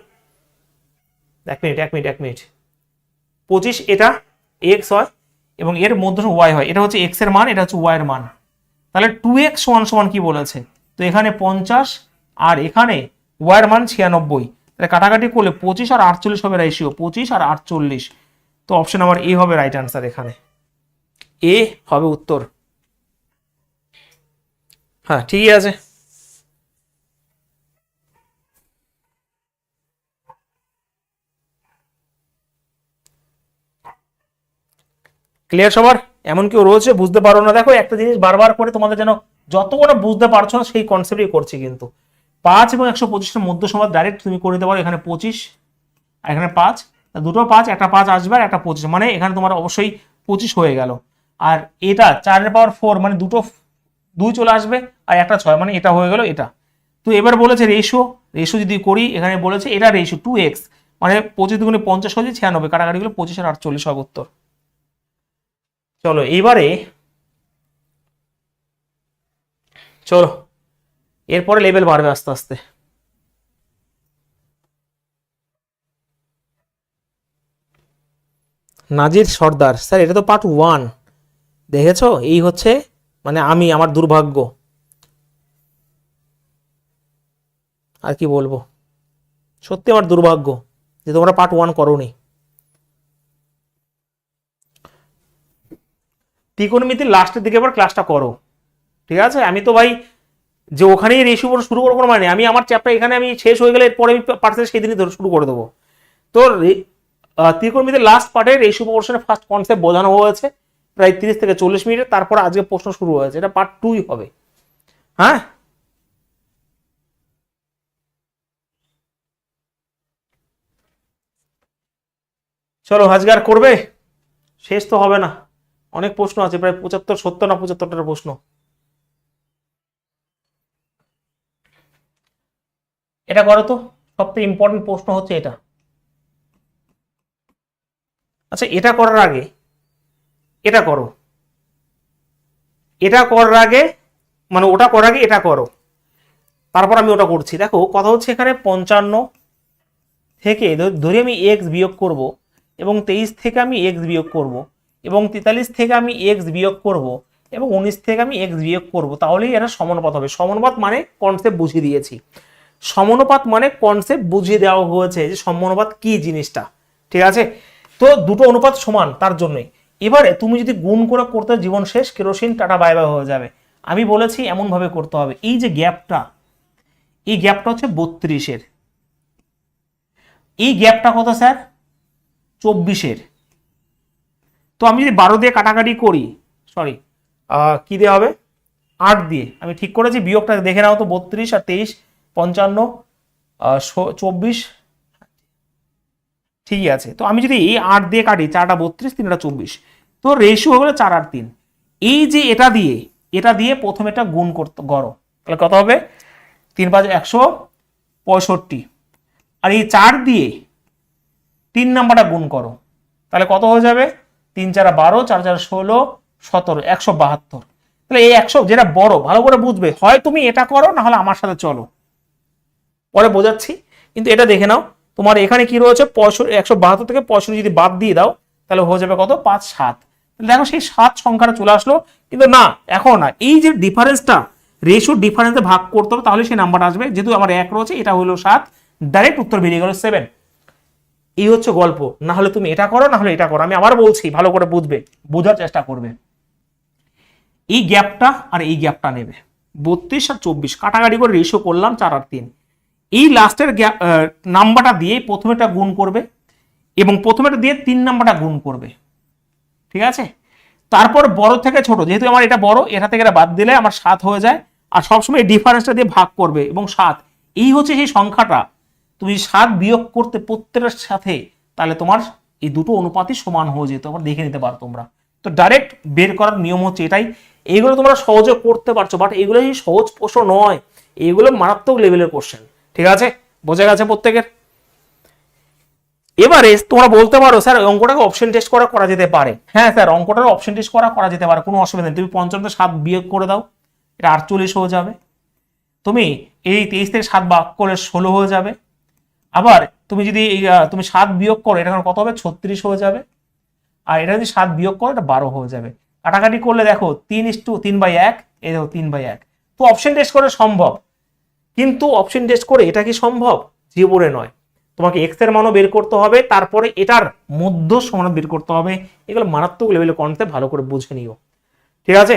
এক মিনিট 25, এটা এক্স হয় এবং এর মধ্যে ওয়াই হয়, এটা হচ্ছে এক্স এর মান, এটা হচ্ছে ওয়াই এর মান। তাহলে 2x সমান সমান কি বলেছে? তো এখানে 50 আর এখানে ওয়াই এর মান 96, তাহলে কাটাকাটি করলে 25 আর 48 হবে রেশিও, 25 আর 48। তো অপশন আমার এ হবে রাইট আনসার, এখানে এ হবে উত্তর। হ্যাঁ ঠিকই আছে। ক্লিয়ার সবার? এমন কেউ রয়েছে বুঝতে পারো না? দেখো একটা জিনিস বারবার করে তোমাদের যেন যতটা বুঝতে পারছো না সেই কনসেপ্টই করছি কিন্তু। 5 এবং 125-এর মধ্য সমানুপাত ডাইরেক্ট তুমি করে দিতে পারো, এখানে 25 আর এখানে 5, দুটো 5, একটা 5 আসবে আর একটা 25, মানে এখানে তোমার অবশ্যই 25 হয়ে গেল। আর এটা 4 পাওয়ার 4 মানে দুটো 2 চলে আসবে আর একটা 6, মানে এটা হয়ে গেল এটা। তো এবার বলেছে রেশিও, রেশিও যদি করি এখানে বলেছে এটা রেশিও 2x, মানে 25 দুগুণে 50 হয়েছে 96, কাটাকাটি গুলো 25 আর 48 হবে উত্তর। চলো এইবারে, চলো এরপরে লেভেল বাড়বে আস্তে আস্তে। নাজির সর্দার, স্যার এটা তো পার্ট 1, দেখেছো? এই হচ্ছে মানে আমি, আমার দুর্ভাগ্য, আর কি বলবো, সত্যি আমার দুর্ভাগ্য যে তোমরা পার্ট 1 করোনি। ত্রিকোণমিতির লাস্টের দিকে এবার ক্লাসটা করো, ঠিক আছে? আমি তো ভাই যে ওখানেই রেশিও শুরু করবো মানে আমি আমার চ্যাপ্টার এখানে আমি শেষ হয়ে গেলে এরপরে আমি পার্সেন্ট সেই দিনই শুরু করে দেবো। তো ত্রিকোণমিতির লাস্ট পার্টে রেশিও প্রপোর্শনের ফার্স্ট কনসেপ্ট বোঝানো হয়েছে প্রায় 30 থেকে 40 মিনিটে, তারপর আজকে প্রশ্ন শুরু হয়েছে, এটা পার্ট 2 হবে। হ্যাঁ চলো আজকে আর করবে, শেষ তো হবে না, অনেক প্রশ্ন আছে, প্রায় 75 70 না 75টা প্রশ্ন। এটা করো তো, সবথেকে ইম্পর্টেন্ট প্রশ্ন হচ্ছে এটা। আচ্ছা এটা করার আগে এটা করো, এটা করার আগে মানে ওটা করার আগে এটা করো, তারপর আমি ওটা করছি। দেখো কথা হচ্ছে এখানে 55 থেকে ধরি আমি এক্স বিয়োগ করব, এবং 23 থেকে আমি এক্স বিয়োগ করব, এবং 43 থেকে আমি এক্স বিয়োগ করব, এবং 19 থেকে আমি এক্স বিয়োগ করব, তাহলেই এরা সমানুপাত হবে। সমানুপাত মানে কনসেপ্ট বুঝিয়ে দিয়েছি, সমানুপাত মানে কনসেপ্ট বুঝিয়ে দেওয়া হয়েছে যে সমানুপাত কি জিনিসটা, ঠিক আছে? তো দুটো অনুপাত সমান তার জন্যই। এবারে তুমি যদি গুণ করে করতে জীবন শেষ, কেরোসিন টাটা বাই বাই হয়ে যাবে। আমি বলেছি এমন ভাবে করতে হবে, এই যে গ্যাপটা, এই গ্যাপটা হচ্ছে 32-এর, এই গ্যাপটা কত স্যার? 24-এর, তো আমি যদি 12 দিয়ে কাটাকাটি করি, সরি কি দিয়ে হবে, 8 দিয়ে, আমি ঠিক করেছি, বিয়োগটা দেখে নাও তো, 32 আর 23, 55, 24, ঠিকই আছে। তো আমি যদি এই 8 দিয়ে কাটি, 4টা 32, 3টা 24, তো রেশিও হলো 4 আর 3। এই যে এটা দিয়ে প্রথমে এটা গুণ করতে করো, তাহলে কত হবে, 3 5 165, আর এই 4 দিয়ে 3 নাম্বারটা গুণ করো, তাহলে কত হয়ে যাবে, 3 4 12, 4 4 16, 17, 172। তাহলে এই 100 যেটা বড়, ভালো করে বুঝবে, হয় তুমি এটা করো, না হলে আমার সাথে চলো, পরে বোঝাচ্ছি। কিন্তু এটা দেখে নাও, তোমার এখানে কি রয়েছে, 172 থেকে 65 যদি বাদ দিয়ে দাও, তাহলে হয়ে যাবে কত, 5 7। দেখো সেই 7 সংখ্যাটা চলে আসলো, কিন্তু না, এখন না, এই যে ডিফারেন্সটা, রেশিও ডিফারেন্সে ভাগ করতে হবে, তাহলে সেই নাম্বারটা আসবে। যেহেতু আমার 1 রয়েছে, এটা হলো 7, ডাইরেক্ট উত্তর বেরিয়ে গেল 7। এই হচ্ছে গল্প। না হলে তুমি এটা করো, না হলে এটা করো, আমি আবার বলছি, ভালো করে বুঝবে, বোঝার চেষ্টা করবে। এই গ্যাপটা আর এই গ্যাপটা নেবে, 32 আর 24 কাটাকাটি করে রেশিও করলাম 4 আর 3। এই লাস্টের নাম্বারটা দিয়ে প্রথমেটা গুণ করবে, এবং প্রথমেটা দিয়ে 3 নাম্বারটা গুণ করবে, ঠিক আছে। তারপর বড় থেকে ছোট, যেহেতু আমার এটা বড়, এটা থেকে এটা বাদ দিলে আমার 7 হয়ে যায়, আর সবসময় এই ডিফারেন্সটা দিয়ে ভাগ করবে, এবং 7, এই হচ্ছে সেই সংখ্যাটা। তুমি 7 বিয়োগ করতে প্রত্যেকটার সাথে, তাহলে তোমার এই দুটো অনুপাতই সমান হয়ে যেত, আবার দেখে নিতে পারো তোমরা। তো ডাইরেক্ট বের করার নিয়ম হচ্ছে এটাই। এইগুলো তোমরা সহজে করতে পারছো, বাট এগুলো সহজ প্রশ্ন নয়, এগুলো মারাত্মক লেভেলের কোশ্চেন, ঠিক আছে, বোঝা গেছে প্রত্যেকের। এবারে তোমরা বলতে পারো স্যার অঙ্কটাকে অপশন টেস্ট করা যেতে পারে। হ্যাঁ স্যার, অঙ্কটার অপশন টেস্ট করা যেতে পারে, কোনো অসুবিধা নেই। তুমি 55 থেকে 7 বিয়োগ করে দাও, এটা 48 হয়ে যাবে। তুমি এই 23 থেকে 7 ভাগ করে 16 হয়ে যাবে। আবার তুমি যদি তুমি 7 বিয়োগ করো, এটা কত হবে, 36 হয়ে যাবে। আর এটা যদি 7 বিয়োগ করো, এটা 12 হয়ে যাবে। কাটাকাটি করলে দেখো 3:3/1, এই দেখো 3/1। তো অপশন টেস্ট করে সম্ভব, কিন্তু অপশন টেস্ট করে এটা কি সম্ভব, জীবনে নয়। তোমাকে এক্স এর মানও বের করতে হবে, তারপরে এটার মধ্য সমান বের করতে হবে। এগুলো মারাত্মক লেভেলের কনসেপ্ট, ভালো করে বুঝে নিও, ঠিক আছে।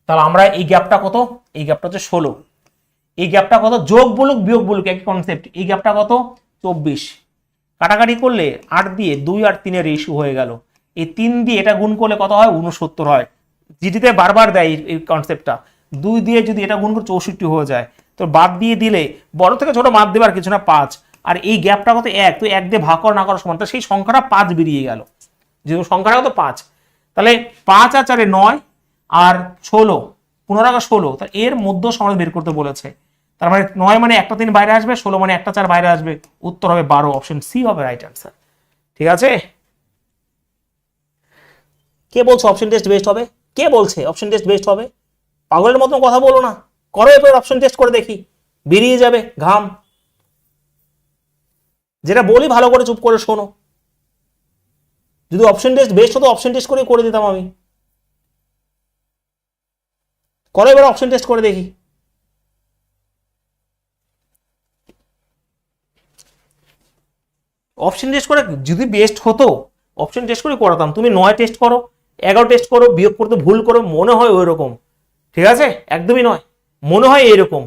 তাহলে আমরা এই গ্যাপটা কত, এই গ্যাপটা হচ্ছে 16, এই গ্যাপটা কত, যোগ বলুক বিয়োগ বলুক একই কনসেপ্ট, এই গ্যাপটা কত, 24। কাটাকাটি করলে 8 দিয়ে 2 আর 3 এর রেশিও হয়ে গেল। এই 3 দিয়ে এটা গুণ করলে কত হয়, 69 হয়। জিডিতে বারবার দেয় এই কনসেপ্টটা, 2 দিয়ে যদি এটা গুণ করে 64 হয়ে যায়। তো বাদ দিয়ে দিলে, বড় থেকে ছোট বাদ দেবার কিছু না, 5। আর এই গ্যাপটা কত, 1, তো 1 দিয়ে ভাগ করা না করার সমান, তো সেই সংখ্যাটা 5 বেরিয়ে গেল, যেহেতু সংখ্যাটা কত 5। তাহলে 5 আর 4 9, আর 16, 15 আর 16, তাহলে এর মধ্য সমান বের করতে বলেছে। তার মানে 9 মানে একটা 3 বাইরে আসবে, 16 মানে একটা 4 বাইরে আসবে, উত্তর হবে 12, অপশন সি হবে রাইট অ্যান্সার, ঠিক আছে। কে বলছে অপশন টেস্ট বেস্ট হবে, কে বলছে অপশন টেস্ট বেস্ট হবে, পাগলের মতন কথা বলো না, করো এবার অপশন টেস্ট করে দেখি, বেরিয়ে যাবে ঘাম। যেটা বলি ভালো করে চুপ করে শোনো, যদি অপশন টেস্ট বেস্ট হতো অপশন টেস্ট করে দিতাম আমি। করো এবার অপশন টেস্ট করে দেখি। অপশন টেস্ট করে যদি বেস্ট হতো, অপশন টেস্ট করে করাতাম। তুমি 9 টেস্ট করো, 11 টেস্ট করো, বিয়োগ করতে ভুল করো, মনে হয় ওই রকম, ঠিক আছে, একদমই নয়, মনে হয় এইরকম।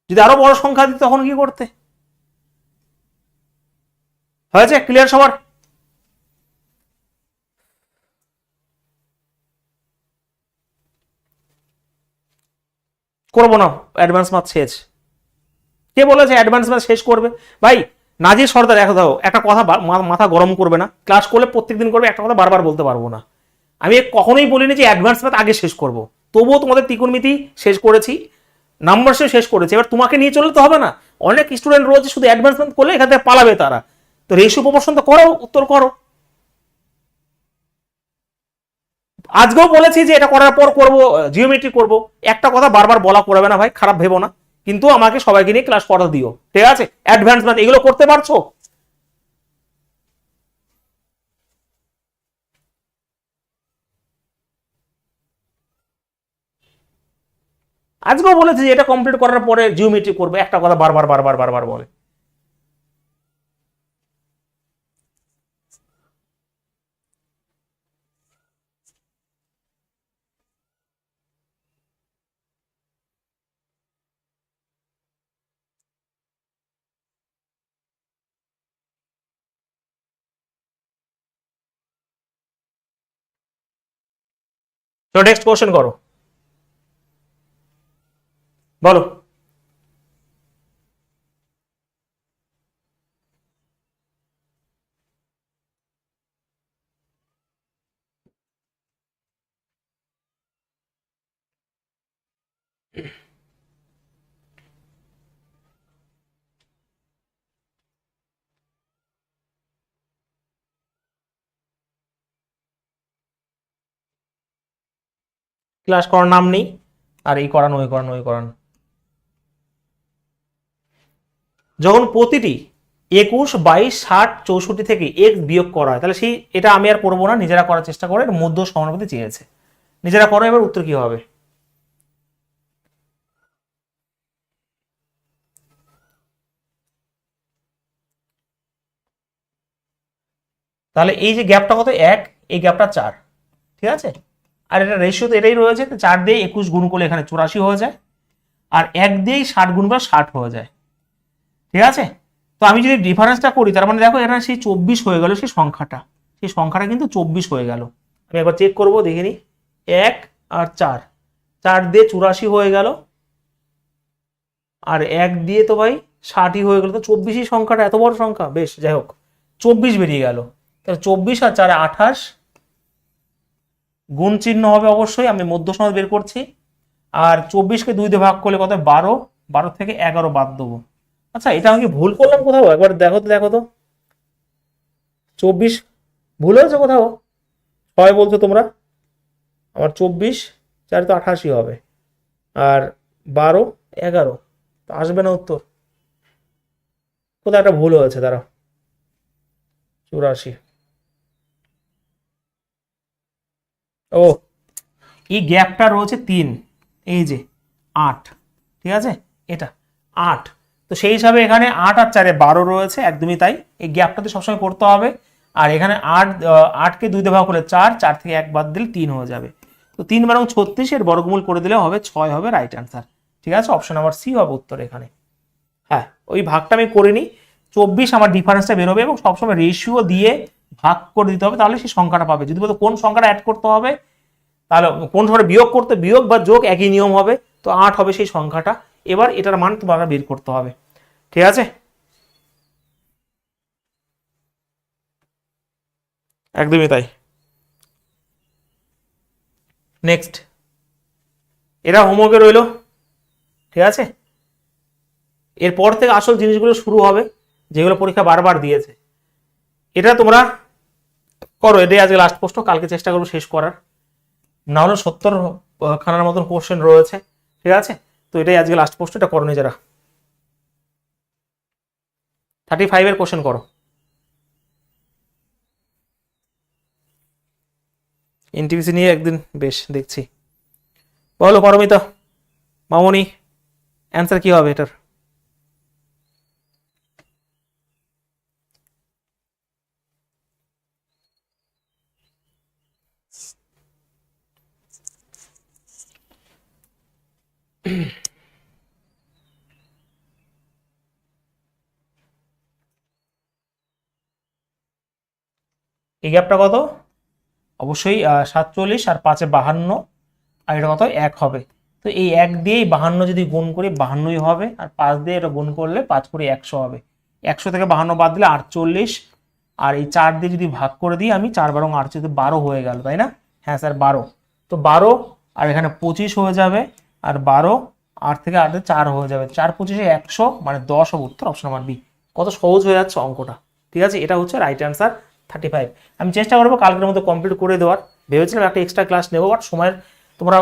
যদি আরো বড় সংখ্যা দিত তখন কি করতে, হয়েছে ক্লিয়ার সবার। করবো না, অ্যাডভান্স ম্যাথ শেষ। কে বলেছে অ্যাডভান্স ম্যাথ শেষ করবে, ভাই নাজির সর্দার, দেখো দাও একটা কথা, মাথা গরম করবে না, ক্লাস করলে প্রত্যেকদিন করবে, একটা কথা বারবার বলতে পারবো না। আমি কখনোই বলিনি যে অ্যাডভান্স ম্যাথ আগে শেষ করব, তবুও তোমাদের ত্রিকোণমিতি শেষ করেছি, নাম্বার শেষ করেছি। এবার তোমাকে নিয়ে চললে তো হবে না, অনেক স্টুডেন্ট রয়েছে শুধু অ্যাডভান্স ম্যাথ করলে এখান থেকে পালাবে তারা। তো রেশিও প্রপোর্শন তো করো, উত্তর করো। আজকেও বলেছি যে এটা করার পর করব, জিওমেট্রি করব, একটা কথা বারবার বলা করবে না ভাই, খারাপ ভেবো না, কিন্তু আমাকে সবাইকে নিয়ে ক্লাস করা দিও, ঠিক আছে। অ্যাডভান্স ম্যাথ এগুলো করতে পারছো, আজকেও বলেছি যে এটা কমপ্লিট করার পরে জিওমেট্রি করবে, একটা কথা বারবার বারবার বারবার বলে। তো নেক্সট কোশ্চেন করো, বলো। ক্লাস করার নাম নেই, আর এই করান ওই করান ওই করান। যখন প্রতিটি 21, 22, 60, 64 থেকে এক্স বিয়োগ করা হয়, তাহলে সেই এটা আমি আর করবো না, নিজেরা করার চেষ্টা করে মধ্য সমানুপাতি চেয়েছে, নিজেরা করো। এবার উত্তর কি হবে? তাহলে এই যে গ্যাপটা কত, 1, এই গ্যাপটা 4, ঠিক আছে। আর এটা রেশিও তো এটাই রয়েছে, 4 দিয়ে 21 গুণ করলে এখানে 84 হয়ে যায়, আর 1 দিয়েই 60 গুণ করলে 60 হয়ে যায়, ঠিক আছে। তো আমি যদি ডিফারেন্সটা করি, তার মানে দেখো এখানে সেই 24 হয়ে গেল, সেই সংখ্যাটা কিন্তু 24 হয়ে গেল। আমি একবার চেক করবো, দেখে নি, 1 আর 4, 4 দিয়ে 84 হয়ে গেল, আর 1 দিয়ে তো ভাই 60ই হয়ে গেল। তো 24ই সংখ্যাটা, এত বড় সংখ্যা, বেশ, যাই হোক 24 বেরিয়ে গেল। তাহলে 24 আর 4 28, গুণ চিহ্ন হবে অবশ্যই, আমি মধ্য সমাস বের করছি। আর 24কে 2 দিয়ে ভাগ করলে কত, 12, 12 থেকে 11 বাদ দেবো। আচ্ছা, এটা আমি কি ভুল করলাম কোথাও? একবার দেখো তো 24 ভুল হয়েছে কোথাও? 6 বলছো তোমরা, আমার 24, 4 তো 88 হবে, আর 12, 11 তো আসবে না উত্তর, কোথাও একটা ভুল হয়েছে, দাঁড়াও। 84, ও এই গ্যাপটা রয়েছে 3, এই যে 8, ঠিক আছে, এটা 8। তো সেই হিসাবে এখানে 8 আর 4 12 রয়েছে, একদমই তাই, এই গ্যাপটাতে সবসময় করতে হবে। আর এখানে 8কে 2 দিয়ে ভাগ করলে 4, 4 থেকে 1 বাদ দিলে 3 হয়ে যাবে। তো 3 বারং 36, এর বর্গমূল করে দিলে হবে 6, হবে রাইট অ্যান্সার, ঠিক আছে। অপশন নাম্বার সি হবে উত্তর এখানে। হ্যাঁ, ওই ভাগটা আমি করিনি, 24 আমার ডিফারেন্সটা বেরোবে, এবং সবসময় রেশিও দিয়ে ভাগ করে দিতে হবে, তাহলে সেই সংখ্যাটা পাবে। যদি বলতো কোন সংখ্যাটা অ্যাড করতে হবে, তাহলে কোন সংখ্যাটা বিয়োগ করতে, বিয়োগ বা যোগ একই নিয়ম হবে, তো 8 হবে সেই সংখ্যাটা। এবার এটার মান তোমাকে বের করতে হবে, ঠিক আছে। একদমই তাই। নেক্সট, এটা হোমওয়ার্কে রইলো, ঠিক আছে। এরপর থেকে আসল জিনিসগুলো শুরু হবে, যেগুলো পরীক্ষা বারবার দিয়েছে। এটা তোমরা করো, এটাই আজকে লাস্ট প্রশ্ন, কালকে চেষ্টা করবো শেষ করার, না হলে 70 খানার মতন কোশ্চেন রয়েছে, ঠিক আছে। তো এটাই আজকে লাস্ট প্রশ্ন, এটা করো নিজেরা। 35 এর কোশ্চেন করো। এনটিপিসি নিয়ে একদিন বেশ দেখছি। বলো পারমিতা, মামনি, অ্যান্সার কি হবে এটার? এই গ্যাপটা কত? অবশ্যই 47, আর 5-এ 52, আর এটা কত, 1 হবে। তো এই 1 দিয়েই 52 যদি গুণ করি 52ই হবে, আর 5 দিয়ে এটা গুণ করলে 5 করে 100 হবে। 100 থেকে 52 বাদ দিলে 48, আর এই 4 দিয়ে যদি ভাগ করে দিই আমি, 4 বারং 48, 12 হয়ে গেল, তাই না? হ্যাঁ স্যার 12। তো 12, আর এখানে 25 হয়ে যাবে, আর 12, 8 থেকে 8 4 হয়ে যাবে, 4 25-এ 100, মানে 10 হবে উত্তর, অপশন নাম্বার বি। কত সহজ হয়ে যাচ্ছে অঙ্কটা, ঠিক আছে। এটা হচ্ছে রাইট অ্যান্সার 35। আমি চেষ্টা করবো কালকের মধ্যে কমপ্লিট করে দেওয়ার, ভেবেছিলাম একটা এক্সট্রা ক্লাস নেবো, বাট সময়ের, তোমরা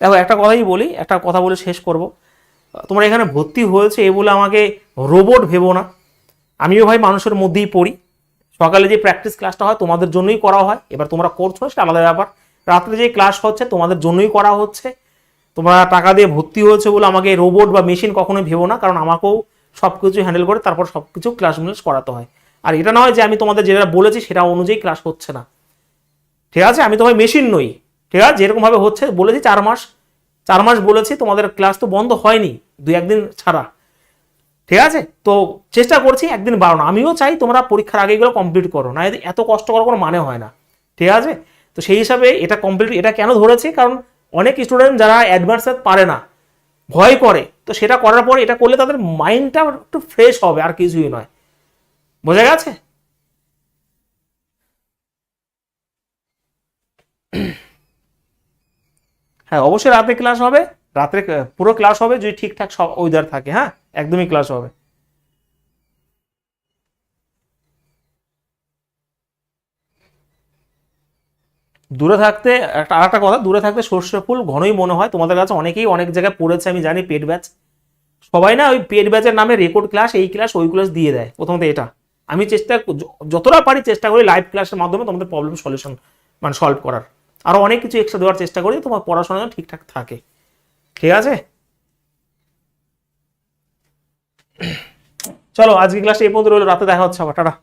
দেখো একটা কথাই বলি, একটা কথা বলে শেষ করব। তোমরা এখানে ভর্তি হয়েছে এ বলে আমাকে রোবট ভেবো না, আমিও ভাই মানুষের মধ্যেই পড়ি। সকালে যে প্র্যাকটিস ক্লাসটা হয় তোমাদের জন্যই করা হয়, এবার তোমরা করছো সেটা আলাদা ব্যাপার। রাত্রে যে ক্লাস হচ্ছে তোমাদের জন্যই করা হচ্ছে। তোমরা টাকা দিয়ে ভর্তি হয়েছে বলে আমাকে রোবট বা মেশিন কখনোই ভেবো না, কারণ আমাকেও সব কিছু হ্যান্ডেল করে তারপর সব কিছু ক্লাসগুলো করাতে হয়। আর এটা নয় যে আমি তোমাদের যেটা বলেছি সেটা অনুযায়ী ক্লাস হচ্ছে না, ঠিক আছে। আমি তো ভাই মেশিন নই, ঠিক আছে। যেরকম ভাবে হচ্ছে বলেছি 4 মাস বলেছি, তোমাদের ক্লাস তো বন্ধ হয়নি, 2-1 দিন ছাড়া, ঠিক আছে। তো চেষ্টা করছি একদিন বাড়ানো, আমিও চাই তোমরা পরীক্ষার আগে এগুলো কমপ্লিট করো, না এত কষ্ট করার কোনো মানে হয় না, ঠিক আছে। তো সেই হিসাবে এটা কমপ্লিট, এটা কেন ধরেছি, কারণ অনেক স্টুডেন্ট যারা অ্যাডভান্স পারে না, ভয় করে, তো সেটা করার পর এটা করলে তাদের মাইন্ডটা একটু ফ্রেশ হবে, আর কিছুই নয়। বোঝা গেছে? হ্যাঁ, অবশ্যই রাতে ক্লাস হবে, রাত্রে পুরো ক্লাস হবে যদি ঠিকঠাক সব ওয়েদার থাকে। হ্যাঁ, একদমই ক্লাস হবে। দূরে থাকতে একটা আরেকটা কথা, দূরে থাকতে সর্ষে ফুল ঘনই মনে হয়। তোমাদের কাছে অনেকেই অনেক জায়গায় পড়েছে, আমি জানি, পেড ব্যাচ। সবাই না ওই পেড ব্যাচের নামে রেকর্ড ক্লাস, এই ক্লাস ওই ক্লাস দিয়ে দেয়। প্রথমত এটা আমি যতটা পারি চেষ্টা করি লাইভ ক্লাসের মাধ্যমে তোমাদের প্রবলেম সলিউশন মানে সলভ করার। আরো অনেক কিছু এক্সট্রা দেওয়ার চেষ্টা করি, তোমার পড়াশোনা যেন ঠিকঠাক থাকে। ঠিক আছে, চলো আজকে ক্লাসে এই পর্যন্ত রইলো, রাতে দেখা হচ্ছে আবার, টাটা।